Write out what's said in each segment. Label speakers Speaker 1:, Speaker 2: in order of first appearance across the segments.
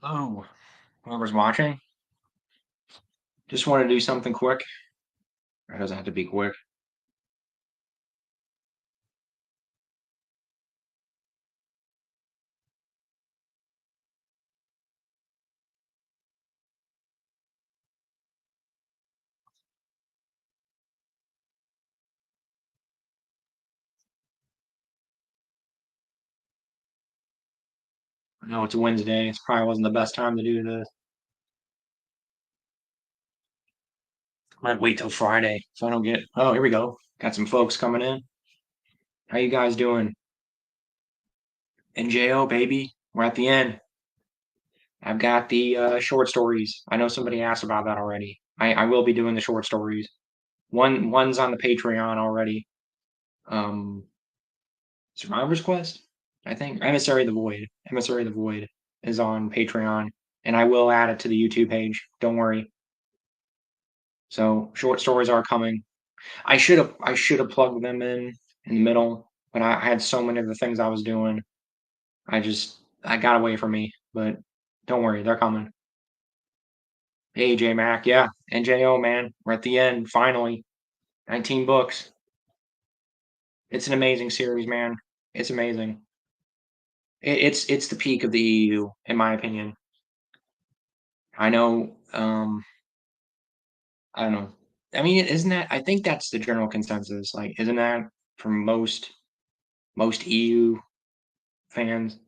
Speaker 1: Oh, whoever's watching, just want to do something quick. It doesn't have to be quick. I know it's a Wednesday. It's probably wasn't the best time to do this. Might wait till Friday if I don't get. Oh, here we go. Got some folks coming in. How you guys doing? NJO, baby. We're at the end. I've got the short stories. I know somebody asked about that already. I will be doing the short stories. One's on the Patreon already. Um, Survivor's Quest, I think. Emissary of the Void. Emissary of the Void is on Patreon, and I will add it to the YouTube page. Don't worry. So short stories are coming. I should have plugged them in the middle, but I had so many of the things I was doing. I got away from me. But don't worry, they're coming. Hey J Mac, yeah, NJO man, we're at the end finally. 19 books. It's an amazing series, man. It's amazing. It's the peak of the EU, in my opinion. I know. I don't know. I mean, isn't that? I think that's the general consensus. Like, isn't that for most EU fans?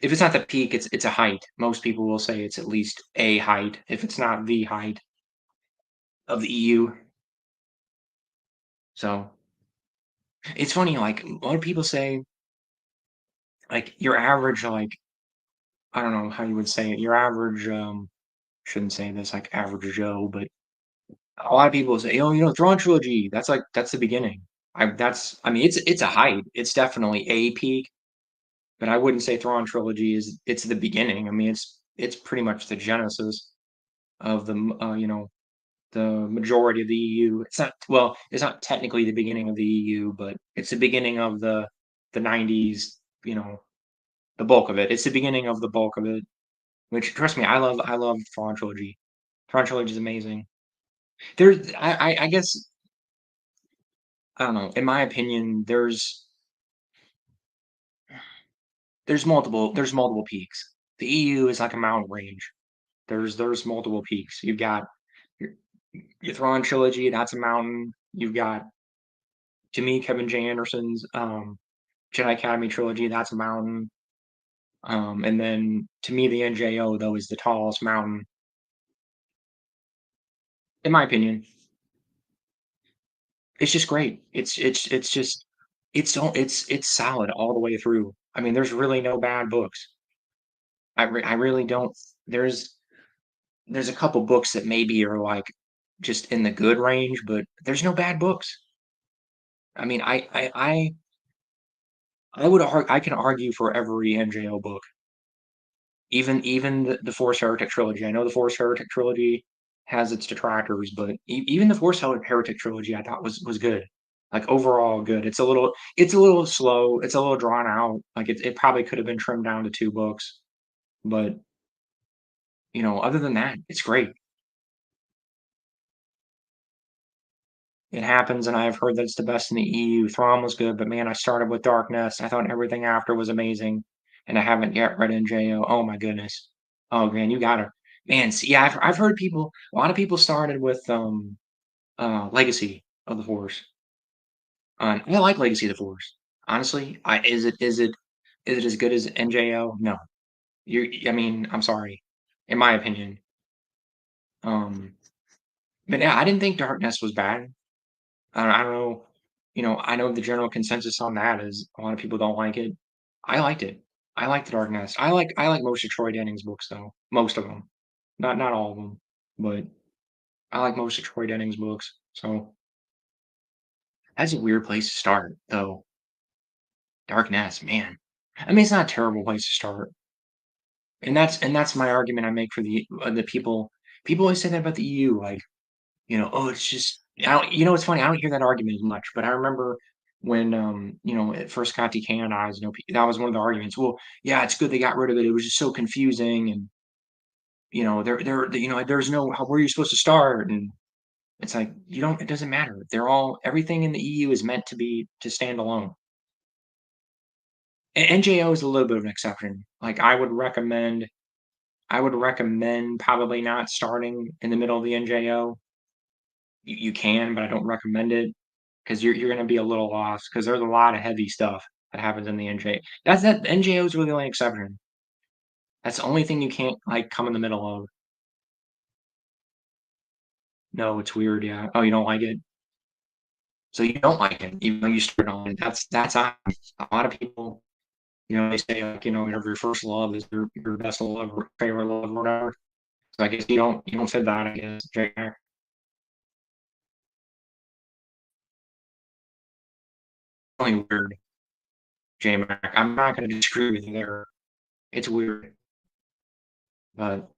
Speaker 1: If it's not the peak, it's a height. Most people will say it's at least a height, if it's not the height of the EU. So it's funny. Like a lot of people say, like your average, like I don't know how you would say it. Your average, shouldn't say this like average Joe, but a lot of people say, oh, Thrawn trilogy. That's the beginning. I mean, it's a height. It's definitely a peak, but I wouldn't say Thrawn trilogy is it's the beginning. I mean, it's pretty much the genesis of the majority of the EU. It's not well, it's not technically the beginning of the EU, but it's the beginning of the 90s, the bulk of it. It's the beginning of the bulk of it, which trust me, I love Thrawn trilogy. Thrawn trilogy is amazing. I guess I don't know. In my opinion, there's multiple peaks. The EU is like a mountain range. There's multiple peaks. You've got your your Thrawn trilogy, that's a mountain. You've got to me Kevin J. Anderson's Jedi Academy trilogy, that's a mountain. And then to me the NJO though is the tallest mountain, in my opinion. It's just great. It's just it's solid all the way through. I mean, there's really no bad books. I really don't. There's there's a couple books that maybe are like just in the good range, but there's no bad books. I mean, I can argue for every NJO book, even the Force Heretic trilogy. I know the Force Heretic trilogy has its detractors, but even the Force Heretic trilogy I thought was good. Like overall good. It's a little slow. It's a little drawn out. Like it probably could have been trimmed down to 2 books, but other than that, it's great. It happens, and I've heard that it's the best in the EU. Thrawn was good, but man, I started with Darkness. I thought everything after was amazing, and I haven't yet read NJO. Oh my goodness. Oh man, you gotta. Man, see, yeah, I've heard people. A lot of people started with Legacy of the Force. I like Legacy of the Force. Honestly, is it as good as NJO? No. I mean, I'm sorry. In my opinion. Um, but yeah, I didn't think Darkness was bad. I don't know. I know the general consensus on that is a lot of people don't like it. I liked it. I like The Dark Nest. I like most of Troy Denning's books though. Most of them. Not all of them, but I like most of Troy Denning's books. So that's a weird place to start though. Dark Nest, man. I mean, it's not a terrible place to start. And that's my argument I make for the people. People always say that about the EU, like oh, it's just I don't it's funny, I don't hear that argument as much, but I remember when, it first got decanonized, that was one of the arguments. Well, yeah, it's good they got rid of it. It was just so confusing, and there's no where are you supposed to start, and it's like you don't. It doesn't matter. They're all everything in the EU is meant to stand alone. NJO is a little bit of an exception. Like I would recommend probably not starting in the middle of the NJO. You can, but I don't recommend it because you're gonna be a little lost because there's a lot of heavy stuff that happens in the NJ. That NJO is really the only exception. That's the only thing you can't like come in the middle of. No, it's weird. Yeah. Oh, you don't like it? So you don't like it, even though you started on it. That's a lot of people. They say like your first love is your best love or favorite love or whatever. So I guess you don't fit that. I guess. Jack. Really weird, J Mac. I'm not gonna disagree with you there. It's weird, but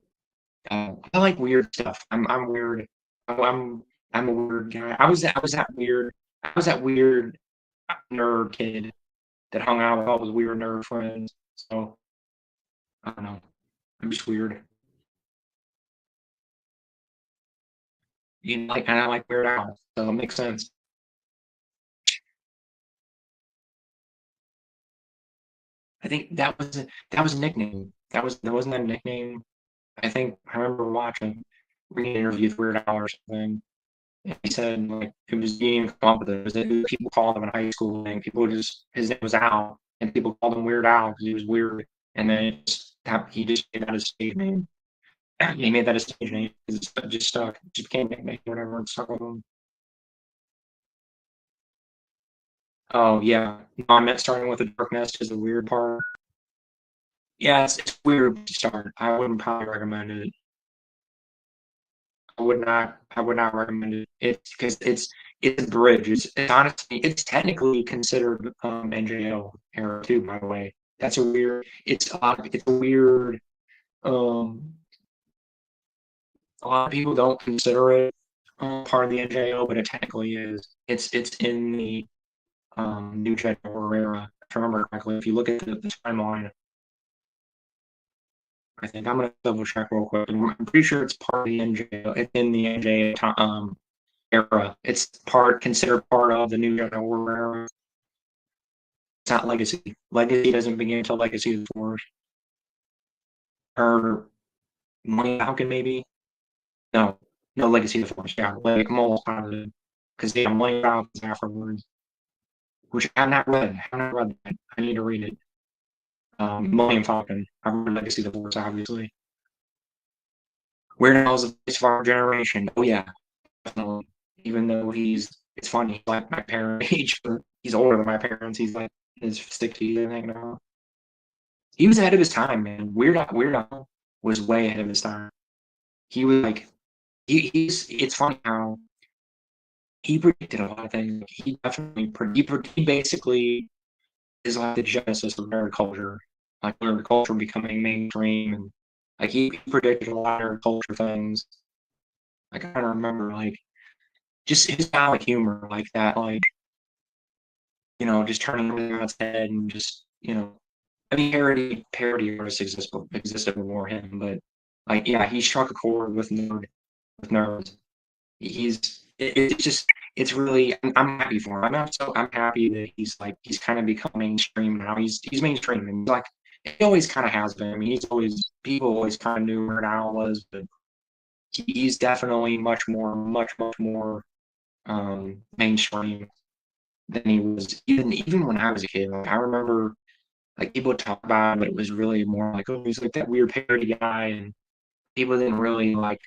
Speaker 1: I like weird stuff. I'm weird. I'm a weird guy. I was that weird nerd kid that hung out with all those weird nerd friends. So I don't know. I'm just weird. And I like Weird Al, so it makes sense. I think that was a nickname. That wasn't a nickname. I think I remember reading an interview with Weird Al or something. And he said like it was being come up with it. It was that people called him in high school and people just his name was Al and people called him Weird Al because he was weird. And then he just made that his stage name. He made that his stage name because it just stuck. It just became a nickname, whatever, and stuck with him. Oh yeah, no, I meant starting with the dark nest is the weird part. Yeah, it's weird to start. I wouldn't probably recommend it. I would not recommend it. It's because it's a bridge. It's honestly it's technically considered NJO era too, by the way. That's a weird it's a weird um a lot of people don't consider it part of the NJO, but it technically is. It's in the new general era, if I remember correctly. If you look at the timeline, I think I'm gonna double check real quick. I'm pretty sure it's part of the NJ. It's in the NJ era. It's considered part of the new general era. It's not Legacy. Legacy doesn't begin until Legacy of the Force or Money Falcon maybe. No, no Legacy of the Force. Yeah, like I'm almost positive because yeah, Money Falcon's afterwards, which I've not read that. I need to read it. Millennium Falcon. I've read Legacy of the Force, obviously. Weird Al's the voice of our generation. Oh yeah, definitely. Even though it's funny, he's like my parent age, but he's older than my parents. He's like in his 60s, I think now. He was ahead of his time, man. Weird Al was way ahead of his time. He was like, it's funny how he predicted a lot of things. He basically is like the genesis of nerd culture, like nerd culture becoming mainstream, and like he predicted a lot of nerd culture things. Like I don't remember, like just his style of humor, like that, like just turning everything on its head and just I mean, parody artists existed before him, but like yeah, he struck a chord with nerds. It's just it's really I'm happy for him. I'm happy that he's kind of becoming mainstream now. He's mainstream and like he always kind of has been. I mean, people always kind of knew where Al was, but he's definitely much more mainstream than he was even when I was a kid. Like I remember like people would talk about him, but it was really more like, oh, he's like that weird parody guy, and people didn't really like.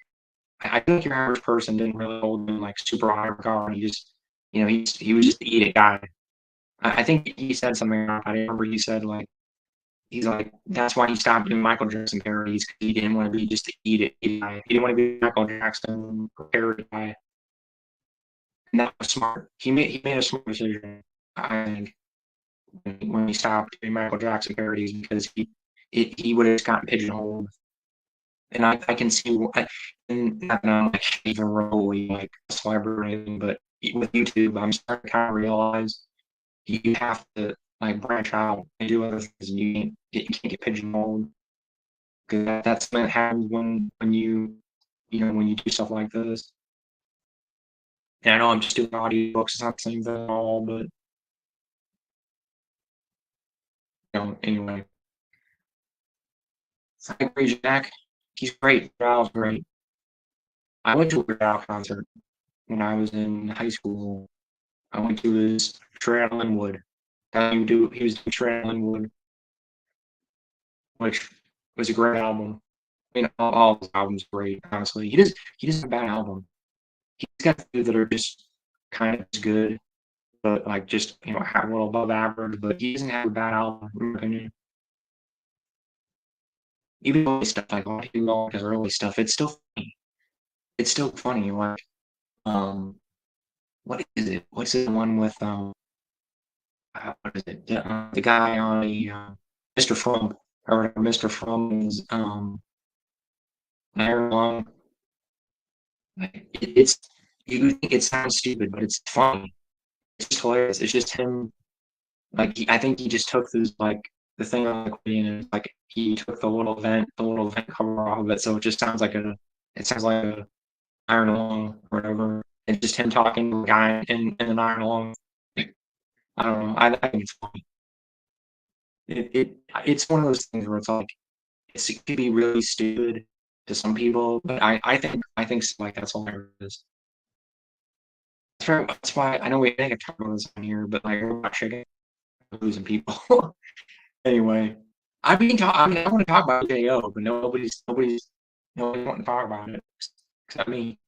Speaker 1: I feel like your average person didn't really hold him like super high regard. He just, he was just the eat it guy. I think he said something about that. I remember he said like he's like that's why he stopped doing Michael Jackson parodies because he didn't want to be just the eat it guy. He didn't want to be Michael Jackson parody guy, and that was smart. He made a smart decision. I think when he stopped doing Michael Jackson parodies because he would have just gotten pigeonholed. And I can see why, and not that I'm like even remotely like a celebrity or anything, but with YouTube, I'm starting to kind of realize you have to like branch out and do other things. And you can't get pigeonholed. 'Cause that's what happens when when you do stuff like this. And I know I'm just doing audiobooks, it's not the same thing at all, but, anyway. I agree, Jack. He's great. Kyle's great. I went to a Weird Al concert when I was in high school. I went to his Shred Linwood. He was doing Shred Linwood, which was a great album. I mean, all his albums are great, honestly. He doesn't have a bad album. He's got a few that are just kind of as good, but like just have a little above average. But he doesn't have a bad album, in my opinion. Even early stuff, like a lot of people like his early stuff, it's still funny. It's still funny. Like, um, what is it? What's the one with what is it? The guy on the Mr. From or whatever, Mr. From is Iron Lung. Like, it's you think it sounds stupid, but it's funny. It's just hilarious. It's just him. Like I think he just took this like the thing on the Queen and like he took the little vent cover off of it, so it sounds like a iron lung or whatever. It's just him talking to a guy in an iron lung. I don't know. I think it's funny. It's one of those things where it's like it could be really stupid to some people, but I think stuff like that's hilarious. That's why I know we didn't talk about this on here, but like robot chicken losing people. Anyway, I mean, I want to talk about NJO, but nobody want to talk about it. Except me.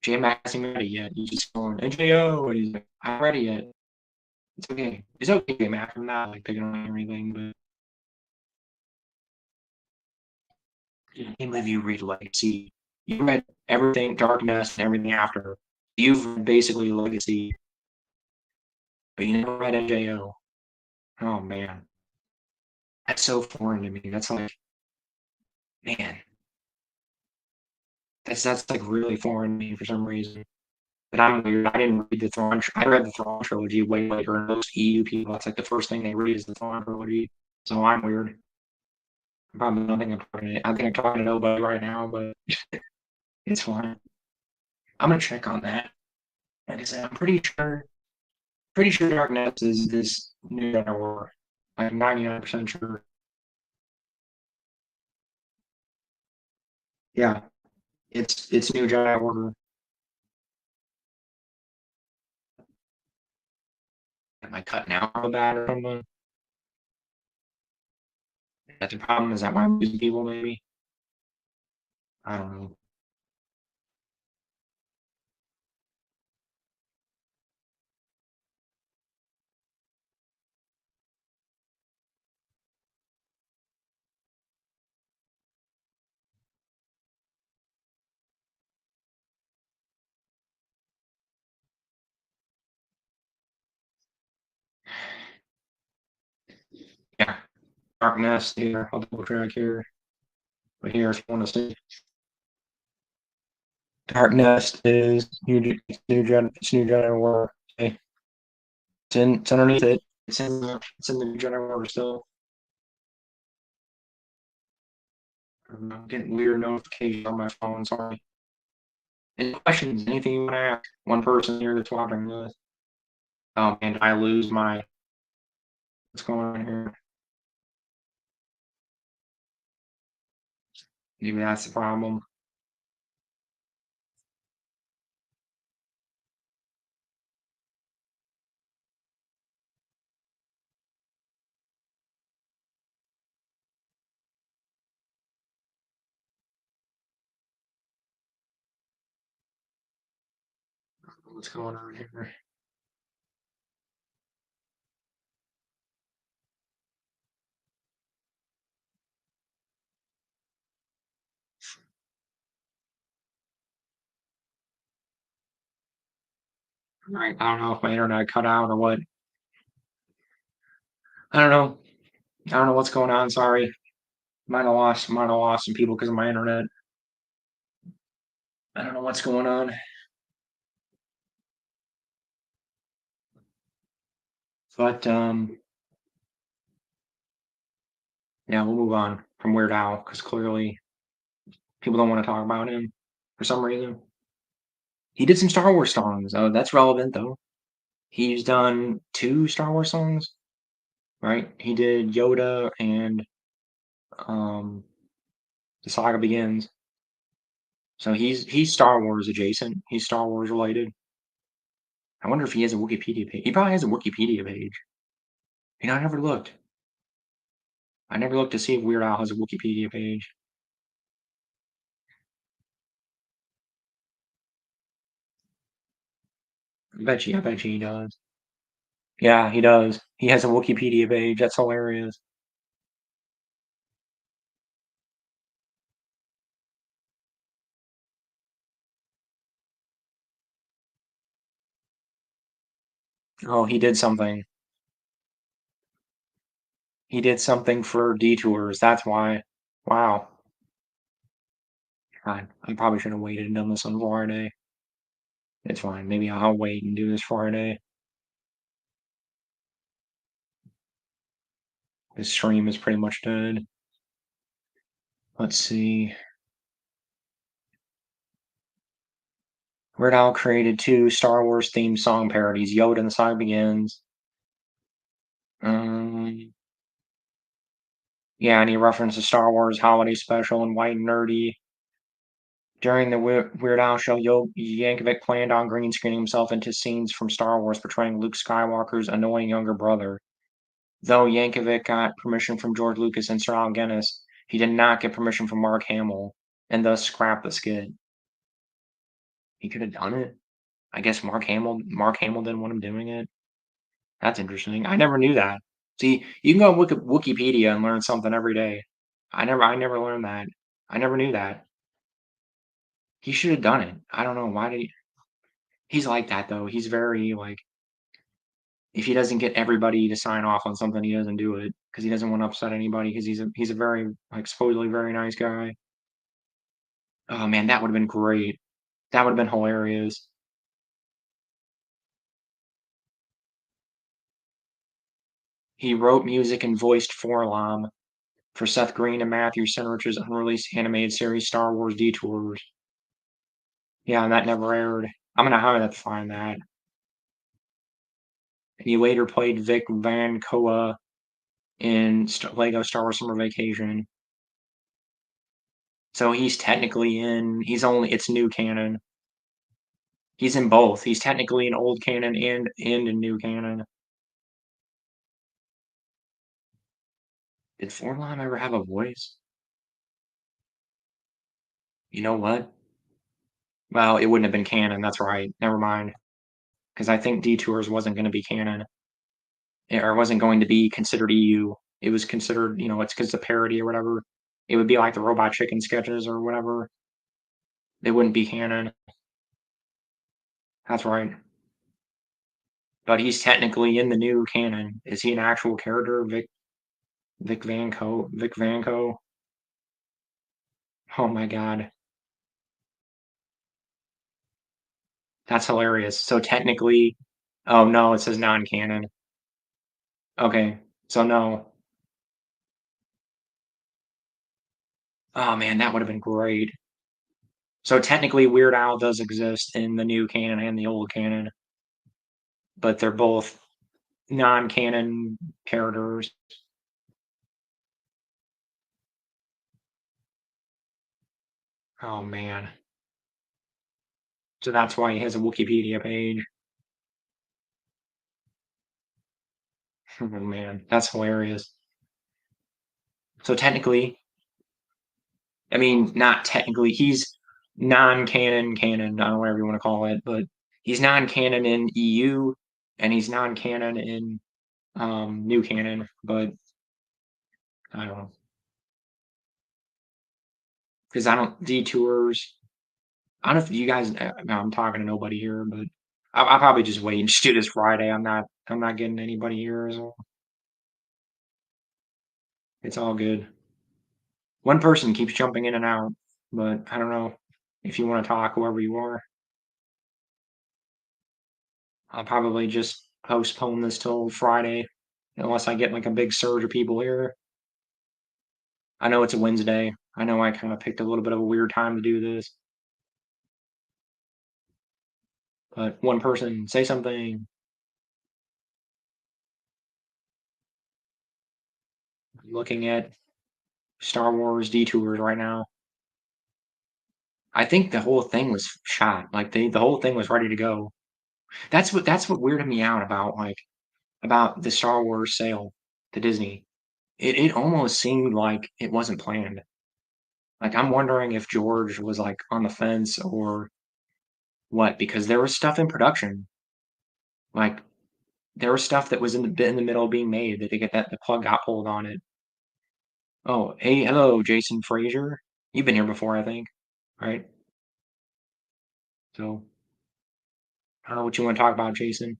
Speaker 1: J Mac hasn't ready yet. He's just going NJO, and he's like, I'm ready yet. It's okay. It's okay, J Mac. I'm not like picking on everything, but I can't believe you read Legacy. You read everything, Darkness, and everything after. You've read basically Legacy, but you never read NJO. Oh man, that's so foreign to me. That's like, man, that's like really foreign to me for some reason. But I'm weird. I didn't read the Thrawn. I read the Thrawn trilogy way later, and most EU people, that's like the first thing they read is the Thrawn trilogy. So I'm weird. I probably don't think I think I'm talking to nobody right now, but it's fine. I'm gonna check on that. Like I said, I'm pretty sure Darkness is this new Jedi War. Like 99% sure. Yeah, it's new Jedi Order. Am I cutting out real bad or something? That's the problem. Is that why I'm losing people? Maybe I don't know. Yeah, Darkness here. I'll double check here. But here, if you want to see, Darkness is it's new Jedi Order. Okay. It's underneath it. It's in the new Jedi Order still. I'm getting weird notifications on my phone. Sorry. Any questions? Anything you want to ask? One person here that's watching this. Oh man, did I lose my? What's going on here? Maybe that's the problem. What's going on here? I don't know if my internet cut out or what. I don't know. I don't know what's going on. Sorry. Might have lost some people because of my internet. I don't know what's going on. But Yeah, we'll move on from Weird Al because clearly people don't want to talk about him for some reason. He did some Star Wars songs. Oh, that's relevant though. He's done 2 Star Wars songs, right? He did Yoda and um The Saga Begins. So he's Star Wars adjacent. He's Star Wars related. I wonder if he has a Wikipedia page. He probably has a Wikipedia page. You know, I never looked. I never looked to see if Weird Al has a Wikipedia page. I bet you he does. Yeah, he does. He has a Wikipedia page. That's hilarious. Oh, he did something. He did something for detours. That's why. Wow. God, I probably should have waited and done this on Friday. It's fine. Maybe I'll wait and do this Friday. This stream is pretty much dead. Let's see. Weird Al created 2 Star Wars themed song parodies, Yoda and the Saga Begins. Yeah, and he referenced the Star Wars Holiday Special and White and Nerdy. During the Weird Al show, Yankovic planned on green screening himself into scenes from Star Wars portraying Luke Skywalker's annoying younger brother. Though Yankovic got permission from George Lucas and Sir Alec Guinness, he did not get permission from Mark Hamill, and thus scrapped the skit. He could have done it. I guess Mark Hamill didn't want him doing it. That's interesting. I never knew that. See, you can go on Wikipedia and learn something every day. I never learned that. I never knew that. He should have done it. I don't know why did he's like that though. He's very like if he doesn't get everybody to sign off on something, he doesn't do it because he doesn't want to upset anybody because he's a very like supposedly very nice guy. Oh man, that would have been great. That would have been hilarious. He wrote music and voiced Forlom for Seth Green and Matthew Senrich's unreleased animated series Star Wars Detours. Yeah, and that never aired. I'm gonna have to find that. He later played Vic Van Koa in Lego Star Wars Summer Vacation. So he's technically in. He's only. It's new canon. He's in both. He's technically in old canon and in new canon. Did Forlom ever have a voice? You know what? Well, it wouldn't have been canon. That's right. Never mind. Because I think Detours wasn't going to be canon, or wasn't going to be considered EU. It was considered, it's because it's a parody or whatever. It would be like the Robot Chicken sketches or whatever. They wouldn't be canon. That's right. But he's technically in the new canon. Is he an actual character, Vic Vanco? Vic Vanco? Oh my god, that's hilarious. So technically, oh no, it says non-canon. Okay, so no. Oh man, that would have been great. So technically, Weird Al does exist in the new canon and the old canon, but they're both non-canon characters. Oh man, so that's why he has a Wikipedia page. Oh man, that's hilarious. So technically, I mean, not technically, he's non-canon, canon, I don't know whatever you want to call it, but he's non-canon in EU and he's non-canon in new canon, but I don't know. Because I don't detours. I don't know if you guys no, I'm talking to nobody here, but I'll probably just wait and just do this Friday. I'm not getting anybody here as well. It's all good. One person keeps jumping in and out, but I don't know if you want to talk, whoever you are. I'll probably just postpone this till Friday, unless I get like a big surge of people here. I know it's a Wednesday. I know I kind of picked a little bit of a weird time to do this, but one person say something. Looking at Star Wars detours right now. I think the whole thing was shot. Like the whole thing was ready to go. That's what weirded me out about the Star Wars sale to Disney. It almost seemed like it wasn't planned. Like I'm wondering if George was like on the fence or what, because there was stuff in production. Like there was stuff that was in the middle of being made that they get that the plug got pulled on it. Oh, hey, hello, Jason Frazier. You've been here before, I think, right? So I don't know what you want to talk about, Jason.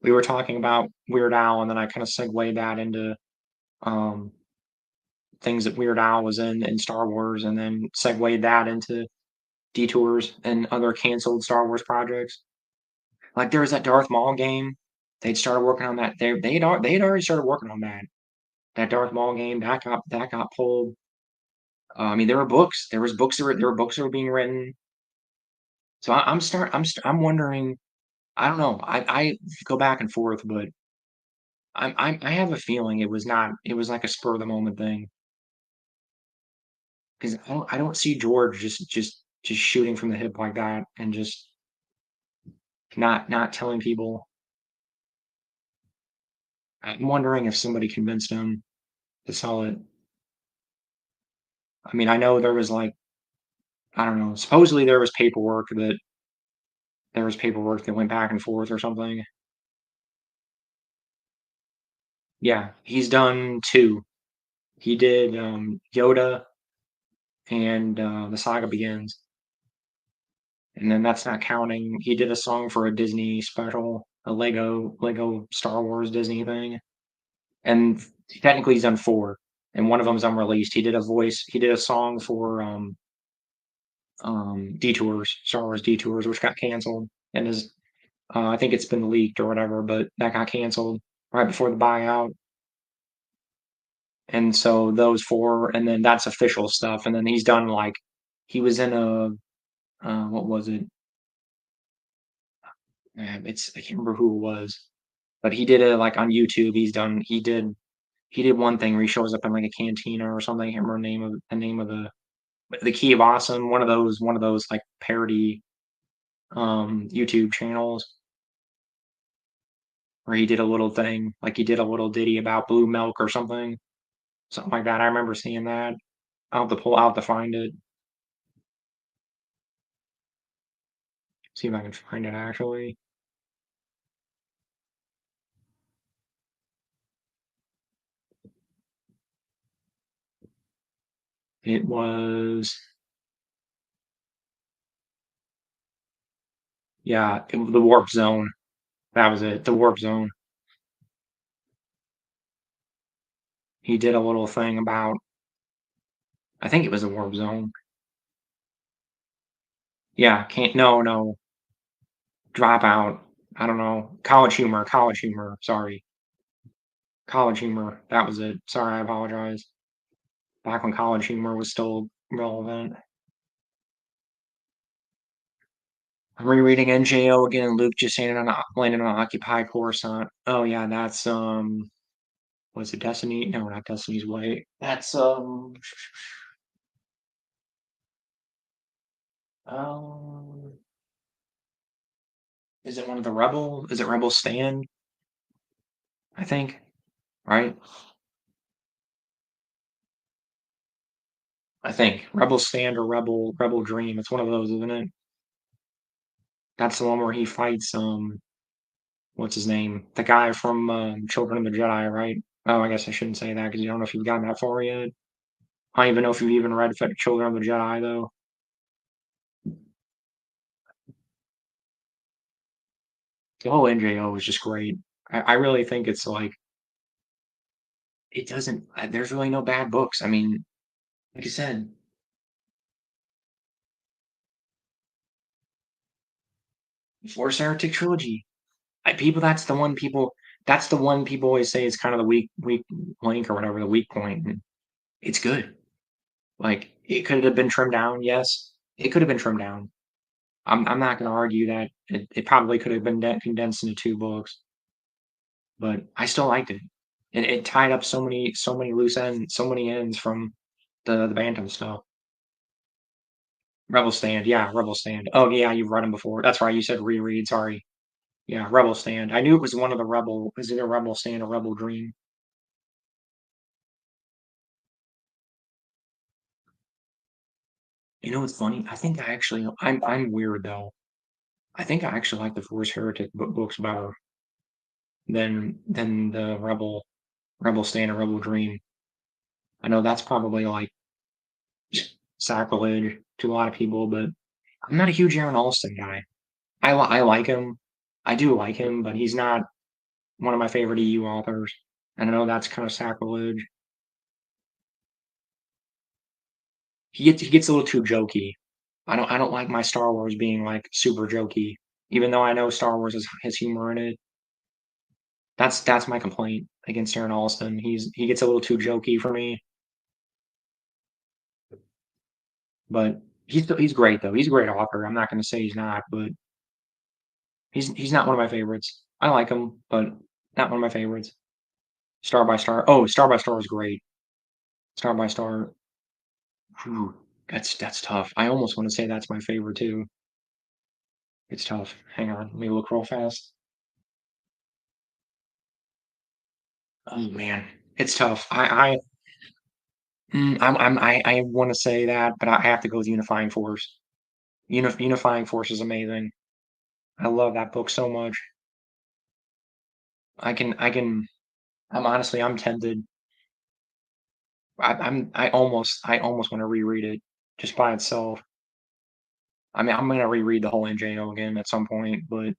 Speaker 1: We were talking about Weird Al, and then I kind of segued that into um, things that Weird Al was in Star Wars, and then segued that into detours and other canceled Star Wars projects. Like there was that Darth Maul game. They'd started working on that. They'd already started working on that Darth Maul game that got pulled. I mean, there were books. There were books that were being written. So I'm wondering. I don't know. I go back and forth, but I have a feeling it was not. It was like a spur of the moment thing because I don't see George just shooting from the hip like that and just not telling people. I'm wondering if somebody convinced him to sell it. I mean, I know there was like I don't know. Supposedly there was paperwork that went back and forth or something. Yeah, he's done two. He did Yoda and The Saga Begins, and then that's not counting. He did a song for a Disney special, a Lego Star Wars Disney thing, and technically he's done four, and one of them's unreleased. He did a song for Detours, Star Wars Detours, which got canceled, and is I think it's been leaked or whatever, but that got canceled right before the buyout. And so those four, and then that's official stuff. And then he's done like he was in a what was it? It's I can't remember who it was, but he did it like on YouTube. He did one thing where he shows up in like a cantina or something. I can't remember the name of the Key of Awesome. One of those like parody YouTube channels where he did a little thing, like he did a little ditty about blue milk or something like that. I remember seeing that. I'll have to find it. See if I can find it actually. It was yeah, the Warp Zone. That was it. The Warp Zone. He did a little thing about I think it was the Warp Zone. Yeah, can't no. Dropout. I don't know. College humor. Sorry. College humor. That was it. Sorry, I apologize. Back when college humor was still relevant. I'm rereading NJO again, and Luke just landed on Occupy Coruscant. Oh yeah, that's was it Destiny? No, not Destiny's Way. That's um is it one of the Rebel? Is it Rebel Stand? I think, right? I think Rebel Stand or Rebel Dream. It's one of those, isn't it? That's the one where he fights what's his name? The guy from Children of the Jedi, right? Oh, I guess I shouldn't say that because you don't know if you've gotten that far yet. I don't even know if you've even read Children of the Jedi though. The whole NJO is just great. I really think it's like it doesn't. There's really no bad books. I mean, like I said, Force Heretic trilogy. People, that's the one people. That's the one people always say is kind of the weak link or whatever, the weak point. It's good. Like, it could have been trimmed down, yes. It could have been trimmed down. I'm not gonna argue that it probably could have been condensed into 2 books, but I still liked it. It tied up so many loose ends, so many ends from the Bantam stuff. Rebel Stand, yeah, Rebel Stand. Oh, yeah, you've read them before. That's right, you said reread, sorry. Yeah, Rebel Stand. I knew it was one of the Rebel it was either Rebel Stand or Rebel Dream. You know what's funny? I think I actually I'm weird though. I think I actually like the Force Heretic books better than the Rebel Stand or Rebel Dream. I know that's probably like sacrilege to a lot of people, but I'm not a huge Aaron Alston guy. I like him. I do like him, but he's not one of my favorite EU authors. And I know that's kind of sacrilege. He gets a little too jokey. I don't like my Star Wars being like super jokey, even though I know Star Wars has humor in it. That's my complaint against Aaron Alston. He gets a little too jokey for me, but he's great though. He's a great author. I'm not going to say he's not, but he's not one of my favorites. I like him, but not one of my favorites. Star by Star. Oh, Star by Star is great. Star by Star. Whew, that's tough. I almost want to say that's my favorite too. It's tough. Hang on, let me look real fast. Oh man, it's tough. I want to say that, but I have to go with Unifying Force. Unifying Force is amazing. I love that book so much. I'm honestly, I'm tempted. I almost want to reread it just by itself. I mean, I'm gonna reread the whole NJO again at some point, but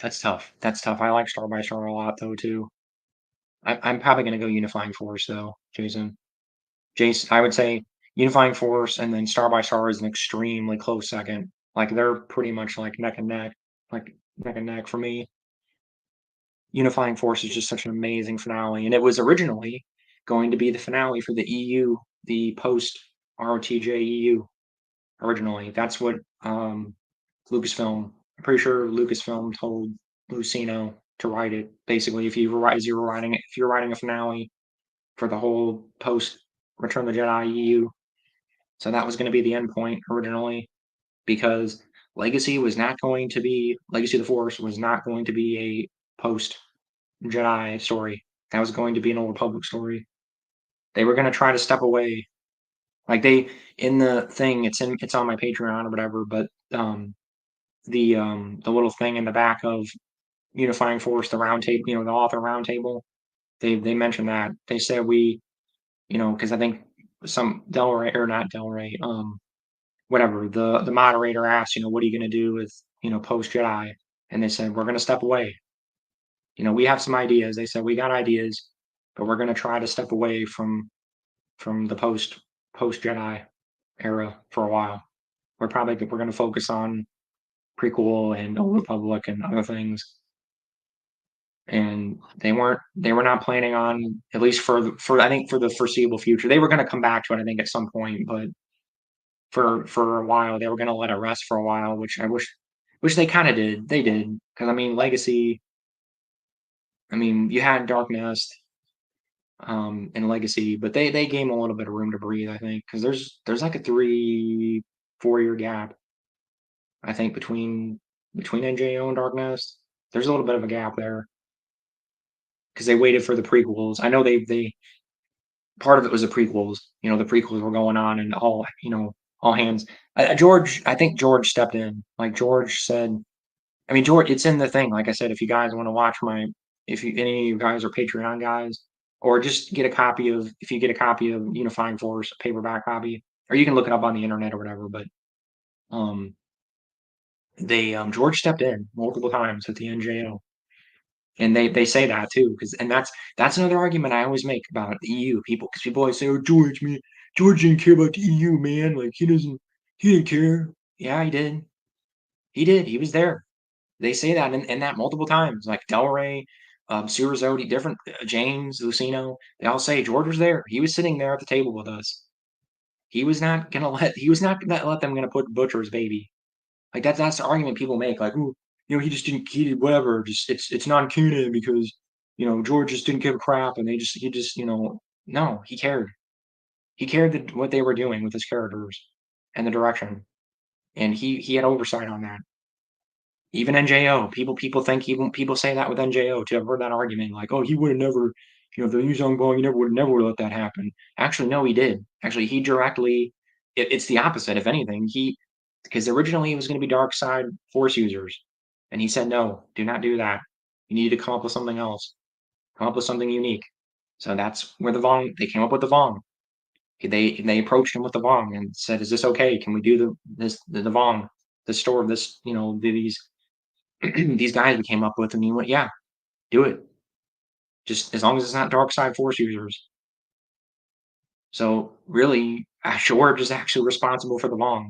Speaker 1: that's tough. That's tough. I like Star by Star a lot though too. I'm probably gonna go Unifying Force though, Jason. Jason, I would say Unifying Force and then Star by Star is an extremely close second. Like they're pretty much like neck and neck for me. Unifying Force is just such an amazing finale, and it was originally going to be the finale for the EU, the post ROTJ EU. Originally, that's what Lucasfilm. I'm pretty sure Lucasfilm told Lucino to write it. Basically, if you're writing a finale for the whole post Return of the Jedi EU, so that was going to be the end point originally, because Legacy of the Force was not going to be a post Jedi story. That was going to be an Old Republic story. They were going to try to step away. Like they in the thing, it's on my Patreon or whatever, but the little thing in the back of Unifying Force, the round table, the author round table, they mentioned that. They said because I think some Del Rey or not Del Rey, whatever, the moderator asked, what are you gonna do with, post Jedi? And they said, we're gonna step away. We have some ideas. They said we got ideas, but we're gonna try to step away from the post Jedi era for a while. We're gonna focus on prequel and Old Republic and other things. And they were not planning on, at least for I think for the foreseeable future. They were going to come back to it, I think, at some point, but for a while they were going to let it rest for a while, which I wish they kind of did. They did, because I mean Legacy. I mean you had Dark Nest and Legacy, but they gave 'em a little bit of room to breathe. I think because there's like a 3-4 year gap. I think between NJO and Dark Nest. There's a little bit of a gap there because they waited for the prequels. I know they part of it was the prequels. The prequels were going on, and all hands. George, I think George stepped in. Like George said, I mean George. It's in the thing. Like I said, if you guys want to watch if any of you guys are Patreon guys, or just get a copy of, if you get a copy of Unifying Force, a paperback copy, or you can look it up on the internet or whatever. But um, they George stepped in multiple times at the NJO. And they say that too, because and that's another argument I always make about the EU people, because people always say, "Oh, George didn't care about the EU, man. Like he didn't care." Yeah, he did. He did. He was there. They say that and that multiple times. Like Del Rey. Surizoti, different James, Lucino, they all say George was there. He was sitting there at the table with us. He was not gonna let them gonna put butcher his baby. Like that's the argument people make. Like, ooh, he just didn't he did whatever. Just it's non-canon because George just didn't give a crap, and he just no, he cared. He cared that what they were doing with his characters and the direction, and he had oversight on that. Even NJO, people think even people say that with NJO too. I've heard that argument, like, oh, he would have never, the New Zone Ball, he never would let that happen. Actually, no, he did. Actually, he directly, it's the opposite. If anything, because originally it was going to be Dark Side Force users, and he said no, do not do that. You need to come up with something else, come up with something unique. So that's where they came up with the Vong. They approached him with the Vong and said, "Is this okay? Can we do the Vong, the store of this, these these guys we came up with?" And he went, "Yeah, do it. Just as long as it's not dark side force users." So really, George is actually responsible for the Vong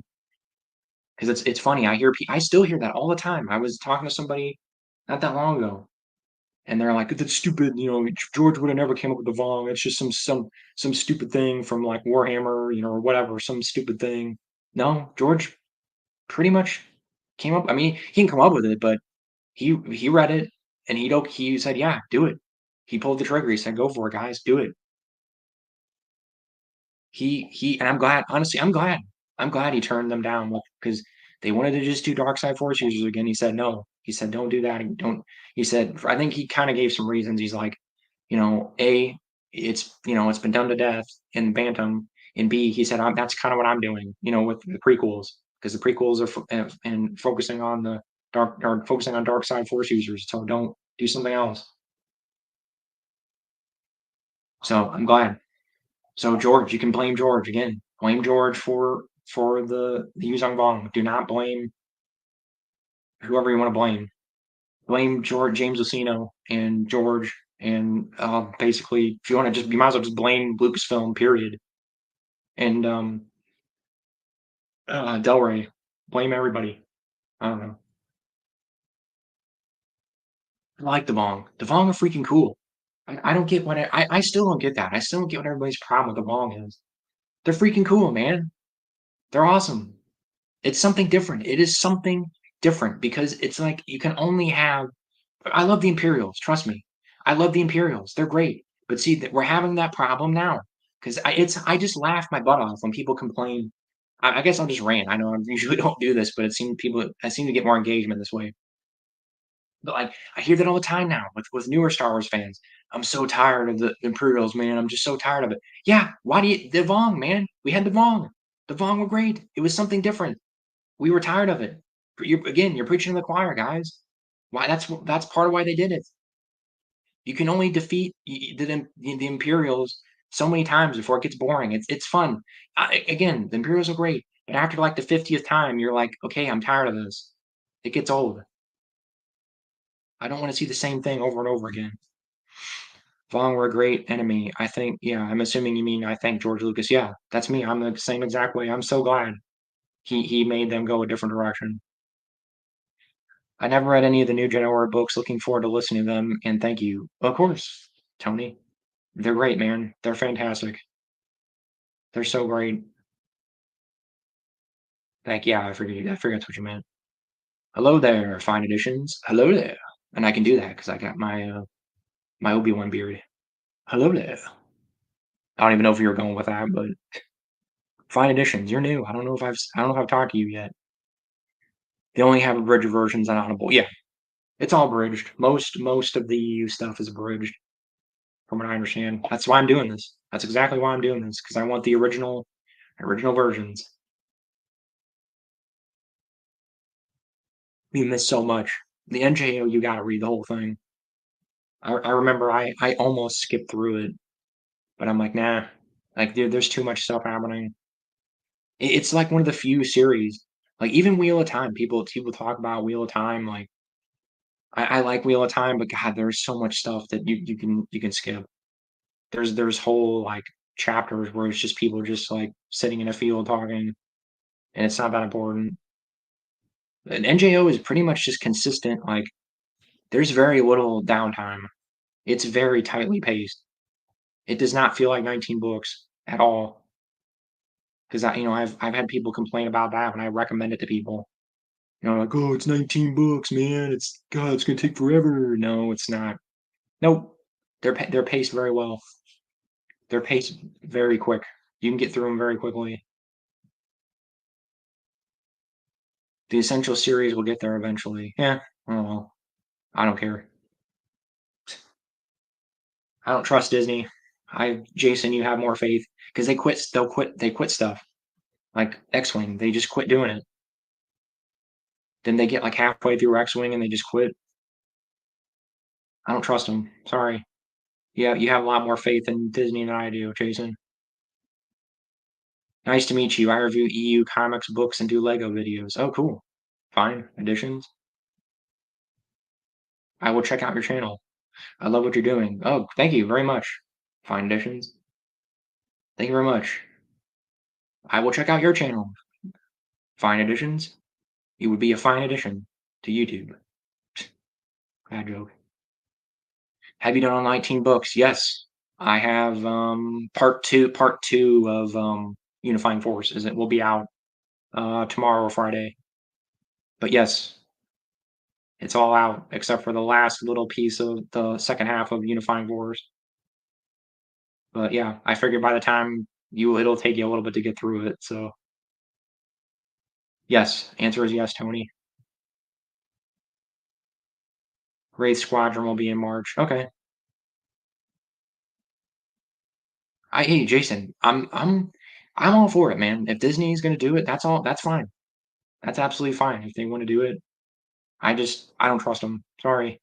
Speaker 1: because it's funny. I still hear that all the time. I was talking to somebody not that long ago, and they're like, "That's stupid. George would have never came up with the Vong. It's just some stupid thing from like Warhammer, or whatever, some stupid thing." No, George pretty much came up. I mean, he didn't come up with it, but he read it and he said, "Yeah, do it." He pulled the trigger. He said, "Go for it, guys. Do it." And I'm glad. Honestly, I'm glad. I'm glad he turned them down because they wanted to just do Dark Side Force users again. He said no. He said, "Don't do that. Don't." He said, I think he kind of gave some reasons. He's like, A, it's been done to death in Bantam, and B, he said, that's kind of what I'm doing, with the prequels, because the prequels are and focusing on the focusing on Dark Side Force users. So don't do something else. So I'm glad. So George, you can blame George again. Blame George for the Yuzong Bong. Do not blame whoever you want to blame. Blame George James Lucino and George and basically, if you want to you might as well just blame Lucasfilm. Period. And Del Rey. Blame everybody. I don't know. I like the Vong. The Vong are freaking cool. I don't get I still don't get that. I still don't get what everybody's problem with the Vong is. They're freaking cool, man. They're awesome. It's something different. It is something different because it's like you can only have. I love the Imperials. Trust me, I love the Imperials. They're great. But see, that we're having that problem now because I just laugh my butt off when people complain. I guess I'll just rant. I know I usually don't do this, but I seem to get more engagement this way. But like I hear that all the time now with newer Star Wars fans. I'm so tired of the Imperials, man. I'm just so tired of it. Yeah, why do you the Vong, man? We had the Vong. The Vong were great. It was something different. We were tired of it. You're preaching to the choir, guys. Why? That's part of why they did it. You can only defeat the Imperials so many times before it gets boring. It's fun. Again, the Imperials are great, but after like the 50th time, you're like, okay, I'm tired of this. It gets old. I don't want to see the same thing over and over again. Vong were a great enemy. I think, yeah, I'm assuming you mean I thank George Lucas. Yeah, that's me. I'm the same exact way. I'm so glad he made them go a different direction. I never read any of the new Gen books. Looking forward to listening to them, and thank you. Of course, Tony. They're great, man. They're fantastic. They're so great. Yeah, I forget what you meant. Hello there, fine editions. Hello there. And I can do that because I got my Obi-Wan beard. Hello there. I don't even know if you were going with that, but fine editions, you're new. I don't know if I've talked to you yet. They only have abridged versions on Audible. Yeah, it's all abridged. Most of the EU stuff is abridged. From what I understand. That's why I'm doing this. That's exactly why I'm doing this because I want the original versions. You miss so much. The NJO, you got to read the whole thing. I remember I almost skipped through it, but I'm like, nah. Like, dude, there's too much stuff happening. It's like one of the few series. Like even Wheel of Time, people talk about Wheel of Time. Like I like Wheel of Time, but God, there's so much stuff that you can skip. There's whole like chapters where it's just people just like sitting in a field talking, and it's not that important. And NJO is pretty much just consistent. Like there's very little downtime. It's very tightly paced. It does not feel like 19 books at all. Because I've had people complain about that when I recommend it to people. Like, oh, it's 19 books, man. It's gonna take forever. No, it's not. Nope. They're paced very well. They're paced very quick. You can get through them very quickly. The Essential series will get there eventually. Yeah. Oh well. I don't care. I don't trust Disney. Jason, you have more faith because they quit. They'll quit. They quit stuff like X-Wing. They just quit doing it. Then they get like halfway through X-Wing and they just quit. I don't trust them. Sorry. Yeah, you have a lot more faith in Disney than I do, Jason. Nice to meet you. I review EU comics, books, and do Lego videos. Oh, cool. Fine. Additions. I will check out your channel. I love what you're doing. Oh, thank you very much. Fine additions. Thank you very much. I will check out your channel. Fine additions. You would be a fine addition to YouTube. Bad joke. Have you done all 19 books? Yes. I have part two of Unifying Forces. It will be out tomorrow or Friday. But yes, it's all out except for the last little piece of the second half of Unifying Force. But yeah, I figured by the time it'll take you a little bit to get through it. So yes, answer is yes, Tony. Wraith Squadron will be in March. Okay. Hey Jason, I'm all for it, man. If Disney's gonna do it, that's fine. That's absolutely fine. If they want to do it, I don't trust them. Sorry.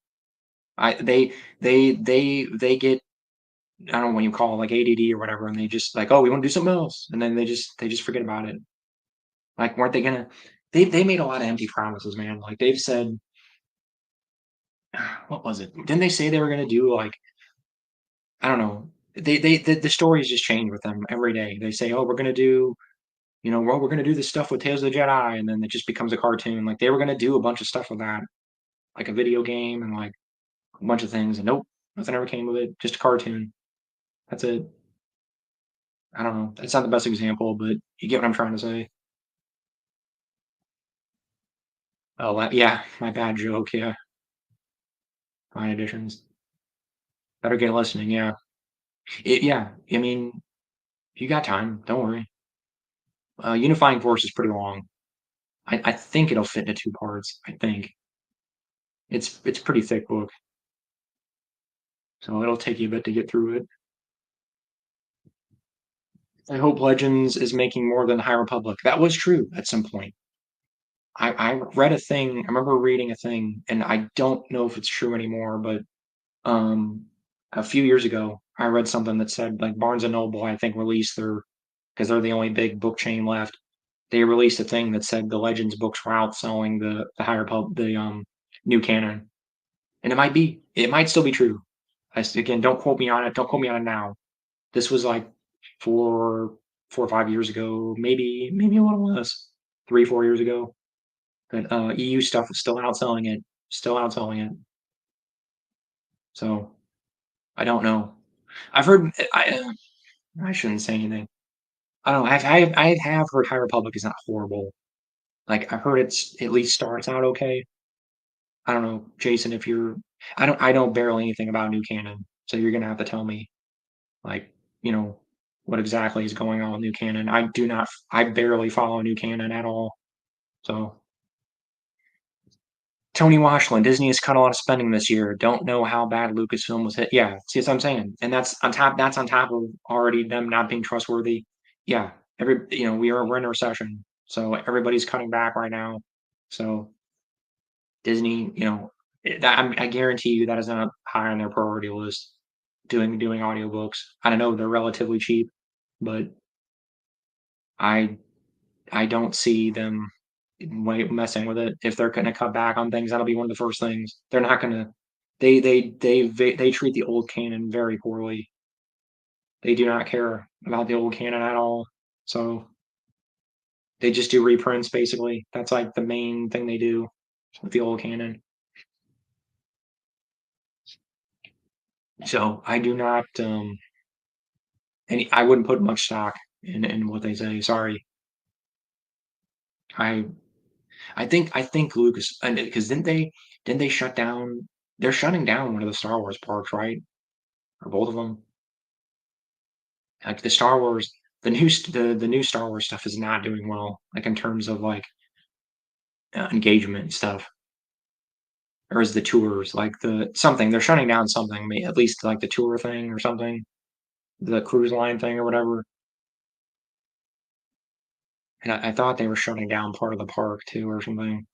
Speaker 1: I they get I don't know what you call it, like ADD or whatever, and they just like, oh, we want to do something else, and then they just forget about it. Like, weren't they gonna? They made a lot of empty promises, man. Like they've said, what was it? Didn't they say they were gonna do like I don't know. The stories just change with them every day. They say, oh, we're gonna do well, we're gonna do this stuff with Tales of the Jedi, and then it just becomes a cartoon. Like they were gonna do a bunch of stuff with that, like a video game and like a bunch of things, and nope, nothing ever came of it. Just a cartoon. That's it. I don't know. It's not the best example, but you get what I'm trying to say. Oh, yeah, my bad joke. Yeah, fine additions. Better get listening. Yeah, yeah. I mean, if you got time, don't worry. Unifying Force is pretty long. I think it'll fit into two parts. I think it's pretty thick book, so it'll take you a bit to get through it. I hope Legends is making more than High Republic. That was true at some point. I read a thing. I remember reading a thing, and I don't know if it's true anymore, but um, a few years ago, I read something that said like Barnes and Noble, I think, released their because they're the only big book chain left. They released a thing that said the Legends books were outselling the High Republic, the new canon, and it might still be true. Again, don't quote me on it. Don't quote me on it now. This was like four, 4 or 5 years ago, maybe a little less, 3, 4 years ago. But EU stuff is still outselling it, still outselling it. So I don't know. I've heard I shouldn't say anything. I don't know. I have heard High Republic is not horrible. Like I've heard it's at least starts out okay. I don't know, Jason, if you're I know barely anything about new canon, so you're gonna have to tell me like, you know, what exactly is going on with new canon. I barely follow new canon at all. So Tony Washland, Disney has cut a lot of spending this year. Don't know how bad Lucasfilm was hit. Yeah, see what I'm saying? And that's on top of already them not being trustworthy. Yeah. We're in a recession. So everybody's cutting back right now. So Disney, I guarantee you that is not high on their priority list. Doing audiobooks. I don't know they're relatively cheap, but I I don't see them messing with it. If they're going to cut back on things, that'll be one of the first things. They're not going to. They treat the old canon very poorly. They do not care about the old canon at all. So they just do reprints basically. That's like the main thing they do with the old canon. So I do not I wouldn't put much stock in what they say. Sorry. I I think Lucas and because didn't they shut down they're shutting down one of the Star Wars parks, right? Or both of them? Like the Star Wars the new Star Wars stuff is not doing well, like in terms of like engagement and stuff. Or is the tours like the something they're shutting down something, at least like the tour thing or something, the cruise line thing or whatever. And I thought they were shutting down part of the park too or something.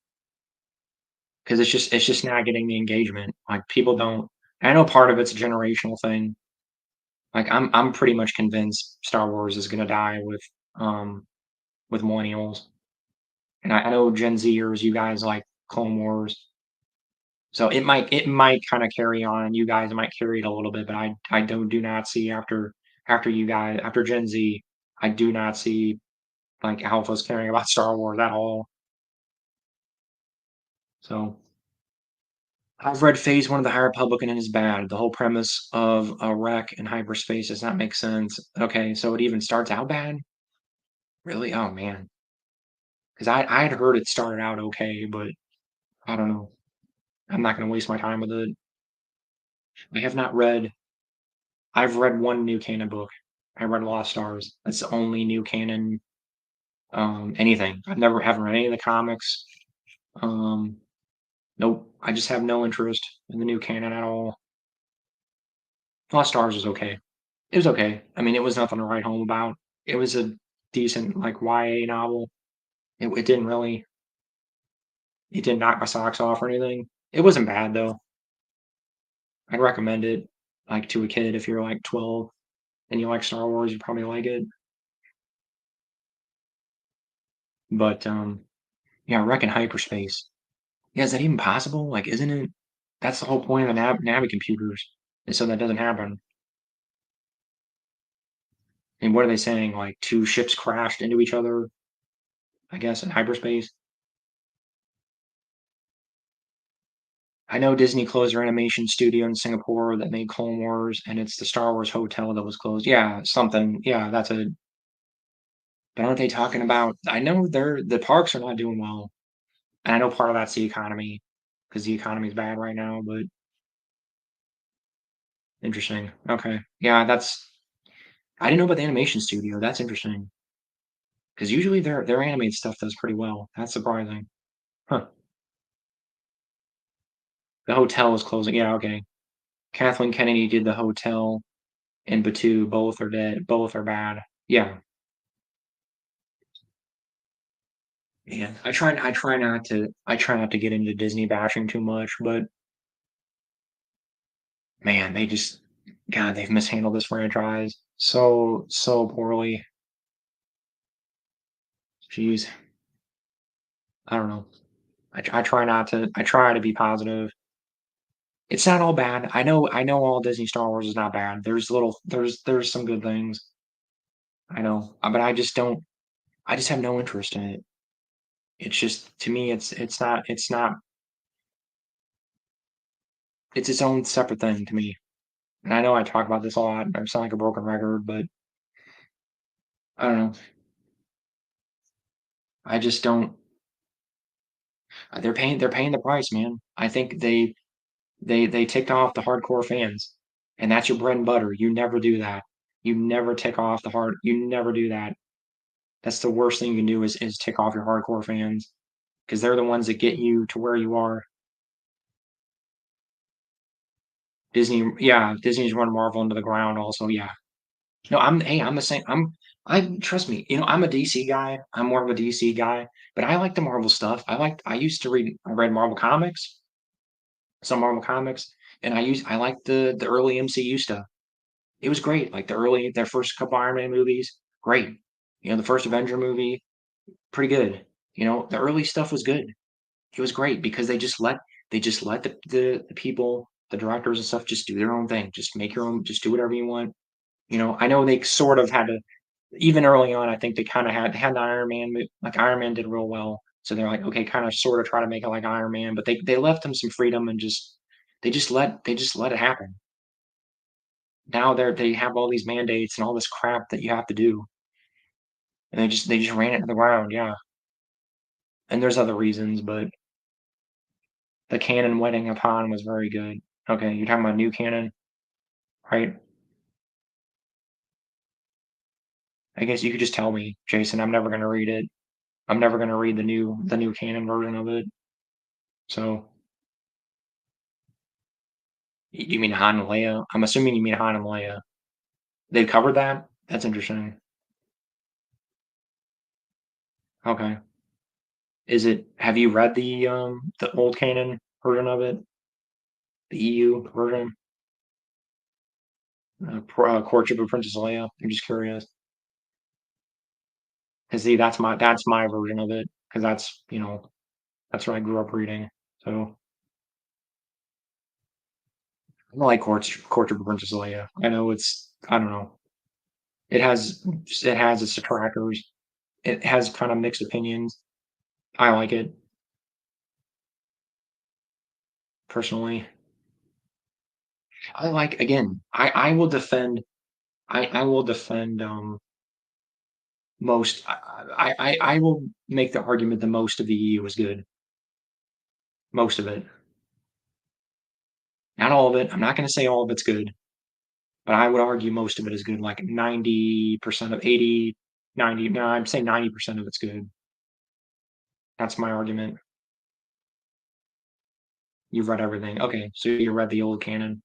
Speaker 1: Because it's just not getting the engagement. Like people don't. I know part of it's a generational thing. Like I'm pretty much convinced Star Wars is gonna die with millennials. And I know Gen Zers, you guys like Clone Wars. So it might kind of carry on. You guys might carry it a little bit, but I do not see after you guys after Gen Z, I do not see like alphas caring about Star Wars at all. So I've read Phase One of the High Republic and it is bad. The whole premise of a wreck in hyperspace does not make sense. Okay, so it even starts out bad? Really? Oh man. Because I had heard it started out okay, but I don't know. I'm not gonna waste my time with it. I have not read I've read one new canon book. I read Lost Stars. That's the only new canon anything. Haven't read any of the comics. Um nope. I just have no interest in the new canon at all. Lost Stars was okay. It was okay. I mean, it was nothing to write home about. It was a decent, like, YA novel. It didn't really it didn't knock my socks off or anything. It wasn't bad, though. I'd recommend it, like, to a kid if you're, like, 12 and you like Star Wars, you probably like it. But, yeah, wreck in hyperspace. Yeah, is that even possible? Like, isn't it that's the whole point of the Navi computers, is so that doesn't happen. And what are they saying? Like, 2 ships crashed into each other, I guess, in hyperspace? I know Disney closed their animation studio in Singapore that made Clone Wars, and it's the Star Wars hotel that was closed. Yeah, something. Yeah, that's a. But aren't they talking about? I know the parks are not doing well, and I know part of that's the economy, because the economy is bad right now. But interesting. Okay, yeah, that's. I didn't know about the animation studio. That's interesting, because usually their animated stuff does pretty well. That's surprising. Huh. The hotel is closing. Yeah, okay. Kathleen Kennedy did the hotel and Batu. Both are dead. Both are bad. Yeah. Yeah, I try not to get into Disney bashing too much, but man, God, they've mishandled this franchise so poorly. Jeez, I don't know. I try to be positive. It's not all bad. I know all Disney Star Wars is not bad. There's some good things. I know, but I just have no interest in it. It's just to me, it's its own separate thing to me. And I know I talk about this a lot. I sound like a broken record, but I don't know. I just don't. They're paying the price, man. I think they ticked off the hardcore fans, and that's your bread and butter. You never do that. You never tick off the hard. You never do that. That's the worst thing you can do is tick off your hardcore fans because they're the ones that get you to where you are. Disney, yeah, Disney's run Marvel into the ground. Also, yeah. No, I'm the same. I trust me. I'm a DC guy. I'm more of a DC guy, but I like the Marvel stuff. I used to I read Marvel comics, some Marvel comics, and I liked the early MCU stuff. It was great. Like their first couple Iron Man movies, great. The first Avenger movie, pretty good. The early stuff was good. It was great because they just let the people, the directors and stuff, just do their own thing. Just make your own. Just do whatever you want. I know they sort of had to even early on. I think they had the Iron Man like Iron Man did real well. So they're like, okay, kind of sort of try to make it like Iron Man, but they left them some freedom and they just let it happen. now they have all these mandates and all this crap that you have to do, and they just ran it to the ground, yeah. And there's other reasons, but the Canon wedding upon was very good. Okay, you're talking about new Canon, right? I guess you could just tell me, Jason. I'm never gonna read it. I'm never gonna read the new Canon version of it. So you mean Han and Leia? I'm assuming you mean Han and Leia. They covered that? That's interesting. Okay. Is it have you read the old canon version of it? The EU version? Courtship of Princess Leia? I'm just curious. 'Cause see, that's my version of it. Because that's what I grew up reading. So I don't like Courtship of Princess Leia. I know I don't know. It has its detractors. It has kind of mixed opinions. I like it personally. I like again. I will defend most. I will make the argument that most of the EU is good. Most of it, not all of it. I'm not going to say all of it's good, but I would argue most of it is good. Like 90% of 80, 90. No, I'm saying 90% of it's good. That's my argument. You've read everything. Okay, so you read the old canon.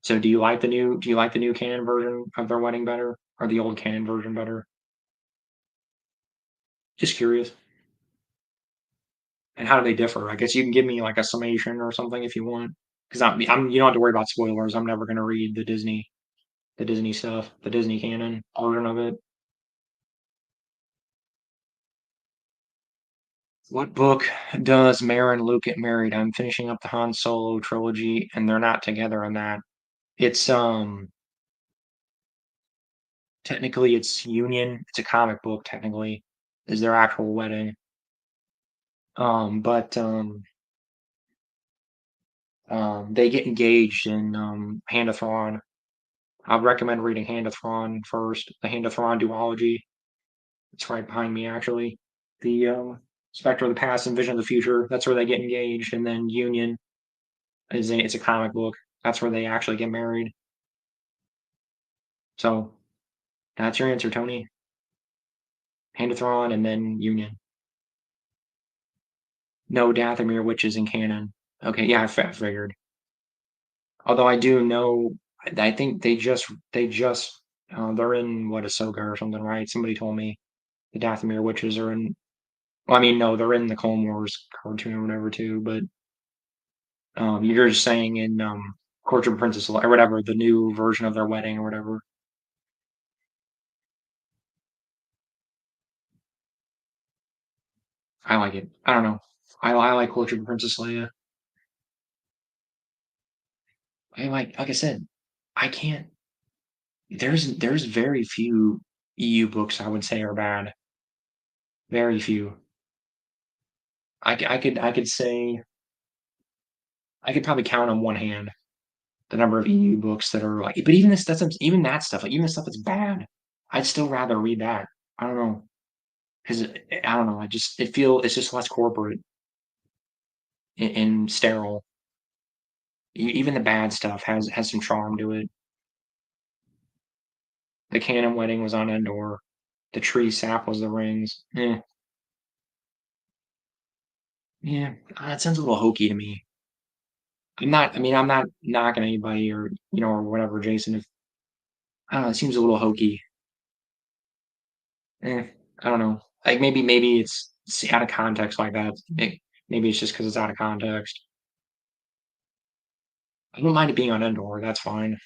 Speaker 1: So do you like the new canon version of their wedding better or the old canon version better? Just curious. And how do they differ? I guess you can give me like a summation or something if you want. Because you don't have to worry about spoilers. I'm never gonna read the Disney stuff, the Disney canon version of it. What book does Mare and Luke get married? I'm finishing up the Han Solo trilogy, and they're not together in that. It's technically it's Union. It's a comic book. Technically, is their actual wedding. But they get engaged in Hand of Thrawn. I'd recommend reading Hand of Thrawn first. The Hand of Thrawn duology. It's right behind me, actually. The Spectre of the Past and Vision of the Future. That's where they get engaged, and then Union it's a comic book. That's where they actually get married. So that's your answer, Tony. Hand of Thrawn and then Union. No Dathomir witches in canon. Okay, yeah, I figured. Although I do know, I think they just they're in what Ahsoka or something, right? Somebody told me the Dathomir witches are in. Well, I mean, no, they're in the Clone Wars cartoon or whatever too. But you're just saying in Courtship of Princess or whatever the new version of their wedding or whatever. I like it. I don't know. I like Courtship of Princess Leia. Like I said, I can't. There's very few EU books I would say are bad. Very few. I could say I could probably count on one hand the number of EU books that are like. But even that stuff, like even the stuff that's bad, I'd still rather read that. I don't know because I don't know. It's just less corporate and sterile. Even the bad stuff has some charm to it. The Canon wedding was on Endor. The tree sap was the rings. Yeah, it sounds a little hokey to me. I mean, I'm not knocking anybody or whatever, Jason. If I don't know, it seems a little hokey. Eh, I don't know. Like maybe it's out of context like that. Maybe it's just because it's out of context. I don't mind it being on Endor. That's fine.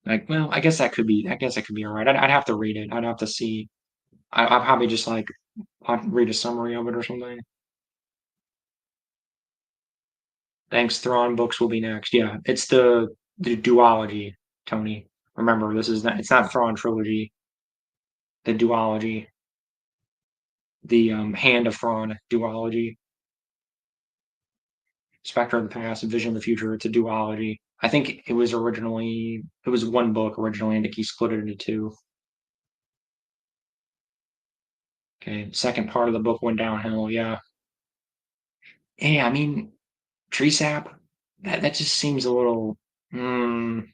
Speaker 1: Like, well, I guess that could be all right. I'd have to read it. I'd have to see. I'll probably just like I'll read a summary of it or something. Thanks, Thrawn books will be next. Yeah, it's the duology, Tony. Remember, it's not Thrawn trilogy. The duology, the Hand of Thrawn duology, Spectre of the Past, Vision of the Future. It's a duology. I think it was one book originally, and he split it into two. Okay, second part of the book went downhill. Yeah, yeah. I mean, tree sap. That just seems a little. Mm,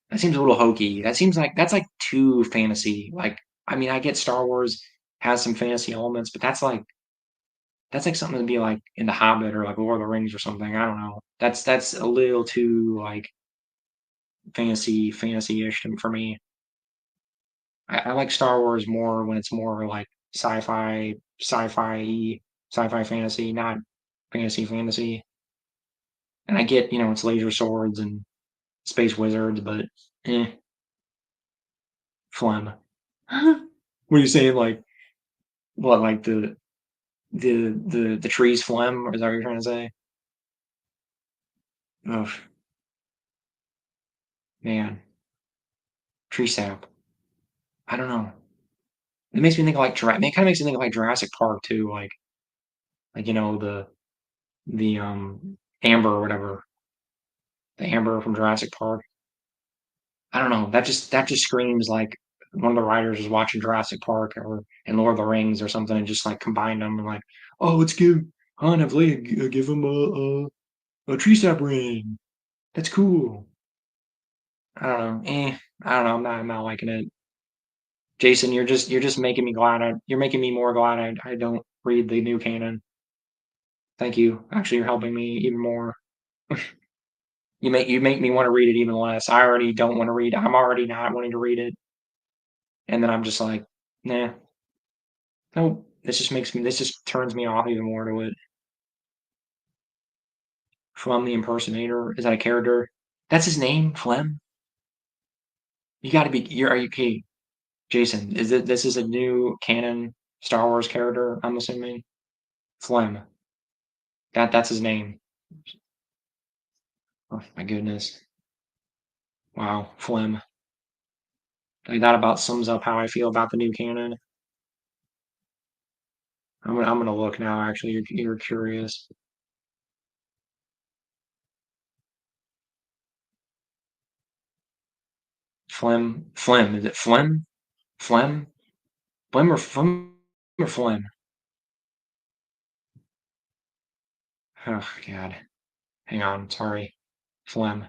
Speaker 1: that seems a little hokey. That seems like that's like too fantasy. Like, I mean, I get Star Wars has some fantasy elements, but that's like something to be like in The Hobbit or like Lord of the Rings or something. I don't know. That's a little too like fantasy-ish for me. I like Star Wars more when it's more like sci-fi fantasy, not fantasy. And I get, it's laser swords and space wizards, but eh, phlegm. What are you saying? Like what? Like the tree's phlegm? Or is that what you're trying to say? Oh man, tree sap. I don't know. It makes me think of like Jurassic. It kind of makes me think of like Jurassic Park too. Like the amber or whatever, the amber from Jurassic Park. I don't know. That just screams like one of the writers was watching Jurassic Park or and Lord of the Rings or something and just like combined them and like, oh, let's give Han and Leia give him a tree sap ring. That's cool. I don't know. I don't know. I'm not liking it. Jason, you're just making me glad. You're making me more glad I don't read the new canon. Thank you. Actually, you're helping me even more. You make me want to read it even less. I already don't want to read. I'm already not wanting to read it, and then I'm just like, nah, nope. This just turns me off even more to it. Flem the impersonator, is that a character? That's his name, Flem. You got to be. Are you okay, Jason? This is a new canon Star Wars character? I'm assuming Flem. That's his name. Oh my goodness. Wow, Flem. Like that about sums up how I feel about the new canon. I'm gonna look now. Actually, you're curious. Phlegm. Is it phlegm? Phlegm? Phlegm or phlegm? Oh God. Hang on. Sorry. Phlegm.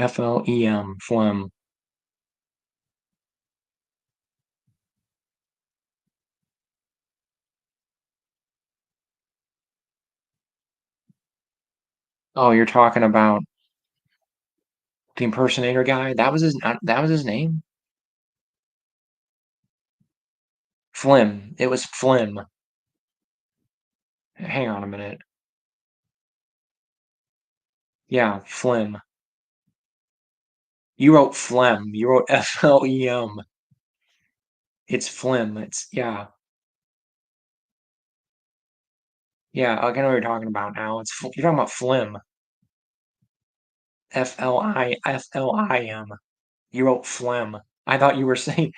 Speaker 1: Flem. Phlegm. Oh, you're talking about the impersonator guy? That was his name? Phlegm. It was phlegm. Hang on a minute. Yeah, phlegm. You wrote phlegm. You wrote Flem. It's phlegm. It's yeah. Yeah, I know what you're talking about now. You're talking about phlegm. Flim. You wrote phlegm. I thought you were saying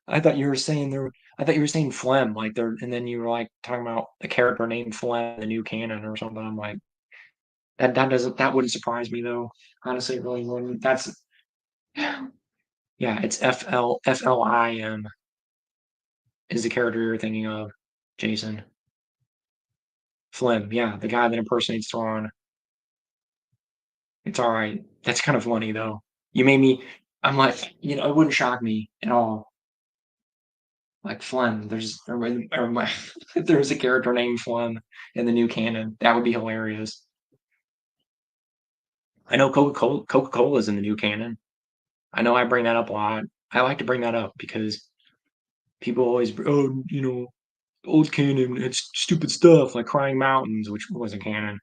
Speaker 1: I thought you were saying there I thought you were saying phlegm, like there and then you were like talking about a character named Phlegm, the new canon or something. I'm like, that wouldn't surprise me though. Honestly, it really wouldn't. That's yeah, it's Flim is the character you're thinking of, Jason. Phlegm, yeah, the guy that impersonates Thrawn. It's all right. That's kind of funny though. You made me. I'm like, it wouldn't shock me at all. Like Flem, if there was a character named Flem in the new canon, that would be hilarious. I know Coca-Cola is in the new canon. I know I bring that up a lot. I like to bring that up because people always, oh, old canon, it's stupid stuff like Crying Mountains, which wasn't canon.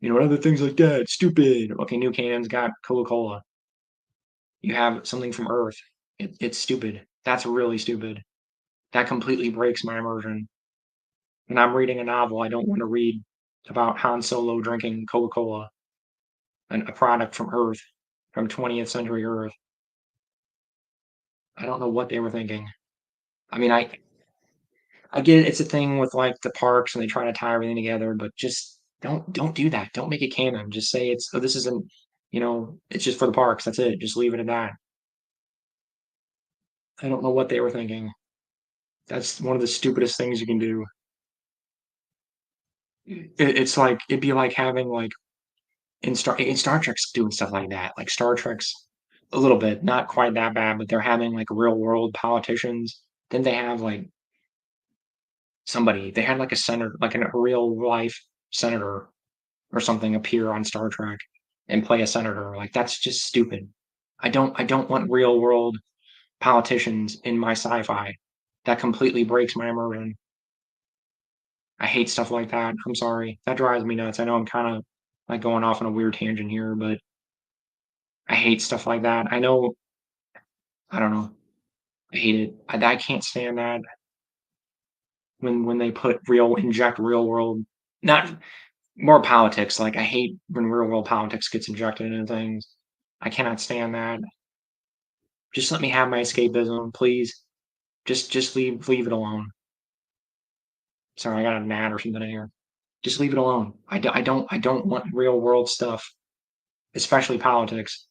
Speaker 1: Other things like that, stupid. Okay, new canon's got Coca-Cola. You have something from Earth. It's stupid. That's really stupid. That completely breaks my immersion. When I'm reading a novel, I don't want to read about Han Solo drinking Coca-Cola, a product from Earth, from 20th century Earth. I don't know what they were thinking. I mean, I get it, it's a thing with, like, the parks and they try to tie everything together, but just don't do that. Don't make it canon. Just say it's, "Oh, this isn't," "It's just for the parks." That's it. Just leave it at that. I don't know what they were thinking. That's one of the stupidest things you can do. It's like it'd be like having, like, in Star Trek's doing stuff like that. Like, Star Trek's a little bit, not quite that bad, but they're having, like, real world politicians. Then they have, like, they had, like, a senator, like, a real life senator or something appear on Star Trek and play a senator. Like, that's just stupid. I don't want real world politicians in my sci-fi. That completely breaks my immersion. I hate stuff like that. I'm sorry. That drives me nuts. I know I'm kinda, like, going off on a weird tangent here, but I hate stuff like that. I don't know. I hate it. I can't stand that when they inject real world, not more politics. Like, I hate when real world politics gets injected into things. I cannot stand that. Just let me have my escapism, please. Just leave it alone. Sorry, I got a gnat or something in here. Just leave it alone. I don't want real world stuff, especially politics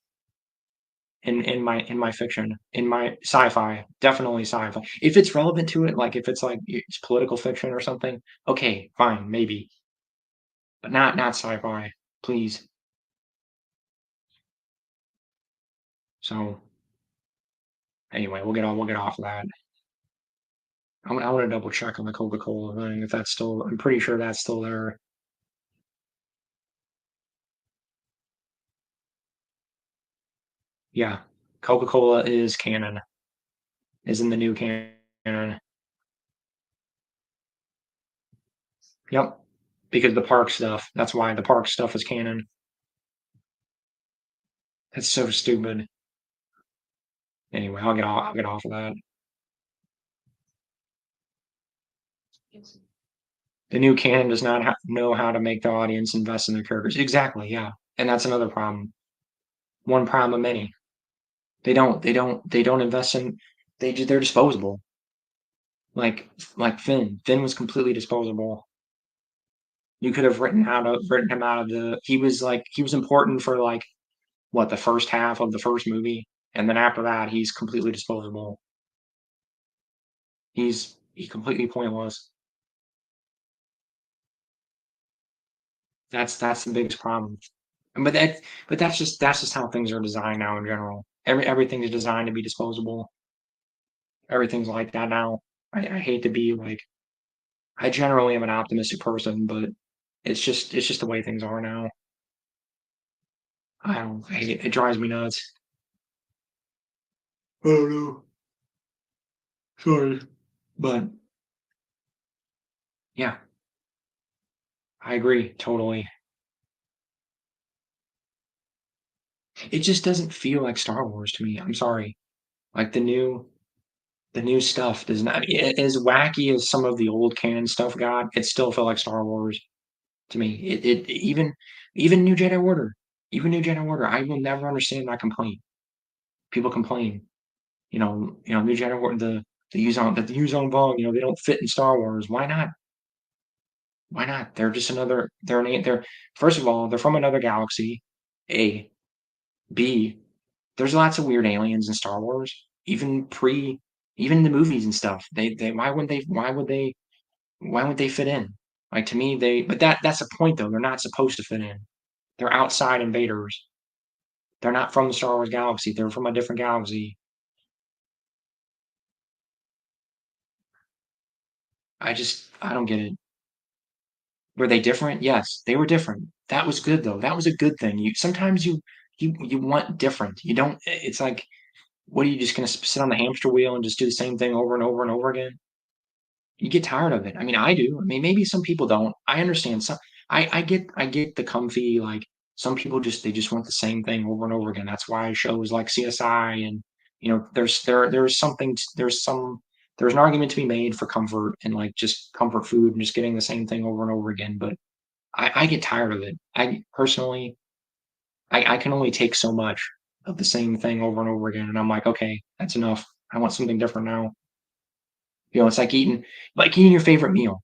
Speaker 1: in my fiction, in my sci-fi, definitely sci-fi. If it's relevant to it, like if it's like it's political fiction or something, okay, fine, maybe, but not sci-fi, please. So anyway, we'll get off of that. I want to double check on the Coca-Cola thing if that's still. I'm pretty sure that's still there. Yeah, Coca-Cola is canon. Is in the new canon. Yep, because the park stuff. That's why the park stuff is canon. That's so stupid. Anyway, I'll get off of that. The new canon does not know how to make the audience invest in their characters. Exactly, yeah, and that's another problem. One problem of many. They don't invest in. They're disposable. Like Finn. Finn was completely disposable. You could have written him out of the. He was important for like what, the first half of the first movie, and then after that he's completely disposable. He completely pointless. That's the biggest problem. But that's just how things are designed now in general. Everything is designed to be disposable. Everything's like that now. I hate to be like, I generally am an optimistic person, but it's just the way things are now. I hate it. It drives me nuts. Oh no, sorry. But yeah, I agree totally. It just doesn't feel like Star Wars to me. I'm sorry. Like the new stuff does not, as wacky as some of the old canon stuff got, it still felt like Star Wars to me. It even New Jedi Order, I will never understand that complaint. People complain, New Jedi Order, the Yuuzhan Vong, they don't fit in Star Wars. Why not? Why not? They're just another. They're first of all, they're from another galaxy. A, B. There's lots of weird aliens in Star Wars, even the movies and stuff. They why would they fit in? Like, to me, but that's the point though. They're not supposed to fit in. They're outside invaders. They're not from the Star Wars galaxy. They're from a different galaxy. I don't get it. Were they different? Yes, they were different. That was good though. That was a good thing. Sometimes you want different. You don't. It's like, what are you just gonna sit on the hamster wheel and just do the same thing over and over and over again? You get tired of it. I mean, I do. I mean, maybe some people don't. I understand some. I get the comfy, like, some people they just want the same thing over and over again. That's why shows like CSI and, there's an argument to be made for comfort and like just comfort food and just getting the same thing over and over again. But I get tired of it. I personally, I can only take so much of the same thing over and over again, and I'm like, okay, that's enough. I want something different now. You know, it's like eating your favorite meal.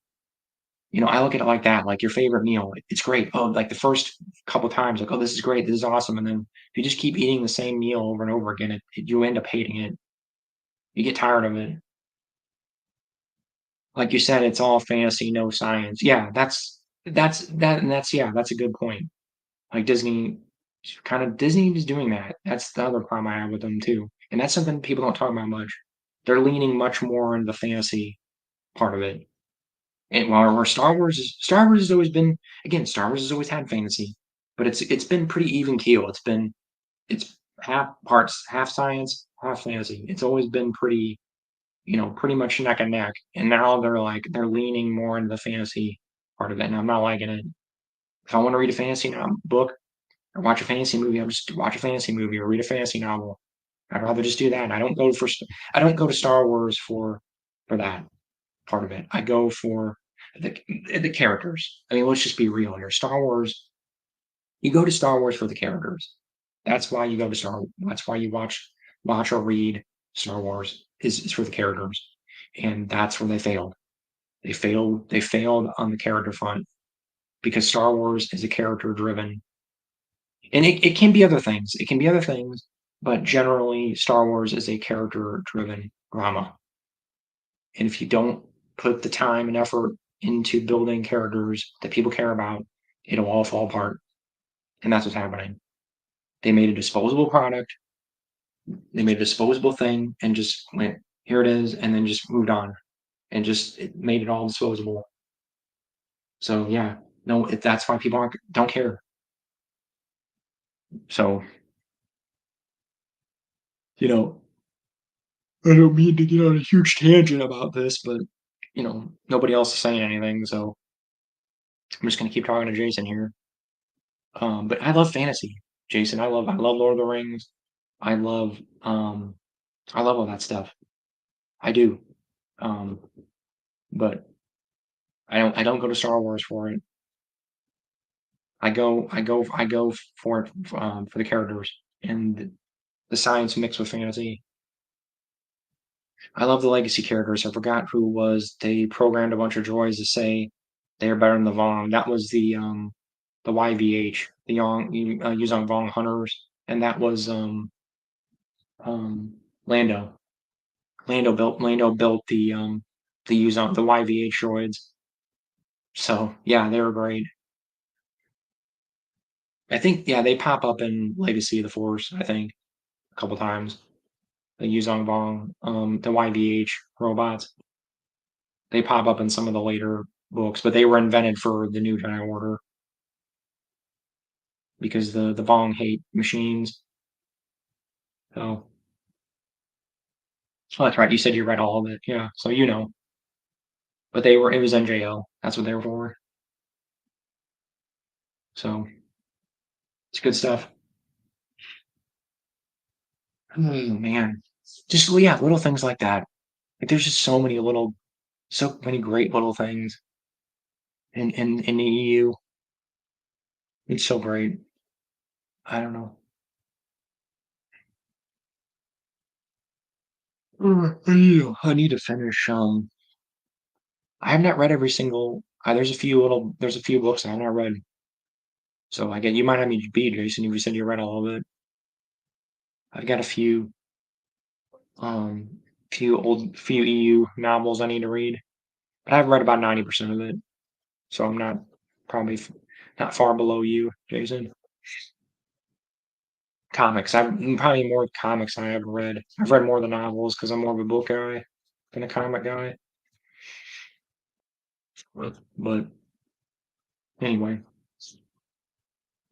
Speaker 1: You know, I look at it like that, like your favorite meal. It's great. Oh, like the first couple times, like, oh, this is great, this is awesome. And then if you just keep eating the same meal over and over again, you end up hating it. You get tired of it. Like you said, it's all fantasy, no science. Yeah, that's a good point. Like Disney is doing that. That's the other problem I have with them too. And that's something people don't talk about much. They're leaning much more into the fantasy part of it. And while where Star Wars has always been again, Star Wars has always had fantasy, but it's been pretty even keel. It's half science, half fantasy. It's always been pretty, you know, pretty much neck and neck. And now they're leaning more into the fantasy part of it, and I'm not liking it. If I want to read a book or watch a fantasy movie, I'll just watch a fantasy movie or read a fantasy novel. I'd rather just do that. I don't go to Star Wars for that part of it. I go for the the characters. I mean, let's just be real here. You go to Star Wars for the characters. That's why you watch or read Star Wars is for the characters. And that's where they failed. They failed on the character front because Star Wars is a character driven, and it can be other things. It can be other things, but generally Star Wars is a character driven drama. And if you don't put the time and effort into building characters that people care about, it'll all fall apart. And that's what's happening. They made a disposable product, they made a disposable thing and just went, here it is, and then just moved on and just it made it all disposable. So yeah, no, that's why people don't care. So, you know, I don't mean to get on a huge tangent about this, but you know, nobody else is saying anything, so I'm just gonna keep talking to Jason here. But I love fantasy, Jason. I love Lord of the Rings. I love um I love all that stuff. I do. Um, but I don't go to Star Wars for it. I go for it for the characters and the science mixed with fantasy. I love the legacy characters. I forgot who it was. They programmed a bunch of droids to say they're better than the Vong. That was the YVH, the Yuzong Vong hunters, and that was Lando. Lando built the Yuzong the YVH droids. So yeah, they were great. I think yeah, they pop up in Legacy of the Force, I think, a couple times. The Yuzong Vong, the YVH robots. They pop up in some of the later books, but they were invented for the New Jedi Order because the Vong hate machines. So, oh, that's right. You said you read all of it, yeah. So you know, but it was NJO. That's what they were for. So it's good stuff. Oh man, just yeah, little things like that. Like there's just so many great little things in the EU. It's so great. I don't know. I need to finish. I have not read every single. There's a few books I have not read. So I get you might have me beat, Jason. You said you read all of it. I've got um, few EU novels I need to read, but I've read about 90% of it. So I'm not probably not far below you, Jason. Comics. I've probably more comics I have read. I've read more than novels because I'm more of a book guy than a comic guy. But anyway,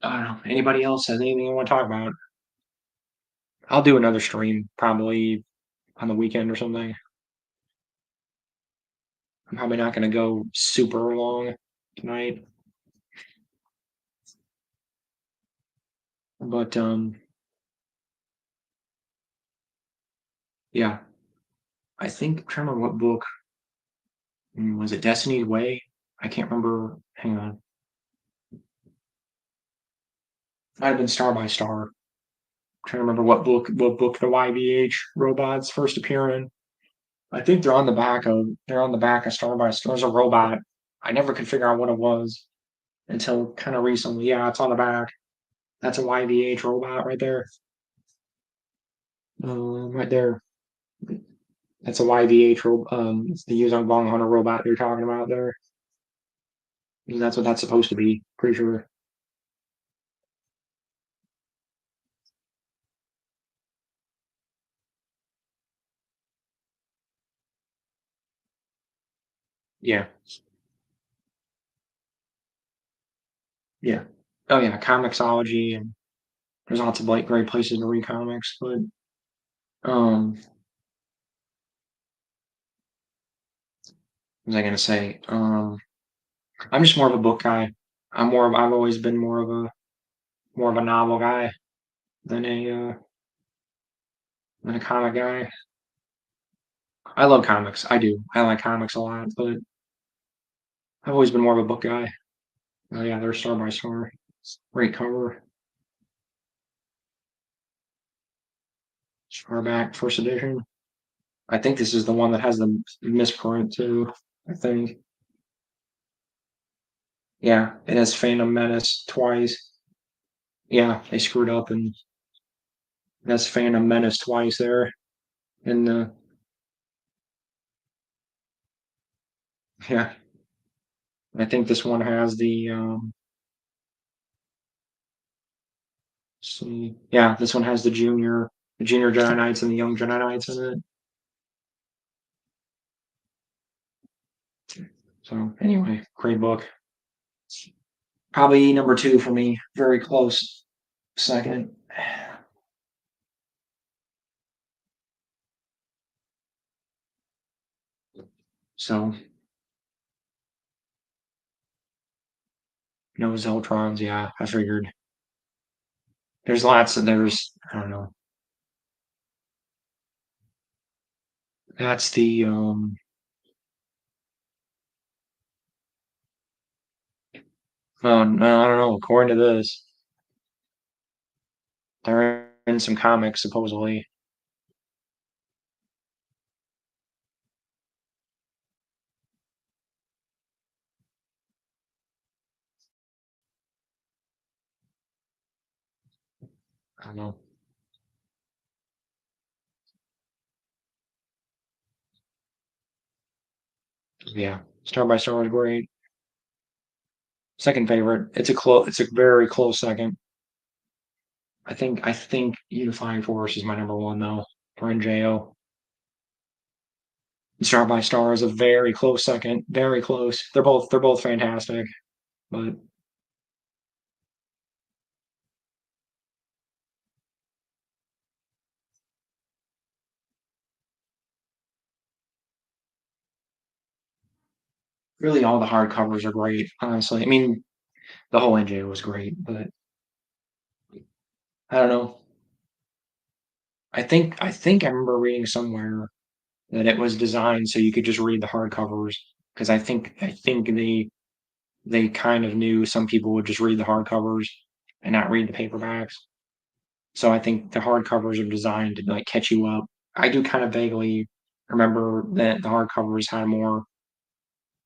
Speaker 1: I don't know. Anybody else has anything you want to talk about? I'll do another stream probably on the weekend or something. I'm probably not going to go super long tonight, but yeah, I think I'm trying to remember what book was it. Destiny's Way? I can't remember. Hang on, might have been Star by Star. I'm trying to remember what book the YVH robots first appear in. I think they're on the back of Star by Star. There's a robot. I never could figure out what it was until kind of recently. Yeah, it's on the back. That's a YVH robot right there. Right there. That's a YVH it's the Yuzong Bong Hunter robot you're talking about there. That's what that's supposed to be. Pretty sure. Yeah. Yeah. Oh yeah, Comixology, and there's lots of like great places to read comics, but um what was I gonna say? I'm just more of a book guy. I've always been more of a novel guy than a comic guy. I love comics. I do. I like comics a lot, but I've always been more of a book guy. Oh yeah, they're Star by Star. Great cover. Hardback, first edition. I think this is the one that has the misprint too. I think. Yeah, it has Phantom Menace twice. Yeah, they screwed up, and it has Phantom Menace twice there. And yeah, I think this one has see, yeah, this one has the junior Jedi Knights and the young Jedi Knights in it. So anyway, great book. Probably number two for me. Very close second. So no Zeltrons. Yeah, I figured. There's lots of there's I don't know. That's the oh no, I don't know. According to this, they're in some comics supposedly. I don't know. Yeah, Star by Star was great. Second favorite. It's a very close second. I think Unifying Force is my number one though for NJO. Star by Star is a very close second. Very close. They're both fantastic. But really all the hardcovers are great, honestly. I mean, the whole NJ was great, but I don't know. I think I remember reading somewhere that it was designed so you could just read the hardcovers because I think they kind of knew some people would just read the hardcovers and not read the paperbacks. So I think the hardcovers are designed to like catch you up. I do kind of vaguely remember that the hardcovers had more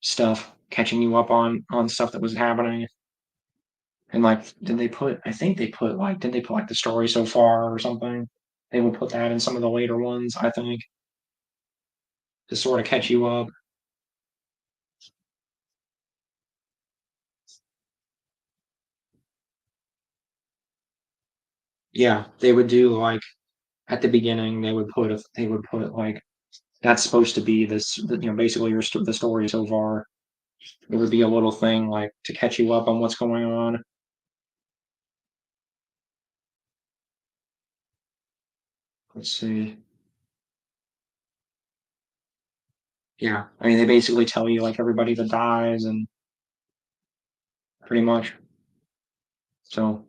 Speaker 1: stuff catching you up on stuff that was happening. And like, did they put? I think they put like, did they put like the story so far or something? They would put that in some of the later ones, I think, to sort of catch you up. Yeah, they would do like at the beginning. They would put like that's supposed to be this. Basically the story so far. It would be a little thing like to catch you up on what's going on. Let's see. Yeah, I mean they basically tell you like everybody that dies and pretty much. So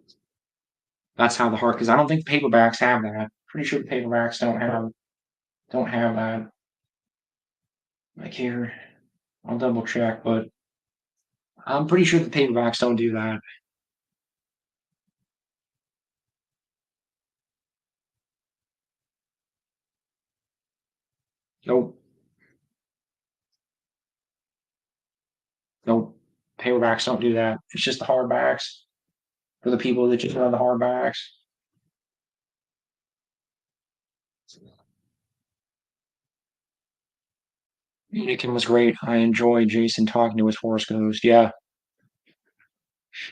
Speaker 1: that's how the hard because I don't think the paperbacks have that. Pretty sure the paperbacks don't have that. Like here, I'll double check, but I'm pretty sure the paperbacks don't do that. Nope. Nope. Paperbacks don't do that. It's just the hardbacks for the people that just run the hardbacks. Anakin was great. I enjoyed Jason talking to his Force Ghost. Yeah,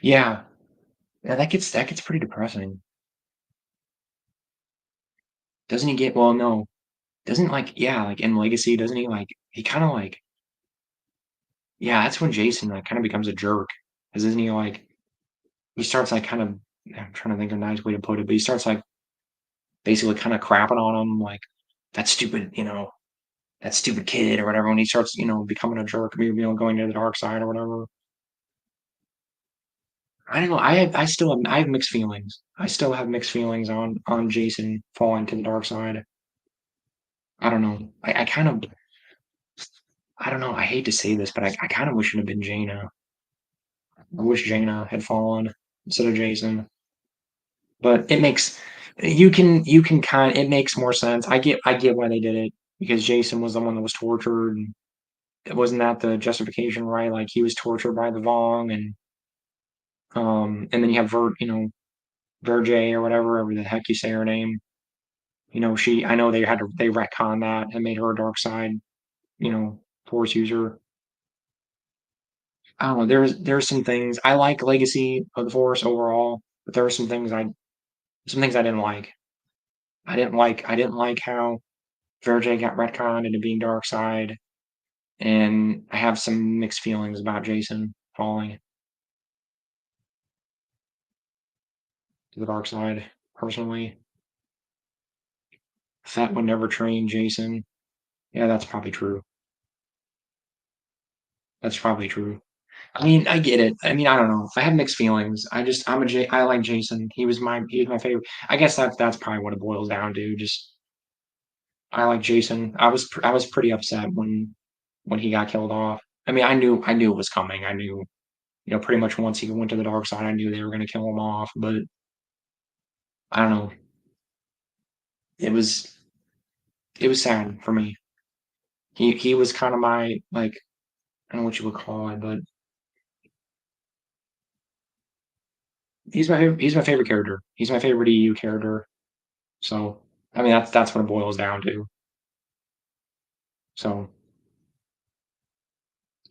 Speaker 1: yeah, yeah. That gets pretty depressing. Doesn't he get? Well, no. Doesn't like yeah like in Legacy? Doesn't he like he kind of like yeah? That's when Jason like kind of becomes a jerk. Because isn't he like he starts like kind of I'm trying to think of a nice way to put it, but he starts like basically kind of crapping on him like that stupid that stupid kid or whatever. When he starts becoming a jerk, going to the dark side or whatever. I don't know. I have mixed feelings. I still have mixed feelings on Jason falling to the dark side. I don't know. I kind of I don't know. I hate to say this, but I kind of wish it had been Jaina. I wish Jaina had fallen instead of Jason. But it makes you can kind it makes more sense. I get why they did it because Jason was the one that was tortured. And wasn't that the justification, right? Like he was tortured by the Vong, and then you have Verjay or whatever the heck you say her name. She I know they retcon that and made her a dark side, force user. I don't know. There's some things I like Legacy of the Force overall, but there are some things I didn't like. I didn't like how Verjay got retconned into being dark side, and I have some mixed feelings about Jason falling to the dark side personally. Fett would never train Jason. Yeah, that's probably true. That's probably true. I mean, I get it. I mean, I don't know. I have mixed feelings. I like Jason. He was my favorite. I guess that's probably what it boils down to. Just I like Jason. I was pretty upset when he got killed off. I mean, I knew it was coming. I knew, pretty much once he went to the dark side, I knew they were going to kill him off. But I don't know. It was it was sad for me. He was kind of my like I don't know what you would call it, but he's my favorite character. He's my favorite EU character. So I mean that's what it boils down to. So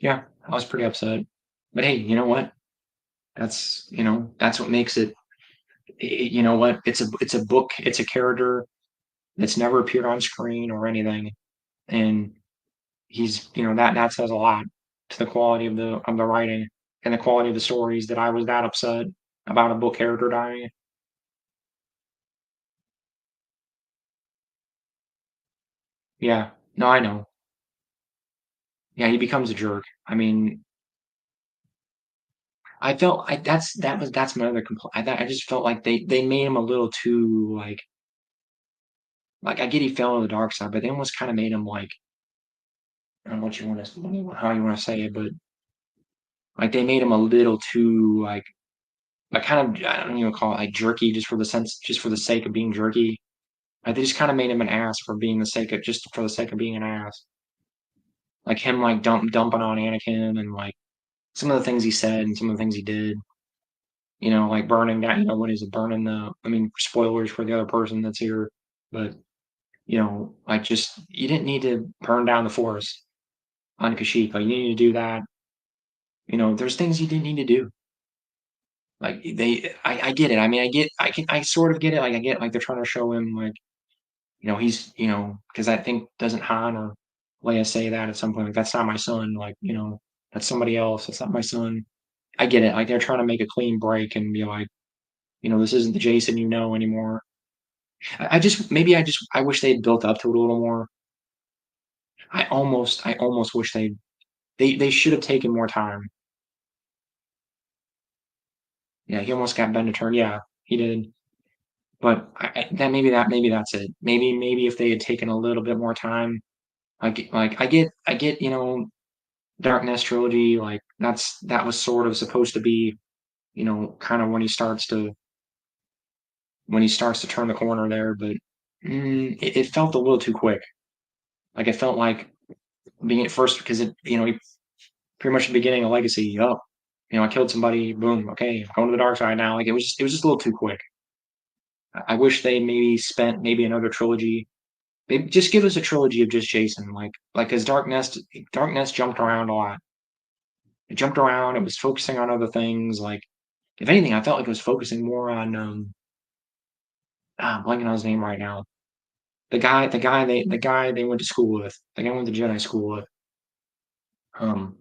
Speaker 1: yeah, I was pretty upset. But hey, you know what? That's what makes it. You know what? It's a book. It's a character that's never appeared on screen or anything, and he's that says a lot to the quality of the writing and the quality of the stories that I was that upset about a book character dying. Yeah, no, I know. Yeah, he becomes a jerk. I mean, I felt that's my other complaint. I just felt like they made him a little too like I get he fell to the dark side, but they almost kind of made him like I don't know what you want to how you want to say it, but like they made him a little too like kind of I don't even call it like jerky just for the sake of being jerky. Like they just kind of made him an ass for being the sake of just for the sake of being an ass. Like him like dumping on Anakin and like some of the things he said and some of the things he did. Like burning that. What is it? Burning the. I mean, spoilers for the other person that's here, but like just you didn't need to burn down the forest on Kashyyyk. Like you need to do that. There's things you didn't need to do. Like I get it. I mean, I sort of get it. Like I get like they're trying to show him like he's because I think doesn't Han or Leia say that at some point like that's not my son. Like that's somebody else. That's not my son. I get it. Like they're trying to make a clean break and be like this isn't the Jason anymore. I wish they'd built up to it a little more. I almost wish they should have taken more time. Yeah, he almost got Ben to turn. Yeah, he did. But maybe that's it. Maybe if they had taken a little bit more time, like I get Darkness trilogy like that was sort of supposed to be kind of when he starts to turn the corner there, but it felt a little too quick. Like it felt like being at first because it pretty much the beginning of Legacy. Oh, I killed somebody. Boom. Okay, I'm going to the dark side now. Like it was just a little too quick. I wish they maybe spent maybe another trilogy. Maybe just give us a trilogy of just Jason. Like his Dark Nest jumped around a lot. It jumped around. It was focusing on other things. Like if anything, I felt like it was focusing more on I'm blanking on his name right now. The guy they went to school with. The guy went to Jedi school with. Um,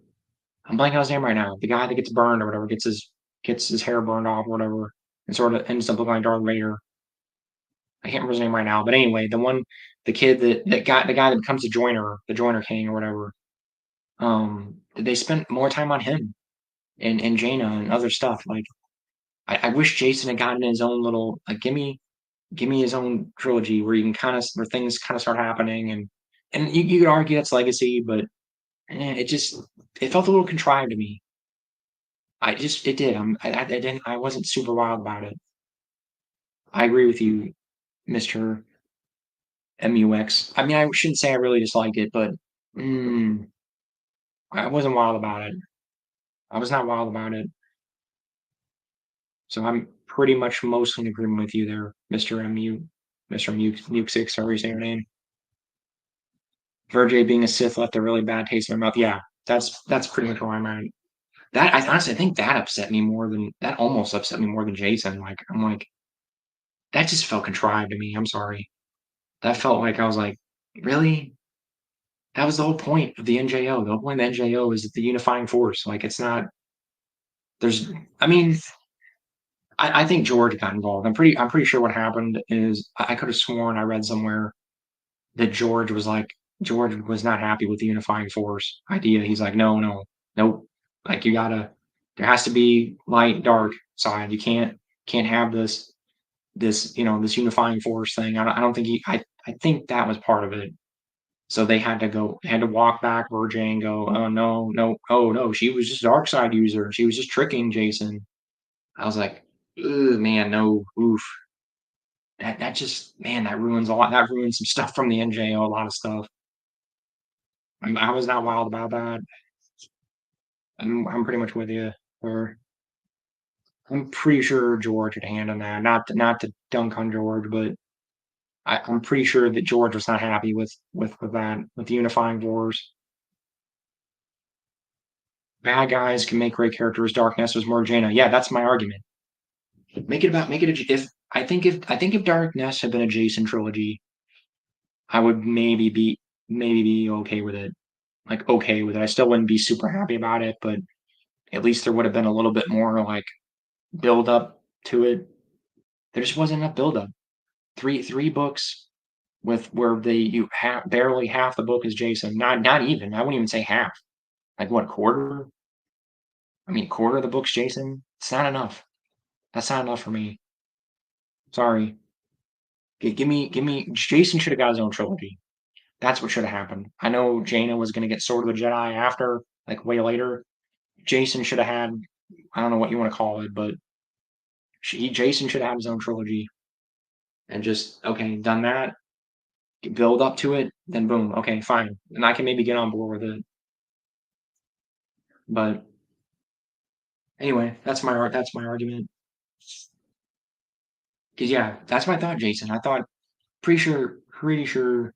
Speaker 1: I'm blanking on his name right now. The guy that gets burned or whatever, gets his hair burned off or whatever, and sort of ends up looking like Darth Vader. I can't remember his name right now, but anyway, the kid the guy that becomes the Joiner King or whatever. They spent more time on him and Jaina and other stuff. Like I wish Jason had gotten his own little like give me his own trilogy where you can where things kind of start happening and you could argue that's legacy, but it felt a little contrived to me. It did. I wasn't super wild about it. I agree with you, Mr. MUX. I mean, I shouldn't say I really disliked it, but mm, I wasn't wild about it. I was not wild about it. So I'm pretty much mostly in agreement with you there, Mr. Mr. Muke6, however you say your name. Verge being a Sith left a really bad taste in my mouth. Yeah, that's pretty much where I'm at. That I honestly think that almost upset me more than Jason. Like I'm like that just felt contrived to me. I'm sorry. That felt like I was like, really? That was the whole point of the NJO. The whole point of the NJO is the unifying force. Like it's not. There's. I mean, I think George got involved. I'm pretty sure what happened is I could have sworn I read somewhere that George was not happy with the unifying force idea. He's like, no, no, nope. Like there has to be light, dark side. You can't have this unifying force thing. I don't think I think that was part of it. So they had to walk back Virgin and go, oh no, no, oh no, she was just a dark side user. She was just tricking Jason. I was like, ugh, man, no, oof. That just man, that ruins a lot. That ruins some stuff from the NJO, a lot of stuff. I was not wild about that. I'm pretty much with you. Or I'm pretty sure George had a hand on that. Not to dunk on George, but I'm pretty sure that George was not happy with that with the unifying force. Bad guys can make great characters. Darkness was more Jaina. Yeah, that's my argument. Make it if Darkness had been a Jason trilogy, I would maybe be okay with it. Like okay with it. I still wouldn't be super happy about it, but at least there would have been a little bit more like build up to it. There just wasn't enough build up. Three books with where barely half the book is Jason. Not even. I wouldn't even say half. Like what quarter? I mean quarter of the book's Jason. It's not enough. That's not enough for me. Sorry. Give me. Jason should have got his own trilogy. That's what should have happened. I know Jaina was going to get Sword of the Jedi after, like way later. Jason should have had. I don't know what you want to call it, but Jason should have his own trilogy and just okay done that. Build up to it, then boom. Okay, fine, and I can maybe get on board with it. But anyway, that's my argument. Because yeah, that's what I thought, Jason. I thought pretty sure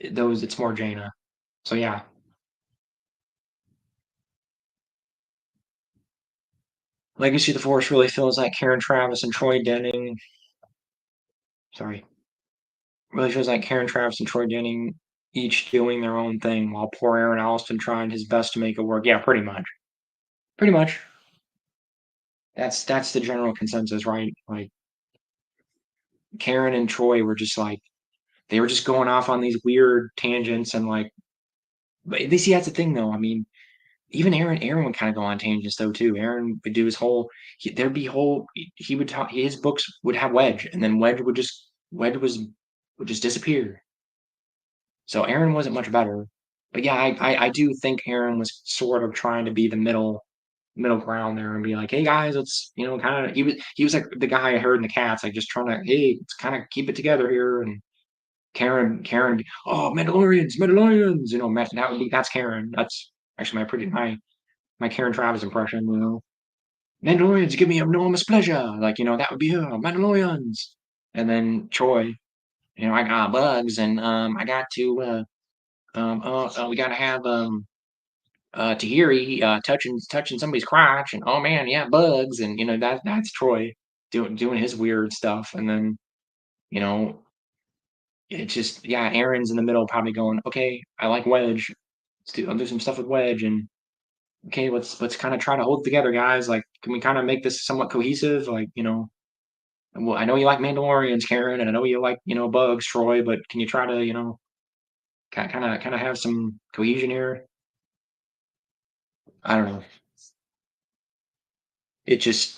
Speaker 1: those it's more Jaina. So yeah, Legacy of the Force really feels like Karen Travis and Troy Denning. Sorry, really feels like Karen Travis and Troy Denning each doing their own thing while poor Aaron Alston trying his best to make it work. Yeah, pretty much. Pretty much. That's the general consensus, right? Like Karen and Troy were just like they were just going off on these weird tangents and like but they see that's the thing though. I mean, even Aaron would kind of go on tangents though too. Aaron would do his there'd be whole he would talk his books would have Wedge and then Wedge would just disappear. So Aaron wasn't much better. But yeah, I do think Aaron was sort of trying to be the middle ground there and be like, hey guys, let's kind of he was like the guy I heard in the cats, like just trying to hey, let's kind of keep it together here and Karen, oh Mandalorians, that would be that's Karen. That's actually my my Karen Travis impression, Mandalorians give me enormous pleasure. Like, that would be her, Mandalorians. And then Troy, I got bugs and I got to we gotta have Tahiri touching somebody's crotch and oh man, yeah, bugs and that's Troy doing his weird stuff. And then, you know, it's just yeah, Aaron's in the middle probably going, okay, I like Wedge. I'll do some stuff with Wedge and okay, let's kind of try to hold it together, guys. Like, can we kind of make this somewhat cohesive? Like, well, I know you like Mandalorians, Karen, and I know you like, Bugs, Troy, but can you try to, kind of have some cohesion here? I don't know. It just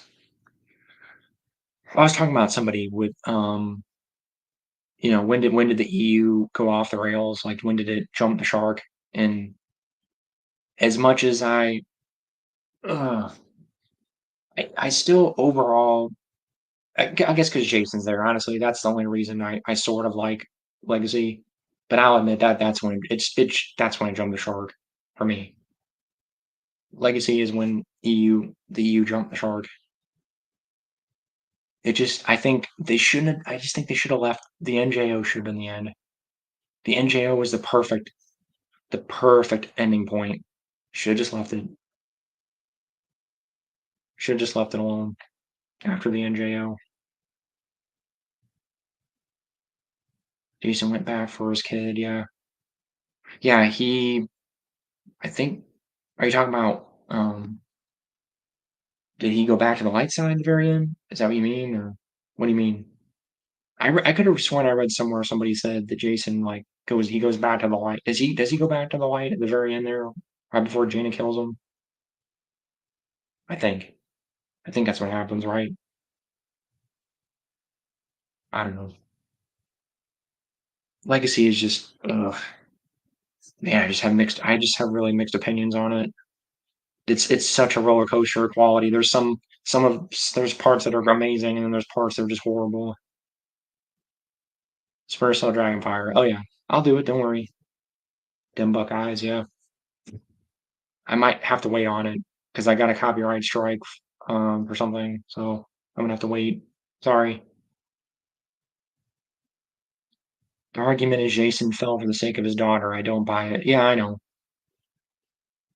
Speaker 1: I was talking about somebody with when did the EU go off the rails? Like when did it jump the shark? And as much as uh, I still overall I guess because Jason's there. Honestly, that's the only reason I sort of like Legacy. But I'll admit that's when that's when it jumped the shark for me. Legacy is when the EU jumped the shark. It just I think they shouldn't have, I just think they should have left the NJO should have been the end. The NJO was the perfect ending point. Should have just left it. Should have just left it alone after the NJO. Jason went back for his kid, yeah. Yeah, I think are you talking about did he go back to the light side at the very end? Is that what you mean, or what do you mean? I could have sworn I read somewhere somebody said that Jason like goes back to the light. Does he go back to the light at the very end there, right before Jaina kills him? I think I think that's what happens, right? I don't know. Legacy is just ugh. Man, I just have really mixed opinions on it. It's such a roller coaster of quality. There's parts that are amazing and then there's parts that are just horrible. Spur Cell Dragonfire. Oh yeah, I'll do it. Don't worry. Them Buckeyes. Yeah, I might have to wait on it because I got a copyright strike for something. So I'm gonna have to wait. Sorry. The argument is Jason fell for the sake of his daughter. I don't buy it. Yeah, I know.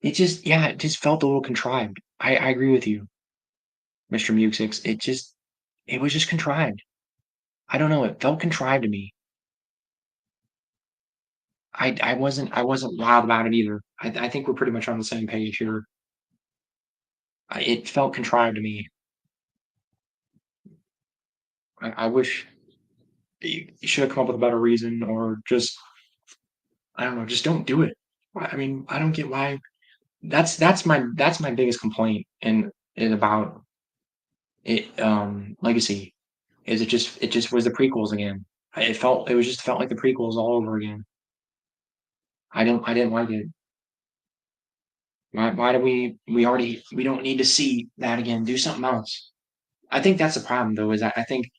Speaker 1: It just felt a little contrived. I agree with you, Mr. Muxix. It was just contrived. I don't know. It felt contrived to me. I wasn't wild about it either. I think we're pretty much on the same page here. It felt contrived to me. I wish you should have come up with a better reason, or just I don't know, just don't do it. I mean, I don't get why. That's my biggest complaint and is about it. Legacy is it just was the prequels again. It just felt like the prequels all over again. I didn't like it. Why do we don't need to see that again. Do something else. I think that's the problem though, is I think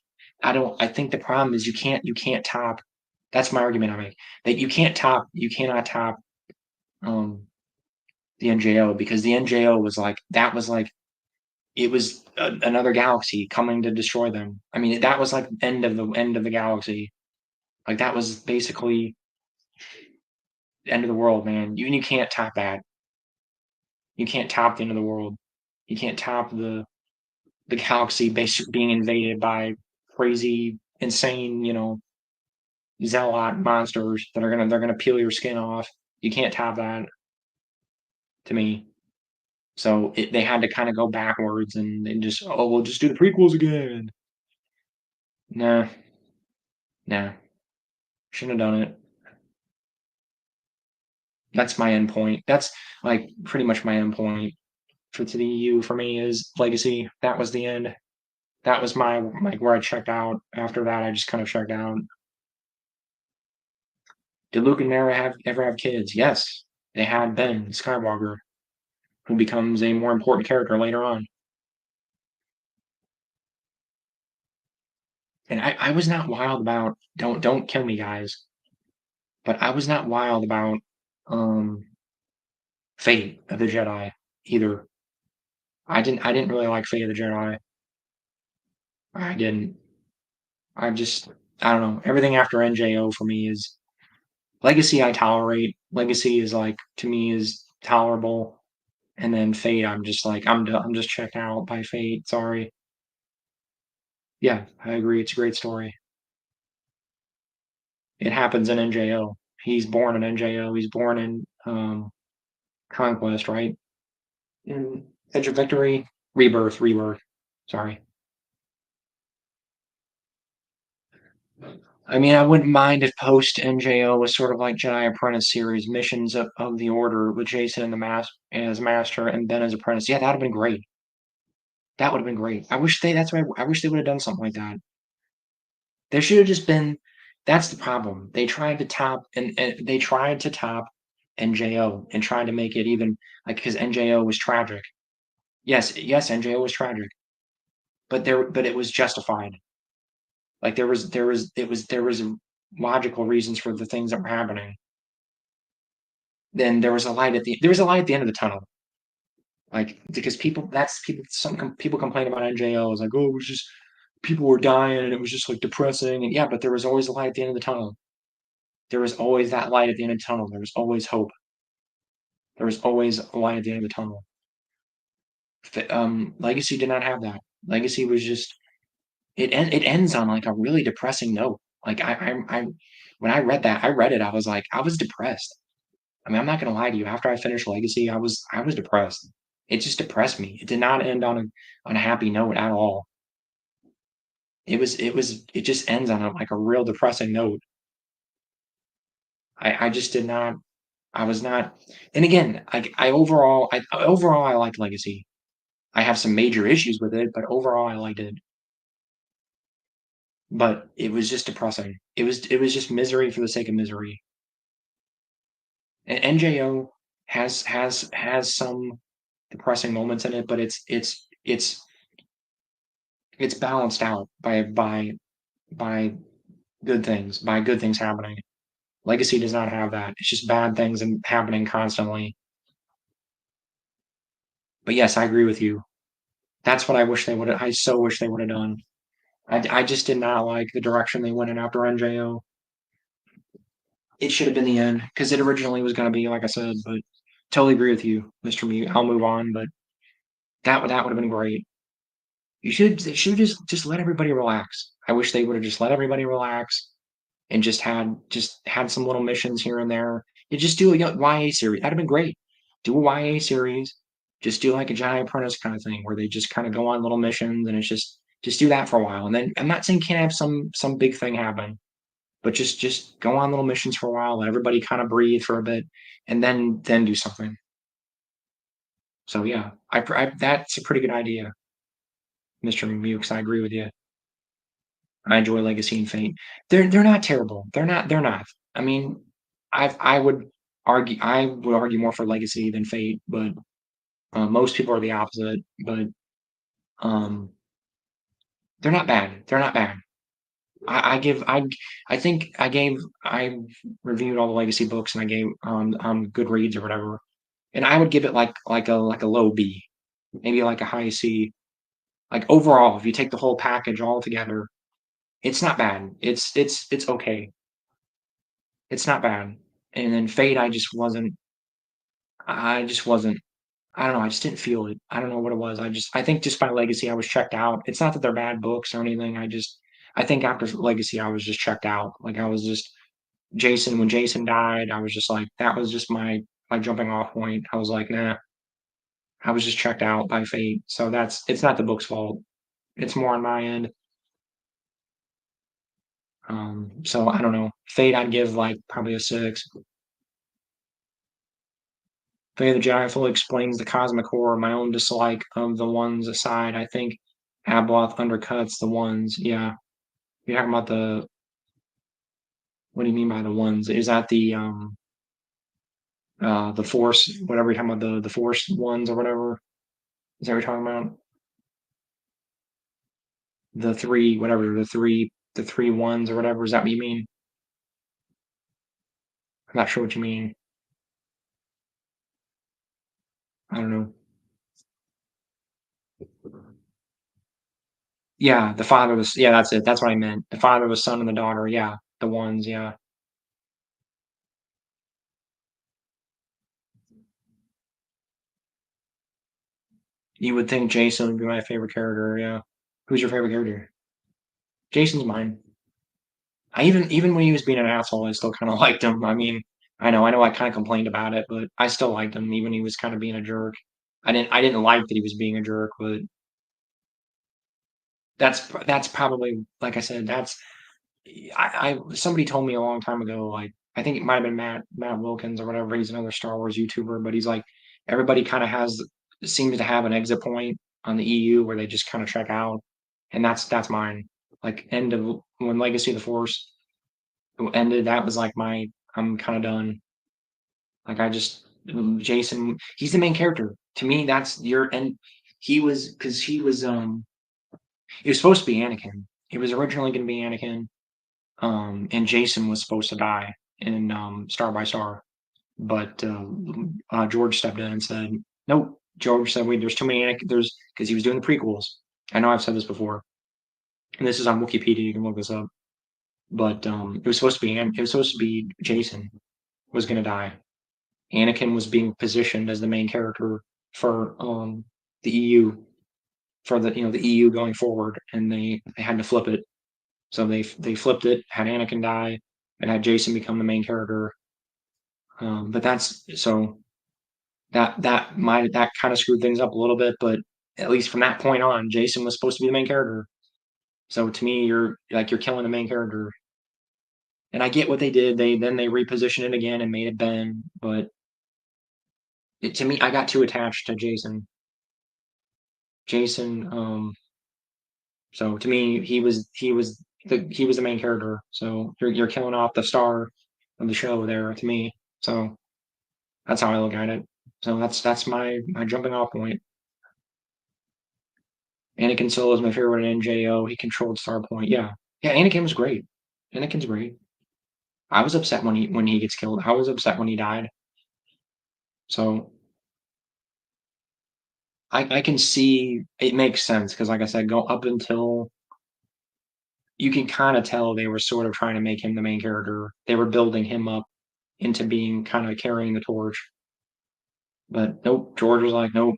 Speaker 1: the problem is you can't top that's my argument I make. That you cannot top um the NJO because the NJO was like it was another galaxy coming to destroy them. I mean, that was like end of the galaxy. Like that was basically the end of the world, man. You can't top that. You can't top the end of the world. You can't top the galaxy basically being invaded by crazy, insane, zealot monsters that they're gonna peel your skin off. You can't top that to me. So they had to kind of go backwards and just we'll just do the prequels again. Nah, nah, shouldn't have done it. That's my end point. That's like pretty much my end point for to the EU for me is Legacy. That was the end. That was my like where I checked out. After that, I just kind of checked out. Did Luke and Mara ever have kids? Yes, they had Ben Skywalker, who becomes a more important character later on. And I was not wild about don't kill me, guys, but I was not wild about um Fate of the Jedi. either. I didn't really like Fate of the Jedi. I didn't. I just I don't know. Everything after NJO for me is Legacy I tolerate. Legacy is like to me is tolerable. And then Fate, I'm just like I'm just checked out by Fate. Sorry. Yeah, I agree. It's a great story. It happens in NJO. He's born in NJO. He's born in Conquest, right? In Edge of Victory, Rebirth. Sorry. I mean, I wouldn't mind if post NJO was sort of like Jedi Apprentice series, missions of the Order with Jason and the as master and Ben as apprentice. Yeah, that'd have been great. That would have been great. I wish they. That's why I wish they would have done something like that. There should have just been. That's the problem. They tried to top and they tried to top NJO and tried to make it even like because NJO was tragic. Yes, NJO was tragic, but it was justified. Like there was logical reasons for the things that were happening. Then there was a light at the end of the tunnel. Like because people complain about NJO. It's like, oh, it was just people were dying and it was just like depressing. And yeah, but there was always a light at the end of the tunnel. There was always that light at the end of the tunnel. There was always hope. There was always a light at the end of the tunnel. Legacy did not have that. Legacy was just it ends on like a really depressing note. Like I when I read it, I was like, I was depressed. I mean, I'm not gonna lie to you. After I finished Legacy, I was depressed. It just depressed me. It did not end on a happy note at all. It just ends on like a real depressing note. I just did not. I was not. And again, I overall I liked Legacy. I have some major issues with it, but overall I liked it. But it was just depressing. It was just misery for the sake of misery. And NJO has some depressing moments in it, but it's balanced out by good things happening. Legacy does not have that. It's just bad things and happening constantly. But yes, I agree with you. That's what I wish they would have. I so wish they would have done. I just did not like the direction they went in after NJO. It should have been the end because it originally was going to be like I said. But totally agree with you, Mr. Mute. I'll move on. But that would have been great. They should just let everybody relax. I wish they would have just let everybody relax and just had some little missions here and there. You just do a YA series. That'd have been great. Do a YA series. Just do like a Jedi Apprentice kind of thing where they just kind of go on little missions and it's just do that for a while. And then I'm not saying can't have some big thing happen, but just go on little missions for a while, let everybody kind of breathe for a bit, and then do something. So yeah, that's a pretty good idea, Mr. Mukes. I agree with you. I enjoy Legacy and Fate. They're not terrible. They're not. I mean, I would argue more for Legacy than Fate, but most people are the opposite. But um, they're not bad. They're not bad. I give I think I reviewed all the Legacy books and I gave Goodreads or whatever, and I would give it like a low B, maybe like a high C. Like overall, if you take the whole package all together, it's not bad. It's okay. It's not bad. And then Fate, I just wasn't, I don't know, I just didn't feel it. I don't know what it was. I think just by Legacy, I was checked out. It's not that they're bad books or anything. I think after Legacy, I was just checked out. Like I was just, when Jason died, I was just like, that was just my jumping off point. I was like, nah, I was just checked out by Fate. So it's not the book's fault. It's more on my end. So I don't know. Fate, I'd give like probably a 6. Fate of the Giant fully explains the cosmic horror. My own dislike of the ones aside, I think Abloth undercuts the ones. Yeah, you're talking about the. What do you mean by the ones? Is that the Force? Whatever you're talking about the Force ones or whatever? Is that what you're talking about? The three, whatever the three ones or whatever. Is that what you mean? I'm not sure what you mean. I don't know. Yeah, the father was yeah, that's it, that's what I meant. The father, the son, and the daughter, yeah, the ones, yeah. You would think Jason would be my favorite character, yeah. Who's your favorite character? Jason's mine. Even when he was being an asshole, I still kinda liked him. I mean, I know I kinda complained about it, but I still liked him even when he was kinda being a jerk. I didn't like that he was being a jerk, but that's probably like I said, that's I somebody told me a long time ago, like, I think it might have been Matt Wilkins or whatever, he's another Star Wars YouTuber, but he's like, everybody kinda seems to have an exit point on the EU where they just kinda check out, and that's mine. Like, end of when Legacy of the Force ended, that was like my I'm kinda done. Like, I just Jason, he's the main character. To me, that's your and he was because it was supposed to be Anakin. It was originally gonna be Anakin, and Jason was supposed to die in Star by Star, but George stepped in and said, "Nope." George said, "Wait, there's too many Anakin." There's because he was doing the prequels. I know I've said this before, and this is on Wikipedia. You can look this up. But it was supposed to be Jason was gonna die. Anakin was being positioned as the main character for the EU for the EU going forward, and they had to flip it. So they flipped it, had Anakin die, and had Jason become the main character. But that's so that kind of screwed things up a little bit. But at least from that point on, Jason was supposed to be the main character. So to me, you're killing the main character. And I get what they did. They repositioned it again and made it Ben. But to me, I got too attached to Jason. Jason. So to me, he was the main character. So you're killing off the star of the show there to me. So that's how I look at it. So that's my jumping off point. Anakin Solo is my favorite in NJO. He controlled Starpoint. Yeah, yeah. Anakin was great. Anakin's great. I was upset when he gets killed. I was upset when he died. So I can see it makes sense because, like I said, go up until you can kind of tell they were sort of trying to make him the main character. They were building him up into being kind of carrying the torch. But nope, George was like, nope,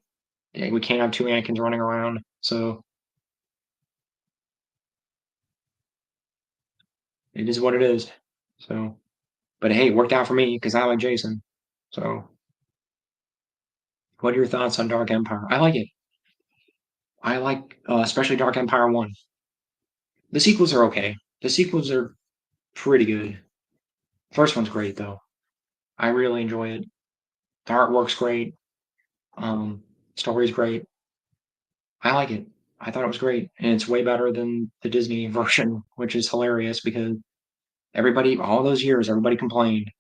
Speaker 1: we can't have two Anakins running around. So it is what it is. So, but hey, it worked out for me because I like Jason. So, what are your thoughts on Dark Empire? I like it. I like, especially Dark Empire 1. The sequels are okay. The sequels are pretty good. First one's great, though. I really enjoy it. The artwork's great. Um, Story's great. I like it. I thought it was great, and it's way better than the Disney version, which is hilarious because all those years, everybody complained.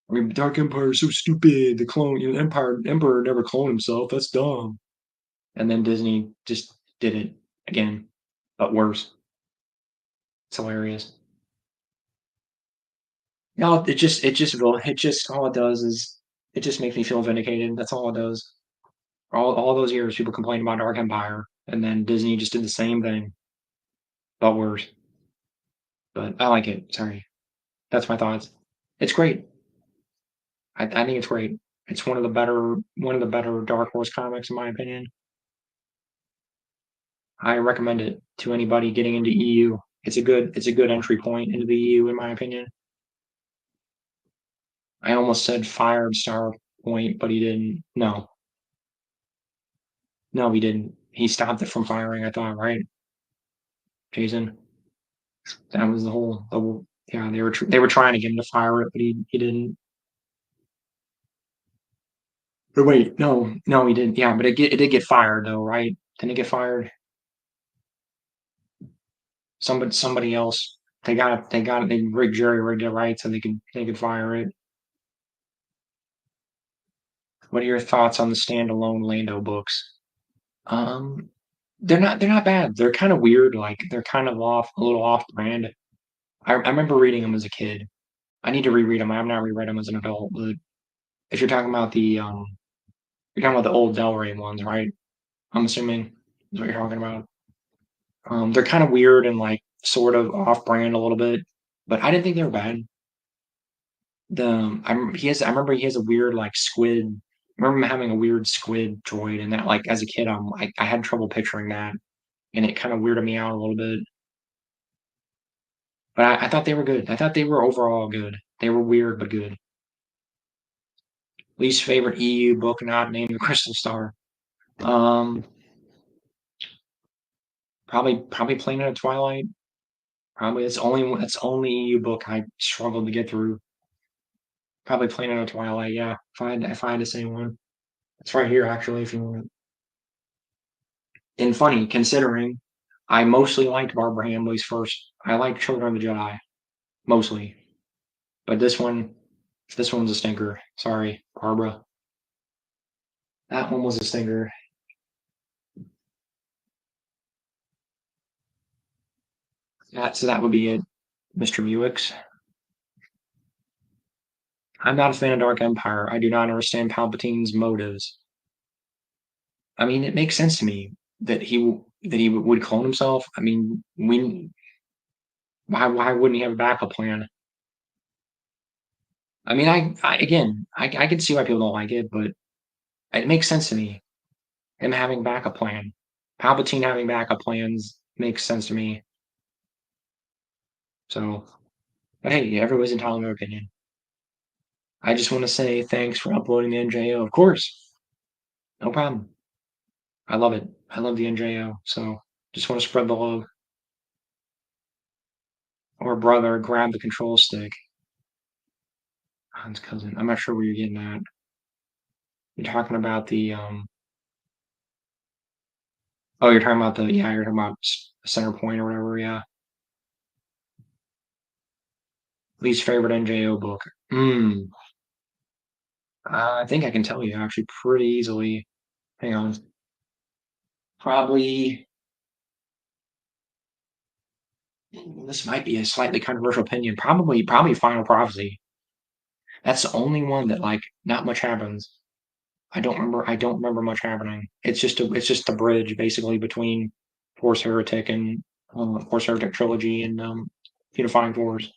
Speaker 1: I mean, Dark Empire is so stupid. The clone, Emperor never cloned himself. That's dumb. And then Disney just did it again, but worse. It's hilarious. No, it just all it does is it just makes me feel vindicated. That's all it does. All those years, people complained about Dark Empire, and then Disney just did the same thing, but worse. But I like it. Sorry, that's my thoughts. It's great. I think it's great. It's one of the better Dark Horse comics in my opinion. I recommend it to anybody getting into EU. It's a good entry point into the EU in my opinion. I almost said fired Star Point, but he didn't. No, no, he didn't. He stopped it from firing. I thought, right, Jason? That was the whole. Yeah, they were trying to get him to fire it, but he didn't. Or wait, no, he didn't. Yeah, but it did get fired though, right? Didn't it get fired? Somebody else. They got it. They jury rigged it right so they could fire it. What are your thoughts on the standalone Lando books? Um, they're not bad. They're kind of weird. Like they're kind of a little off brand. I remember reading them as a kid. I need to reread them. I have not reread them as an adult. But if you're talking about the old Del Rey ones, right? I'm assuming is what you're talking about. They're kind of weird and like sort of off-brand a little bit, but I didn't think they were bad. I remember he has a weird like squid. I remember him having a weird squid droid, and that like as a kid, I had trouble picturing that, and it kind of weirded me out a little bit. But I thought they were good. I thought they were overall good. They were weird but good. Least favorite EU book not named the Crystal Star. Um, probably Planet of Twilight. Probably that's only EU book I struggled to get through. Probably Planet of Twilight. Yeah, if I had to say one, it's right here actually. If you want it. And funny considering I mostly liked Barbara Hambley's first. I like Children of the Jedi mostly, but this one's a stinker. Sorry, Barbara. That one was a stinker. So that would be it, Mr. Buick's. I'm not a fan of Dark Empire. I do not understand Palpatine's motives. I mean, it makes sense to me that he would clone himself. I mean, why wouldn't he have a backup plan? I mean, I can see why people don't like it, but it makes sense to me. Him having backup plan, Palpatine having backup plans makes sense to me. So, but hey, everybody's entitled to their opinion. I just want to say thanks for uploading the NJO. Of course, no problem. I love it. I love the NJO. So just want to spread the love. Or brother, grab the control stick. Han's cousin. I'm not sure where you're getting at. You're talking about the oh, you're talking about you're talking about center point or whatever. Yeah. Least favorite NJO book. Hmm. I think I can tell you actually pretty easily. Hang on. Probably this might be a slightly controversial opinion. Probably Final Prophecy. That's the only one that like not much happens. I don't remember much happening. It's just a bridge basically between Force Heretic and Force Heretic trilogy and Unifying Force.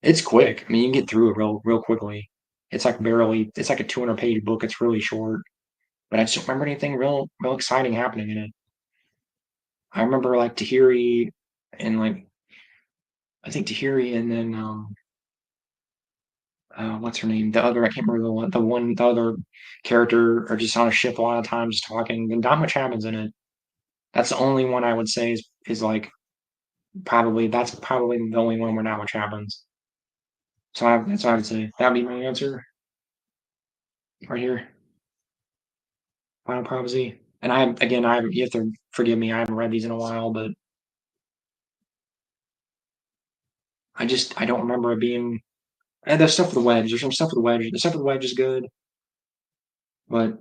Speaker 1: It's quick. I mean, you can get through it real quickly. It's like a 200-page book. It's really short, but I just don't remember anything real exciting happening in it. I remember like Tahiri and like I think Tahiri and then what's her name? The other I can't remember the other character are just on a ship a lot of times talking, and not much happens in it. That's the only one I would say is like that's probably the only one where not much happens. That's what I would say. That'd be my answer right here. Final Prophecy. And you have to forgive me. I haven't read these in a while, but I don't remember it being. And there's stuff with the wedge. There's some stuff with the wedge. The stuff with the wedge is good, but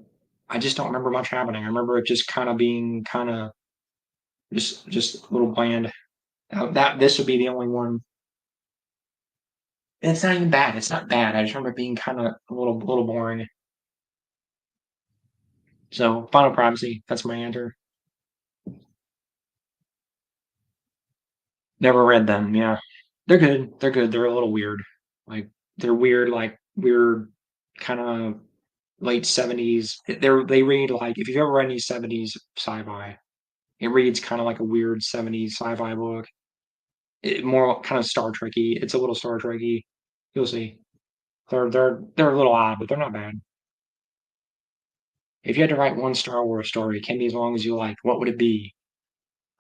Speaker 1: I just don't remember much happening. I remember it just kind of being kind of just a little bland. That this would be the only one. And it's not even bad. It's not bad. I just remember it being kind of a little boring. So Final Prophecy. That's my answer. Never read them. Yeah, they're good. They're good. They're a little weird. Like they're weird. Like weird, kind of late '70s. They read like if you've ever read any '70s sci-fi, it reads kind of like a weird '70s sci-fi book. More kind of Star Trekky. It's a little Star Trekky. You'll see. They're a little odd, but they're not bad. If you had to write one Star Wars story, it can be as long as you like. What would it be?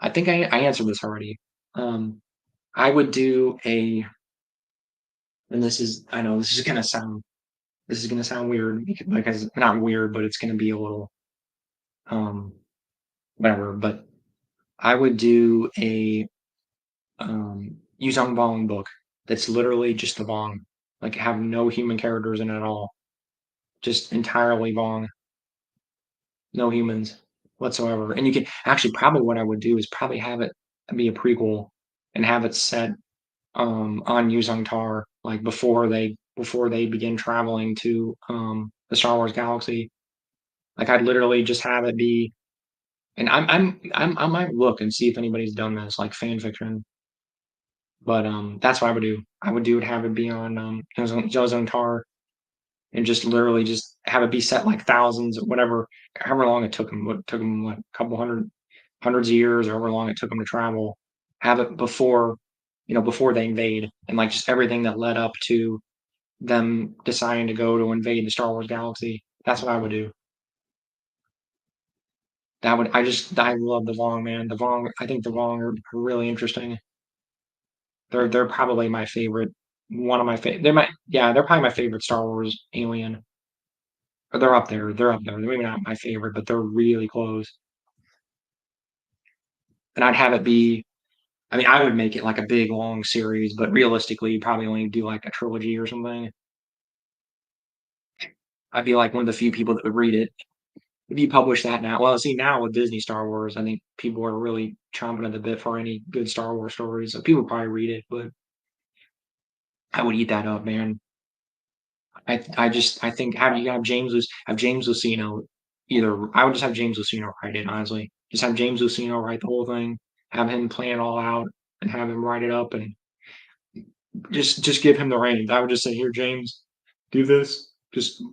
Speaker 1: I think I answered this already. Um, I would do a, and I know this is gonna sound weird because not weird, but it's gonna be a little um whatever. But I would do a Yuzong Bong book that's literally just the Bong, like have no human characters in it at all, just entirely Bong, no humans whatsoever. And you can actually probably what I would do is probably have it be a prequel and have it set on Yuzong Tar, like before they begin traveling to the Star Wars galaxy. Like I'd literally just have it be And I might look and see if anybody's done this, like fan fiction, but that's what I would do. I would do it, have it be on his own tar, and just literally just have it be set like thousands, whatever, however long it took him. What took him, what, a couple hundreds of years, or however long it took him to travel. Have it before, before they invade, and like just everything that led up to them deciding to go to invade the Star Wars galaxy. That's what I would do. That would I love the Vong, man. The Vong, I think the Vong are really interesting. They're probably my favorite. One of my favorite. They're probably my favorite Star Wars alien. Or they're up there. They're up there. They're maybe not my favorite, but they're really close. And I'd have it be. I mean, I would make it like a big long series, but realistically, you'd probably only do like a trilogy or something. I'd be like one of the few people that would read it. If you publish that now, well, see now with Disney Star Wars, I think people are really chomping at the bit for any good Star Wars stories. So people probably read it, but I would eat that up, man. I think have James Luceno either. I would just have James Luceno write it, honestly. Just have James Luceno write the whole thing, have him plan it all out, and have him write it up, and just give him the reins. I would just say, here, James, do this. Just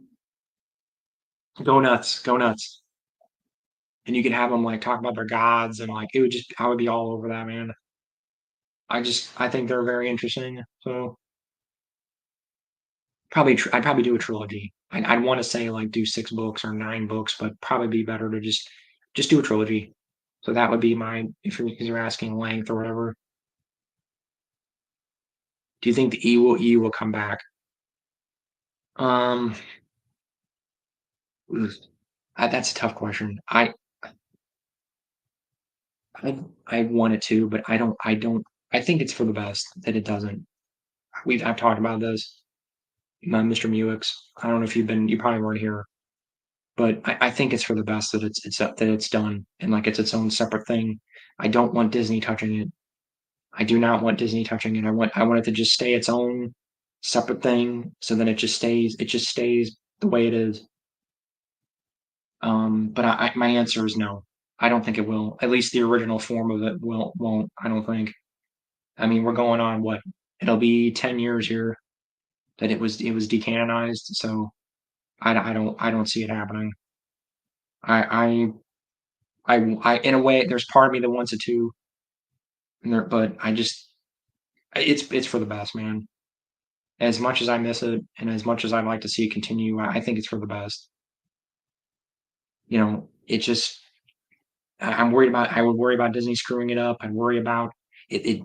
Speaker 1: go nuts, go nuts. And you can have them like talk about their gods, and like it would just I would be all over that, man. I think they're very interesting. So I'd probably do a trilogy. I'd want to say like do 6 books or 9 books, but probably be better to just do a trilogy. So that would be my, if you're asking length or whatever. Do you think the E will come back? Um, that's a tough question. I want it to, but I don't. I think it's for the best that it doesn't. I've talked about this. Mr. Muix. I don't know if you probably weren't here, but I think it's for the best that it's done, and like it's its own separate thing. I don't want Disney touching it. I do not want Disney touching it. I want it to just stay its own separate thing, so then it just stays the way it is. But my answer is no. I don't think it will. At least the original form of it won't. I don't think. I mean, we're going on what? It'll be 10 years here that it was decanonized. So I don't see it happening. I in a way, there's part of me that wants it to, but it's for the best, man. As much as I miss it, and as much as I'd like to see it continue, I think it's for the best. It just I would worry about Disney screwing it up. I'd worry about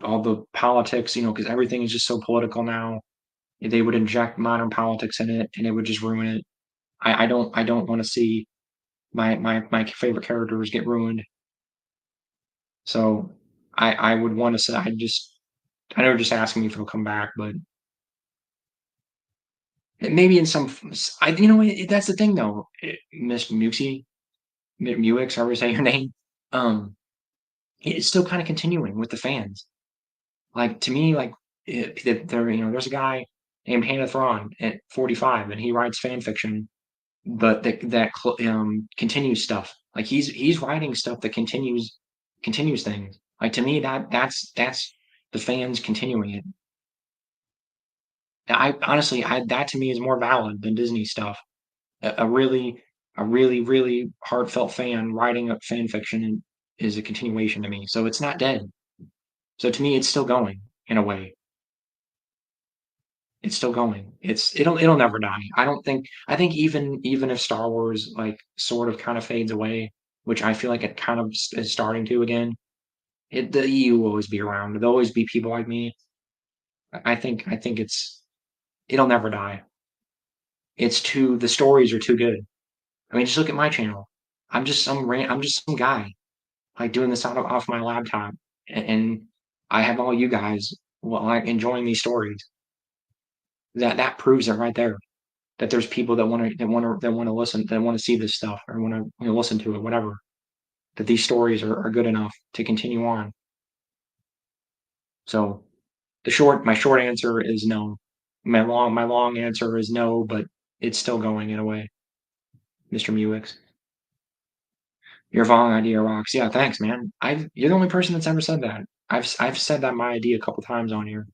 Speaker 1: all the politics, because everything is just so political now. They would inject modern politics in it, and it would just ruin it. I don't want to see my favorite characters get ruined. So I would want to say I know you're just asking me if it'll come back, but maybe in some that's the thing though, Miss Muxie, Muix, however you say your name. Um, it's still kind of continuing with the fans. Like to me, like there's a guy named Hannah Thrawn at 45, and he writes fan fiction, but that continues stuff. Like he's writing stuff that continues things. Like to me, that's the fans continuing it. I honestly, that to me is more valid than Disney stuff. A really, really heartfelt fan writing a fan fiction is a continuation to me. So it's not dead. So to me, it's still going in a way. It's still going. It'll never die. I don't think. I think even if Star Wars like sort of kind of fades away, which I feel like it kind of is starting to again, the EU will always be around. There'll always be people like me. I think it'll never die. The stories are too good. I mean, just look at my channel. I'm just some guy like doing this off my laptop, and I have all you guys like enjoying these stories. That proves it right there. That there's people that want to listen, that want to see this stuff, or want to listen to it, whatever. That these stories are good enough to continue on. So my short answer is no. My long answer is no, but it's still going in a way, Mr. Muix. Your Vong idea rocks. Yeah, thanks, man. You're the only person that's ever said that. I've said that my idea a couple times on here,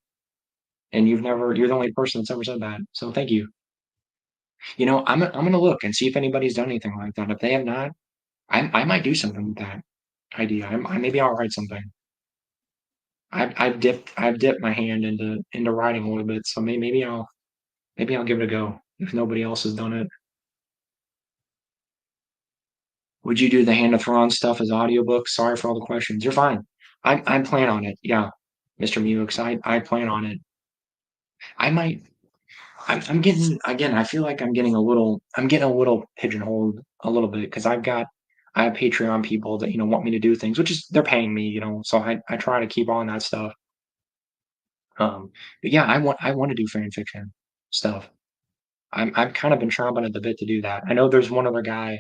Speaker 1: and you're the only person that's ever said that. So thank you. You know, I'm gonna look and see if anybody's done anything like that. If they have not, I might do something with that idea. Maybe I'll write something. I've dipped my hand into writing a little bit, so maybe I'll give it a go if nobody else has done it. Would you do the Hand of Thrawn stuff as audiobooks? Sorry for all the questions. You're fine. I plan on it. Yeah, Mr. Mewix, I plan on it. I might. I'm getting again. I feel like I'm getting a little pigeonholed a little bit because I have Patreon people that want me to do things, which is they're paying me, so I try to keep on that stuff. But yeah, I want to do fan fiction stuff. I've kind of been chomping at the bit to do that. I know there's one other guy.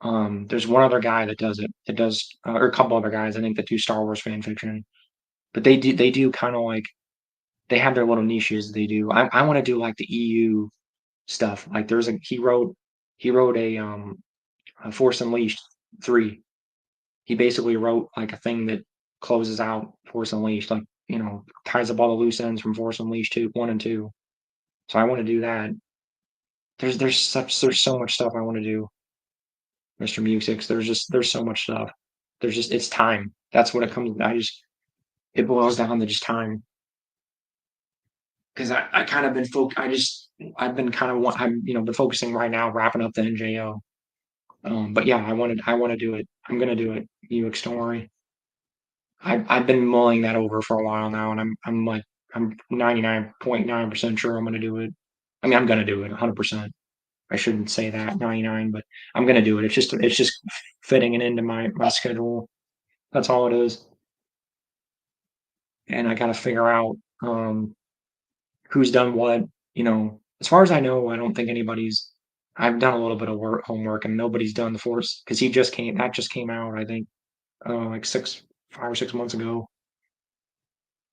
Speaker 1: There's one other guy that does it. That does, or a couple other guys I think that do Star Wars fan fiction. But they do kind of like they have their little niches they do. I want to do like the EU stuff. Like he wrote a Force Unleashed 3. He basically wrote like a thing that closes out Force Unleashed, like, ties up all the loose ends from Force Unleashed 2, 1 and 2. So I want to do that. There's so much stuff I want to do, Mr. Music. There's so much stuff. It's time. That's what it comes. It boils down to just time. Because I kind of been I've been kind of I'm been focusing right now wrapping up the NJO. But yeah, I want to do it. I'm gonna do it. UX, don't worry. I've been mulling that over for a while now, and I'm 99.9% sure I'm gonna do it. I mean, I'm gonna do it 100%. I shouldn't say that 99, but I'm gonna do it. It's just fitting it into my schedule. That's all it is. And I gotta figure out who's done what. As far as I know, I don't think anybody's. I've done a little bit of homework, and nobody's done the Force because that just came out. I think like 5 or 6 months ago.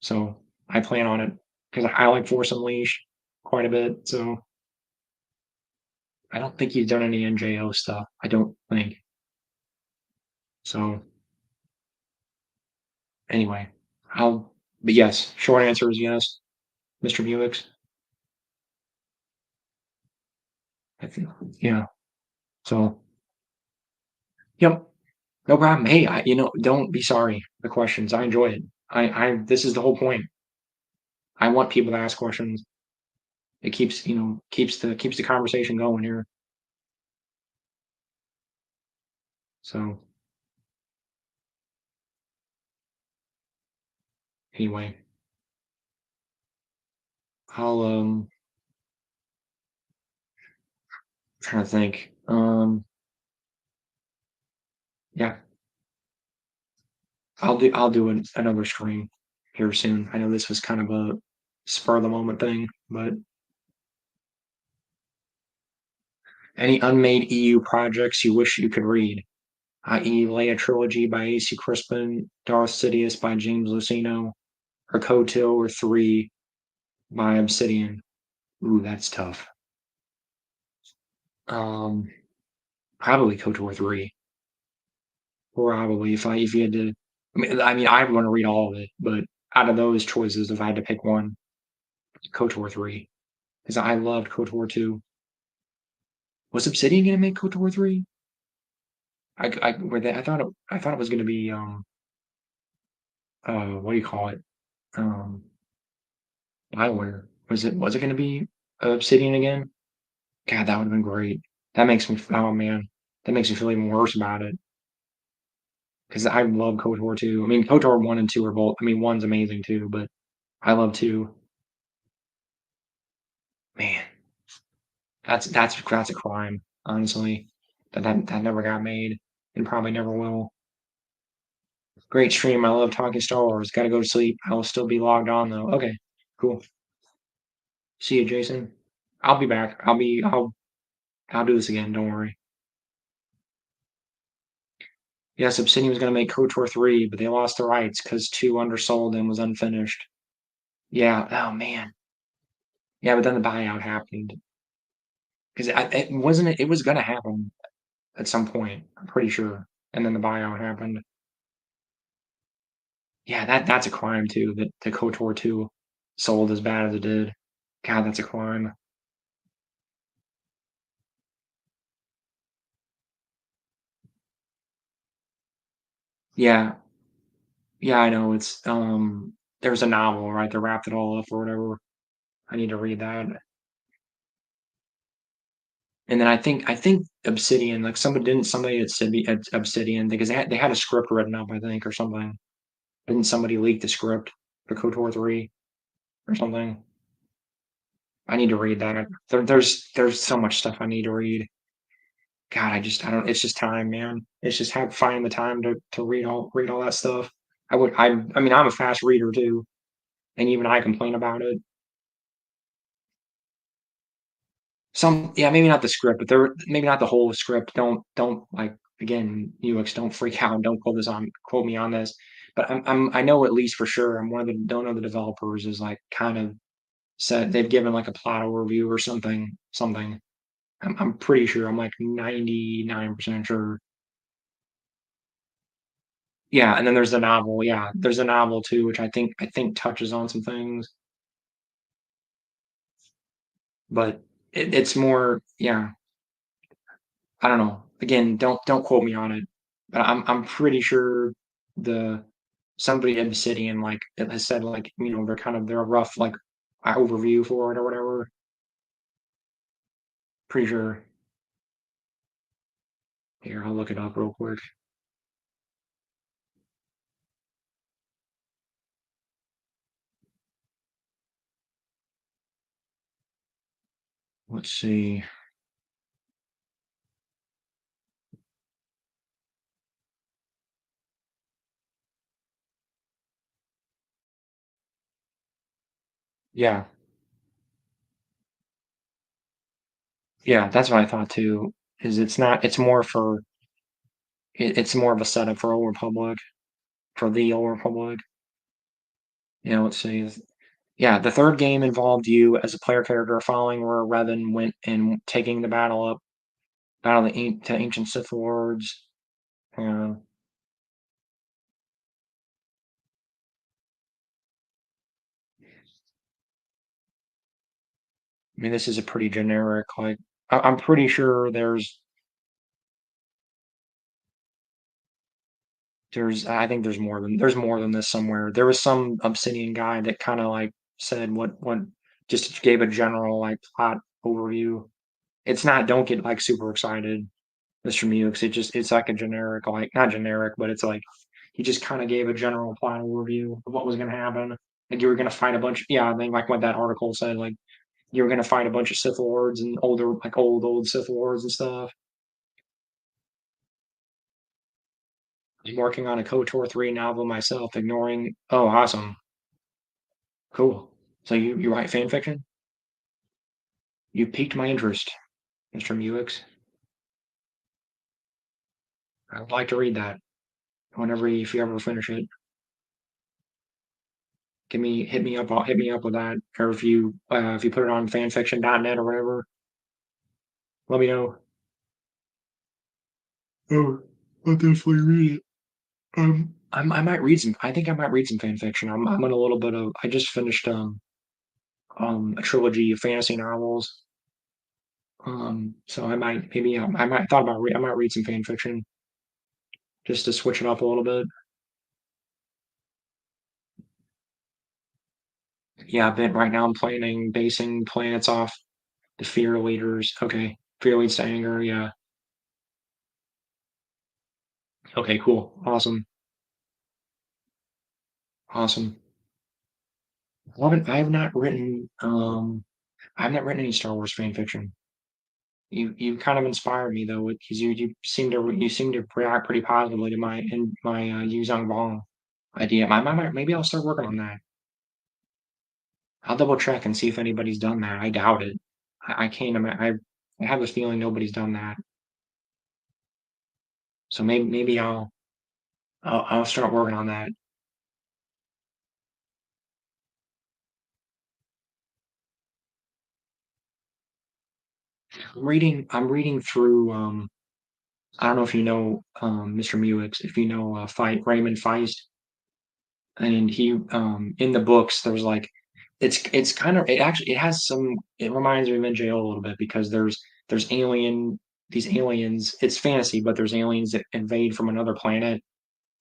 Speaker 1: So I plan on it because I like Force Unleashed quite a bit. So I don't think he's done any NJO stuff. I don't think so. Anyway, I'll. But yes, short answer is yes, Mr. Buick's. I think yeah. So yep, no problem. Hey, don't be sorry. The questions, I enjoy it. This is the whole point. I want people to ask questions. It keeps the conversation going here. So anyway, I'll trying to think. Yeah, I'll do another stream here soon. I know this was kind of a spur of the moment thing, but any unmade EU projects you wish you could read, i.e., Leia Trilogy by A.C. Crispin, Darth Sidious by James Luceno, or Kotil or 3 by Obsidian. Ooh, that's tough. Um, Probably KOTOR 3. Probably if you had to. I mean, I want to read all of it, but out of those choices, if I had to pick one, KOTOR 3, because I loved KOTOR 2. Was Obsidian gonna make KOTOR 3? I thought it was gonna be what do you call it? Um, Bioware. Was it gonna be Obsidian again? God, that would have been great. Oh man, that makes me feel even worse about it because I love KOTOR 2. I mean, KOTOR 1 and 2 are both. I mean, one's amazing too, but I love 2. Man, that's a crime, honestly. That never got made and probably never will. Great stream. I love talking Star Wars. Gotta go to sleep. I will still be logged on though. Okay, cool. See you, Jason. I'll be back. I'll do this again. Don't worry. Yes, Obsidian was gonna make KOTOR 3, but they lost the rights because 2 undersold and was unfinished. Yeah. Oh man. Yeah, but then the buyout happened because it wasn't. It was gonna happen at some point. I'm pretty sure. and then the buyout happened. Yeah, that's a crime too, that the KOTOR 2 sold as bad as it did. God, that's a crime. Yeah, yeah, I know, it's, there was a novel, right, that wrapped it all up or whatever. I need to read that. And then I think Obsidian, like, somebody at Obsidian because they had a script written up, I think, or something. Didn't somebody leak the script for KOTOR 3 or something? I need to read that. There's so much stuff I need to read. God, I don't it's just time, man. It's just have find the time to read all that stuff. I mean, I'm a fast reader too, and even I complain about it. Some yeah, maybe not the script, but there maybe not the whole script. Don't like again, UX, don't freak out. Don't quote me on this. But I know at least for sure I'm one of the don't know the developers is like kind of said they've given like a plot overview or something. I'm pretty sure. I'm like 99% sure. Yeah, and then there's the novel. Yeah, there's a novel too, which I think touches on some things, but it's more. Yeah, I don't know. Again, don't quote me on it, but I'm pretty sure the somebody at Obsidian like it has said like they're a rough like overview for it or whatever. Pretty sure. Here, I'll look it up real quick. Let's see. Yeah, yeah, that's what I thought too. Is it's not. It's more for. It's more of a setup for Old Republic for the Old Republic. Let's see. Yeah, the third game involved you as a player character following where Revan went and taking the battle to ancient Sith lords. Uh, I mean, this is a pretty generic. Like, I'm pretty sure I think there's more than this somewhere. There was some Obsidian guy that kind of like said what just gave a general like plot overview. It's not. Don't get like super excited, Mr. Mewes. It's like a generic, like not generic, but it's like he just kind of gave a general plot overview of what was going to happen. Like you were going to fight a bunch. Yeah, I think like what that article said. Like you were going to fight a bunch of Sith lords and older, like old Sith lords and stuff. I'm working on a KOTOR 3 novel myself, ignoring. Oh, awesome, cool. So you write fan fiction? You piqued my interest, Mr. Mewix. I would like to read that if you ever finish it. Hit me up with that, or if you put it on fanfiction.net or whatever, let me know. Oh, I'll definitely read it. I might read some. I think I might read some fan fiction. I'm in a little bit of. I just finished a trilogy of fantasy novels. So I might thought about I might read some fan fiction just to switch it up a little bit. Yeah, but right now I'm planning basing planets off the fear leaders. Okay, fear leads to anger. Yeah. Okay. Cool. Awesome. Awesome. I've not written any Star Wars fan fiction. You kind of inspired me though, because you seem to react pretty positively to my Yu Zhang Vong idea. Maybe I'll start working on that. I'll double check and see if anybody's done that. I doubt it. I can't imagine. I have a feeling nobody's done that. So maybe I'll start working on that. I'm reading through I don't know if you know Mr. Muix, if you know Fight Raymond Feist, and he in the books there's like it's kind of it actually it has some it reminds me of NJO a little bit because there's these aliens, it's fantasy, but there's aliens that invade from another planet,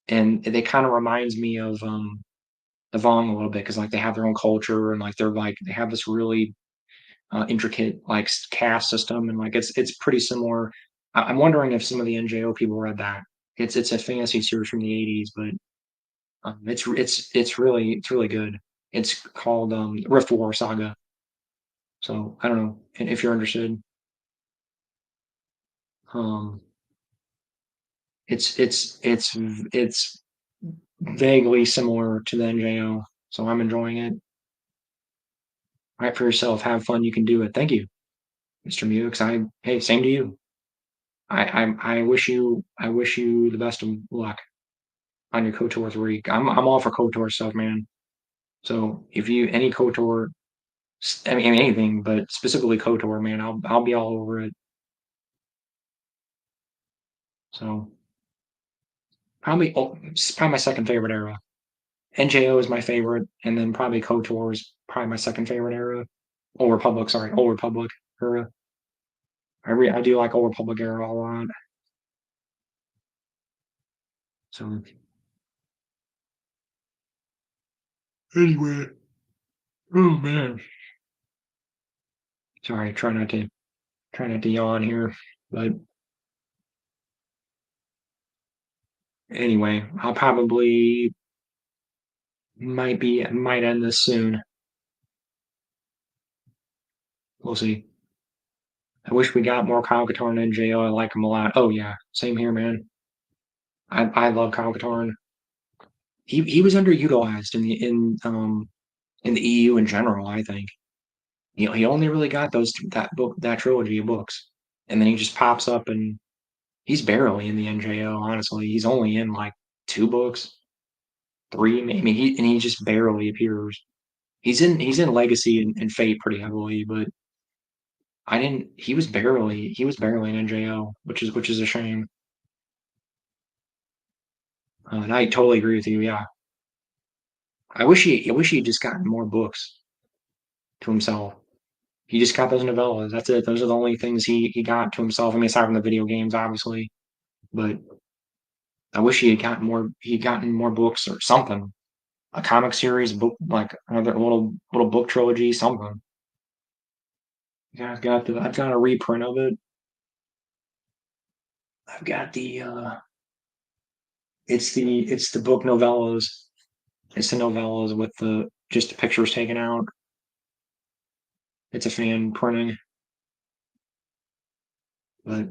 Speaker 1: and they kind of reminds me of Vong a little bit because like they have their own culture and like they're like they have this really intricate like caste system, and like it's pretty similar. I'm wondering if some of the NJO people read that. It's a fantasy series from the '80s, but it's really good. It's called Rift War Saga. So I don't know if you're interested. Um, it's vaguely similar to the NJO, so I'm enjoying it. Write for yourself, have fun, you can do it. Thank you, Mr. Mukes. I hey, same to you. I wish you the best of luck on your KOTOR 3. I'm all for KOTOR stuff, man. So if you any KOTOR, I mean anything, but specifically KOTOR, man, I'll be all over it. So it's probably my second favorite era. NJO is my favorite, and then probably KOTOR is probably my second favorite era. Old Republic, sorry, Old Republic era. I do like Old Republic era a lot. So anyway, oh man, sorry, try not to yawn here, but anyway, I'll probably might end this soon. We'll see. I wish we got more Kyle Katarn and NJO. I like him a lot. Oh yeah, same here, man. I love Kyle Katarn. He was underutilized in the EU in general. I think he only really got that trilogy of books, and then he just pops up and he's barely in the NJO. Honestly, he's only in like two books, three maybe. He just barely appears. He's in Legacy and Fate pretty heavily, but I didn't. He was barely in NJO, which is a shame. And I totally agree with you. Yeah, I wish he had just gotten more books to himself. He just got those novellas. That's it. Those are the only things he got to himself. I mean, aside from the video games, obviously, but I wish he had gotten more. He had gotten more books or something. A comic series, book like another little book trilogy, something. Yeah, I've got a reprint of it. I've got the it's the book novellas. It's the novellas with the just the pictures taken out. It's a fan printing, but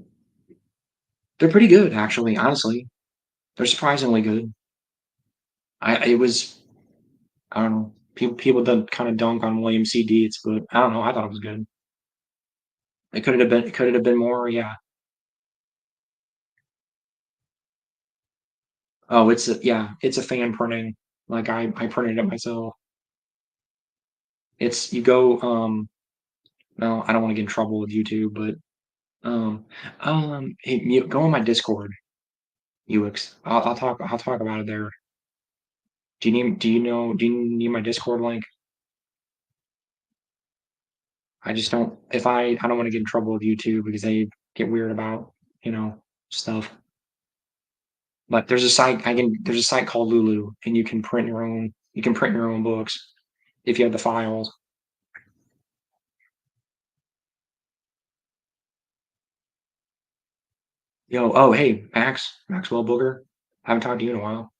Speaker 1: they're pretty good actually. Honestly, they're surprisingly good. It was I don't know. People done kind of dunk on William C. Dietz, but I don't know. I thought it was good. It could have been more. Yeah. Oh, it's a fan printing. Like I printed it myself. It's you go no, I don't want to get in trouble with YouTube, but um hey, go on my Discord, UX. I'll talk about it there. Do you need my Discord link? I just don't if I don't want to get in trouble with YouTube because they get weird about, you know, stuff. But there's a site called Lulu and you can print your own books if you have the files. Oh hey, Maxwell Booger. Haven't talked to you in a while.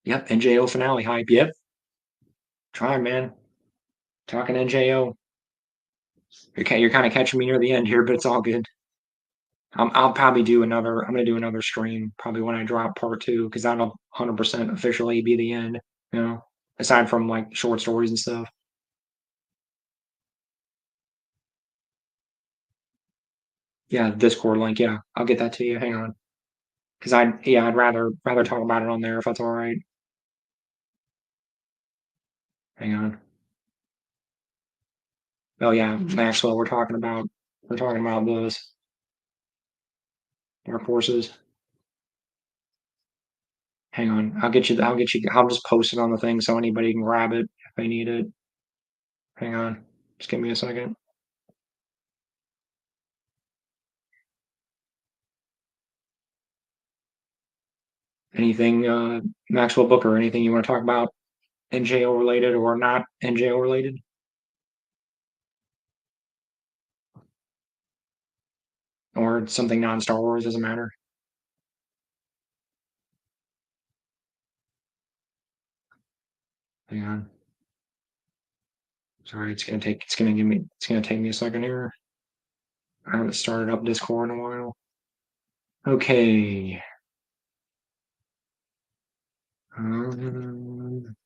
Speaker 1: Yep, NJO finale hype. Yep. Try man. Talking NJO. You're kind of catching me near the end here, but it's all good. I'll probably do another. I'm gonna do another stream probably when I drop part two because that'll 100% officially be the end. You know, aside from like short stories and stuff. Yeah, Discord link. Yeah, I'll get that to you. Hang on, because I'd rather talk about it on there if that's all right. Hang on. Oh yeah, Maxwell. We're talking about this. Dark Forces. Hang on, I'll just post it on the thing so anybody can grab it if they need it. Hang on, just give me a second. Anything, Maxwell Booker, anything you want to talk about NJO related or not NJO related? Or something non-Star Wars, doesn't matter. Hang on. Sorry, it's gonna take me a second here. I haven't started up Discord in a while. Okay. Um,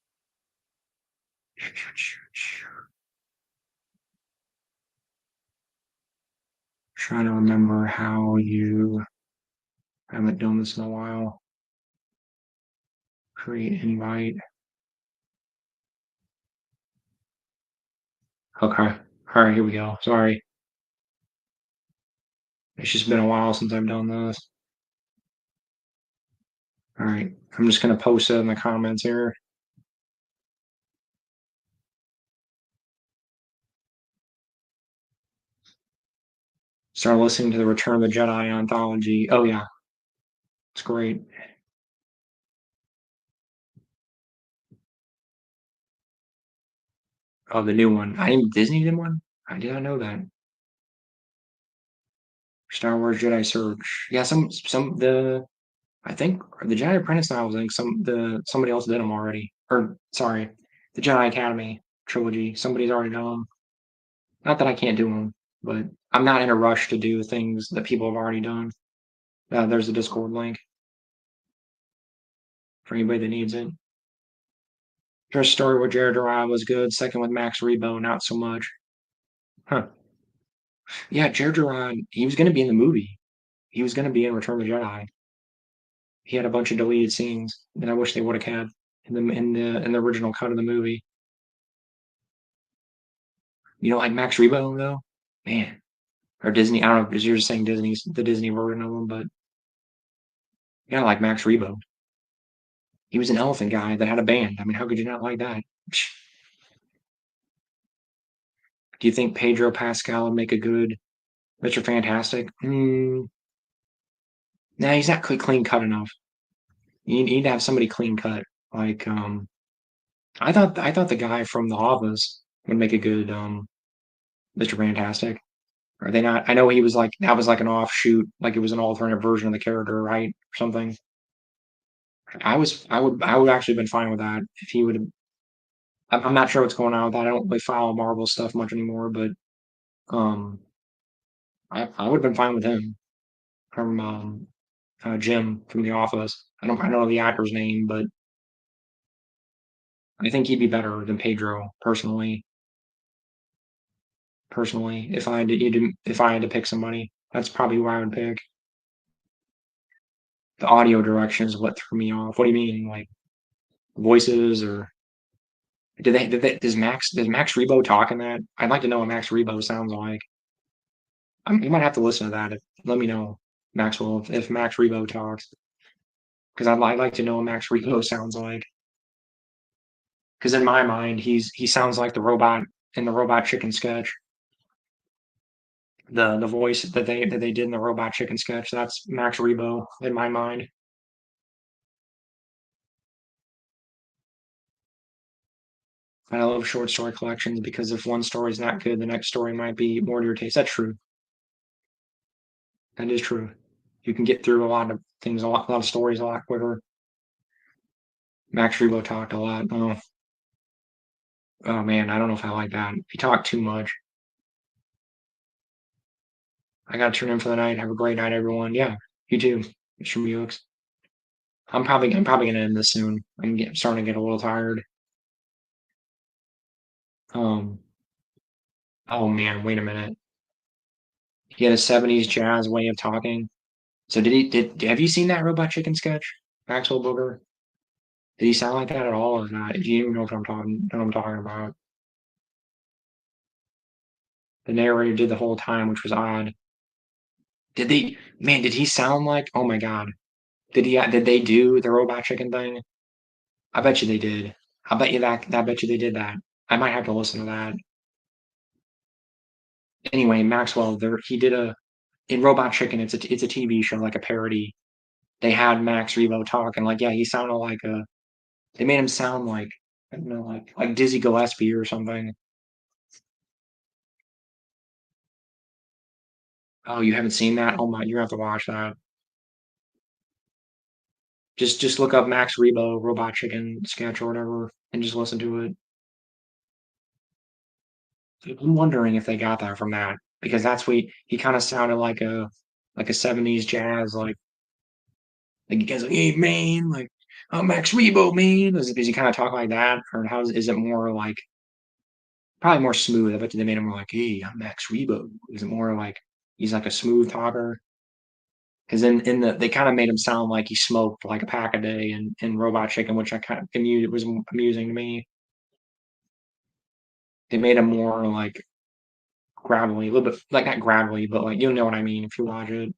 Speaker 1: trying to remember how you haven't done this in a while. Create invite. Okay. All right, here we go. Sorry. It's just been a while since I've done this. All right. I'm just going to post it in the comments here. Start listening to the Return of the Jedi anthology. Oh, yeah. It's great. Oh, the new one. Disney did one? I did not know that. Star Wars Jedi Surge. Yeah, I think the Jedi Apprentice novels. I think somebody else did them already. Or sorry, the Jedi Academy trilogy. Somebody's already done them. Not that I can't do them, but I'm not in a rush to do things that people have already done. There's a Discord link for anybody that needs it. First story with Jared Durrell was good. Second with Max Rebo, not so much. Huh. Yeah, Jared Durrell, he was going to be in the movie. He was going to be in Return of the Jedi. He had a bunch of deleted scenes that I wish they would have had in the original cut of the movie. You know, like Max Rebo though, man, or Disney. I don't know because you're just saying Disney's the Disney version of him, but yeah, like Max Rebo. He was an elephant guy that had a band. I mean, how could you not like that? Do you think Pedro Pascal would make a good Mr. Fantastic? Nah, he's not clean cut enough. You need to have somebody clean cut. Like, I thought the guy from The Office would make a good Mr. Fantastic. Are they not? I know he was like that was like an offshoot, like it was an alternate version of the character, right? Or something. I would actually have been fine with that if he would have. I'm not sure what's going on with that. I don't really follow Marvel stuff much anymore, but um, I would have been fine with him from Jim from The Office. I don't know the actor's name, but I think he'd be better than Pedro personally. Personally, if I had to pick somebody, that's probably who I would pick. The audio direction is what threw me off. What do you mean, like voices or does Max Rebo talk in that? I'd like to know what Max Rebo sounds like. You might have to listen to that. Let me know, Maxwell, if Max Rebo talks, because I'd like to know what Max Rebo sounds like. Because in my mind, he sounds like the robot in the Robot Chicken sketch. The voice that they did in the Robot Chicken sketch. That's Max Rebo in my mind. I love short story collections because if one story is not good, the next story might be more to your taste. That's true. That is true. You can get through a lot of things, a lot of stories a lot quicker. Max Rebo talked a lot. Oh man, I don't know if I like that. He talked too much. I gotta turn in for the night. Have a great night, everyone. Yeah, you too, Mr. Mulix. I'm probably gonna end this soon. Starting to get a little tired. Um. Oh man, wait a minute. He had a '70s jazz way of talking. So have you seen that Robot Chicken sketch, Maxwell Booger? Did he sound like that at all or not? Do you even know what I'm talking about? The narrator did the whole time, which was odd. Did they man, did he sound like oh my god. Did they do the Robot Chicken thing? I bet you they did. I bet you they did that. I might have to listen to that. Anyway, Maxwell, there he did a in Robot Chicken, it's a TV show, like a parody. They had Max Rebo talking like, yeah, he sounded like a they made him sound like I don't know, like Dizzy Gillespie or something. Oh, you haven't seen that? Oh my, you have to watch that. Just look up Max Rebo Robot Chicken sketch or whatever, and just listen to it. I'm wondering if they got that from that because that's what he kind of sounded like a '70s jazz like you guys like hey man like I'm Max Rebo man. Does he kind of talk like that or how is it more like probably more smooth? I bet you they made him more like hey I'm Max Rebo. Is it more like he's like a smooth talker? Because in the they kind of made him sound like he smoked like a pack a day in Robot Chicken, which I kind of it was amusing to me. They made him more like gravelly, a little bit like not gravelly, but like you'll know what I mean if you watch it.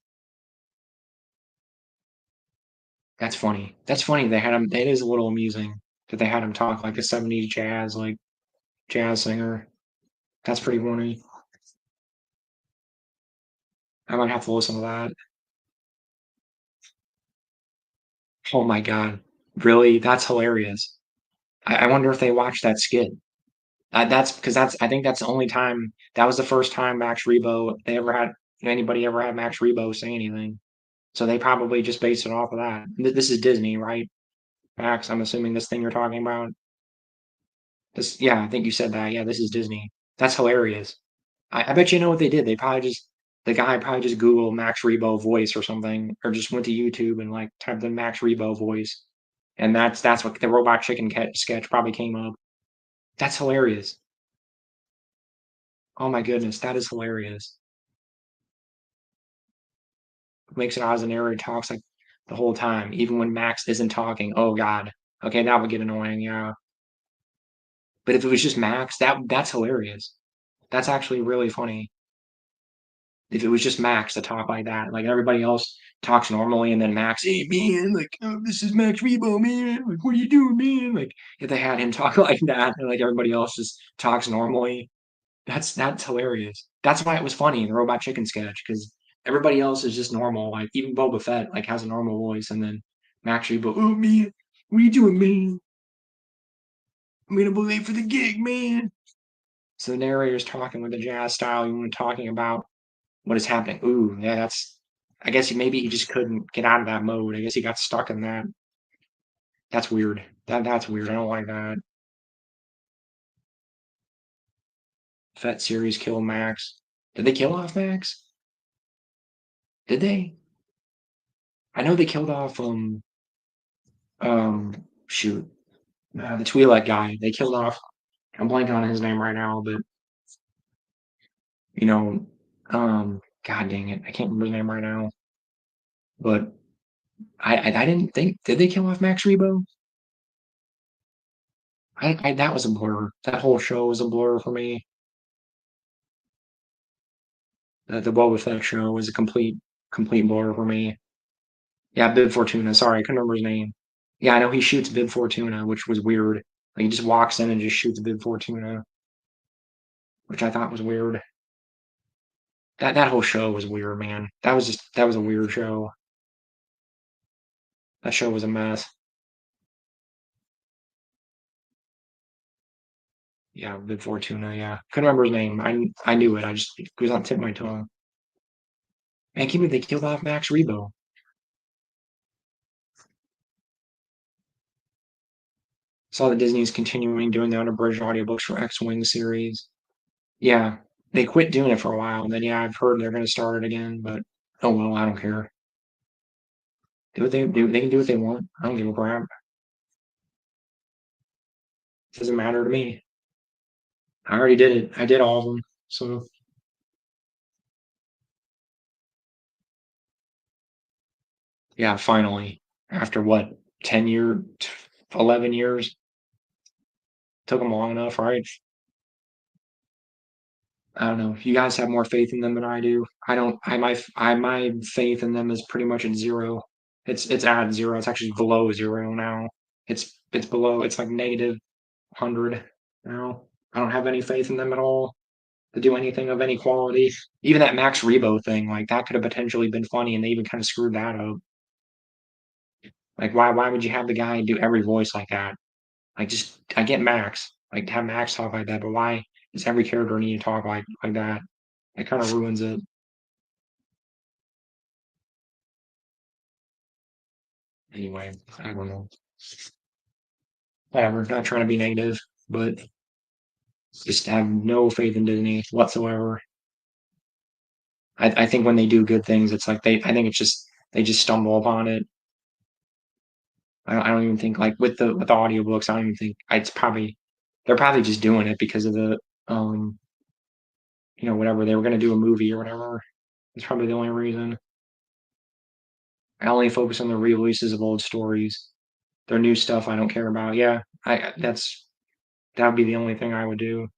Speaker 1: That's funny. That's funny. They had him. It is a little amusing that they had him talk like a '70s jazz, like jazz singer. That's pretty funny. I might have to listen to that. Oh my god, really? That's hilarious. I wonder if they watched that skit. That's because that's. I think that's the only time. That was the first time Max Rebo they ever had anybody ever had Max Rebo say anything. So they probably just based it off of that. This is Disney, right? Max, I'm assuming this thing you're talking about. This, yeah, I think you said that. Yeah, this is Disney. That's hilarious. I bet you know what they did. They probably just the guy probably just Googled Max Rebo voice or something, or just went to YouTube and like typed in Max Rebo voice, and that's what the Robot Chicken sketch probably came up. That's hilarious. Oh my goodness, that is hilarious. Makes it as a narrator talks like the whole time, even when Max isn't talking. Oh God. Okay, that would get annoying. Yeah, but if it was just Max, that's hilarious. That's actually really funny. If it was just Max to talk like that, like everybody else talks normally, and then Max, hey man, like oh, this is Max Rebo, man. Like what are you doing, man? Like if they had him talk like that, and like everybody else just talks normally, that's hilarious. That's why it was funny in the Robot Chicken sketch because everybody else is just normal. Like even Boba Fett like has a normal voice, and then Max Rebo, oh man, what are you doing, man? I'm gonna be late for the gig, man. So the narrator's talking with a jazz style, even when talking about what is happening? Ooh, yeah, that's. I guess maybe he just couldn't get out of that mode. I guess he got stuck in that. That's weird. That's weird. I don't like that. Fett series kill Max. Did they kill off Max? Did they? I know they killed off shoot the Twi'lek guy. They killed off. I'm blanking on his name right now, but you know God dang it, I can't remember his name right now. But I didn't think did they kill off Max Rebo? I that was a blur. That whole show was a blur for me. The Boba Fett show was a complete blur for me. Yeah, Bib Fortuna. Sorry, I couldn't remember his name. Yeah, I know he shoots Bib Fortuna, which was weird. Like he just walks in and just shoots Bib Fortuna, which I thought was weird. That whole show was weird, man. That was a weird show. That show was a mess. Yeah, Bib Fortuna. Yeah, couldn't remember his name. I knew it. I just it was on the tip of my tongue. Man, can't believe they killed off Max Rebo. Saw that Disney is continuing doing the unabridged audiobooks for X-Wing series. Yeah, they quit doing it for a while, and then yeah, I've heard they're going to start it again. But oh well, I don't care. Do what they do. They can do what they want. I don't give a crap. It doesn't matter to me. I already did it. I did all of them. So yeah, finally, after what 10 year, 11 years, took them long enough, right? I don't know. You guys have more faith in them than I do. I don't. My faith in them is pretty much at zero. It's at zero. It's actually below zero now. It's below. It's like negative 100 now. I don't have any faith in them at all to do anything of any quality. Even that Max Rebo thing, like that could have potentially been funny, and they even kind of screwed that up. Like, why would you have the guy do every voice like that? Like, just I get Max, like have Max talk like that, but why does every character need to talk like that? It kind of ruins it. Anyway, I don't know. Whatever. Not trying to be negative, but just have no faith in Disney whatsoever. I think when they do good things, it's like they. I think it's just they just stumble upon it. I don't even think like with the audiobooks. I don't even think it's probably they're probably just doing it because of the um whatever they were gonna do a movie or whatever. It's probably the only reason. I only focus on the re-releases of old stories. Their new stuff I don't care about. Yeah, that would be the only thing I would do.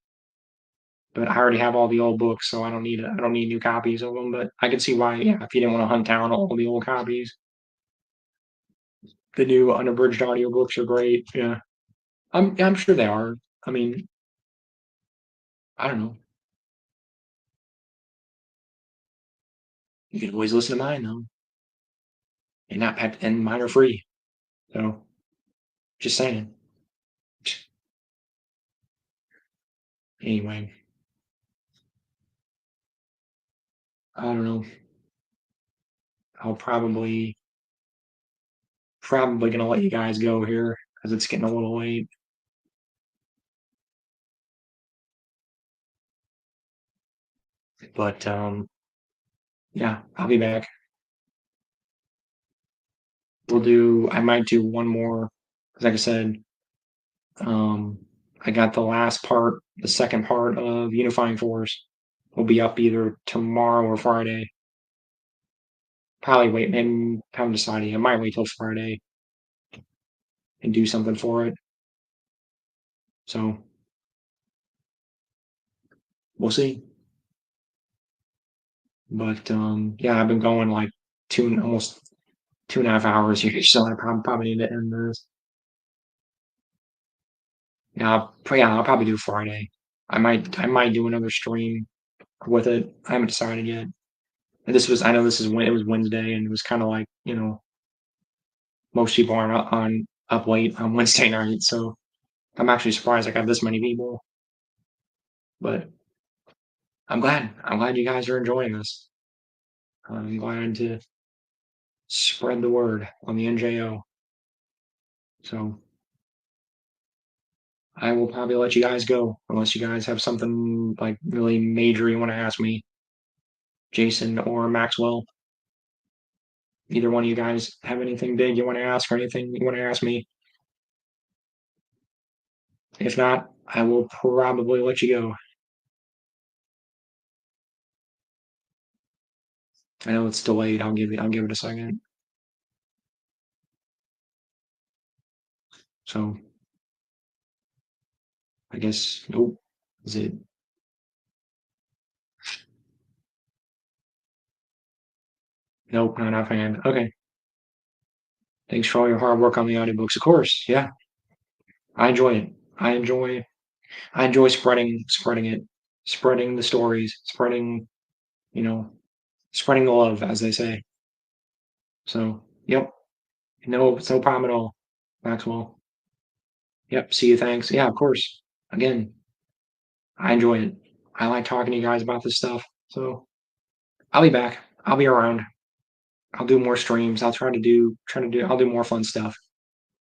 Speaker 1: But I already have all the old books, so I don't need new copies of them. But I can see why, yeah, if you didn't want to hunt down all the old copies, the new unabridged audiobooks are great. Yeah, I'm sure they are. I mean, I don't know. You can always listen to mine though, and not and mine are free. So just saying. Anyway, I don't know. I'll probably gonna let you guys go here because it's getting a little late. But yeah, I'll be back. I might do one more. 'Cause like I said, um, I got the second part of Unifying Force will be up either tomorrow or Friday. Probably wait, maybe haven't decided yet. I might wait till Friday and do something for it. So we'll see. But yeah, I've been going like almost 2.5 hours here, so I probably need to end this. Yeah, I'll probably do Friday. I might do another stream with it. I haven't decided yet. And I know this is when it was Wednesday, and it was kind of like most people aren't on up late on Wednesday night, so I'm actually surprised I got this many people. But I'm glad you guys are enjoying this. I'm glad to spread the word on the NJO. So I will probably let you guys go unless you guys have something like really major you want to ask me, Jason or Maxwell. Either one of you guys have anything big you want to ask or anything you want to ask me. If not, I will probably let you go. I know it's delayed. I'll give it a second. So I guess nope. Is it nope, not offhand. Okay. Thanks for all your hard work on the audiobooks. Of course, yeah. I enjoy it. I enjoy spreading it, spreading the stories, you know, spreading the love, as they say. So yep. No, it's no problem at all, Maxwell. Yep. See you. Thanks. Yeah, of course. Again, I enjoy it. I like talking to you guys about this stuff. So I'll be back. I'll be around. I'll do more streams. I'll do more fun stuff.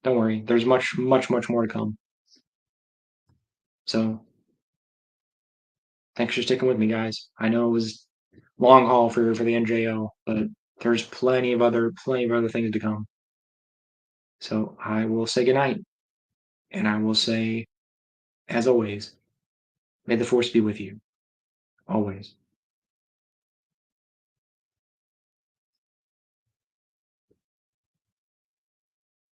Speaker 1: Don't worry. There's much more to come. So thanks for sticking with me, guys. I know it was long haul for the NJO, but there's plenty of other things to come. So I will say goodnight, and I will say, as always, may the force be with you always.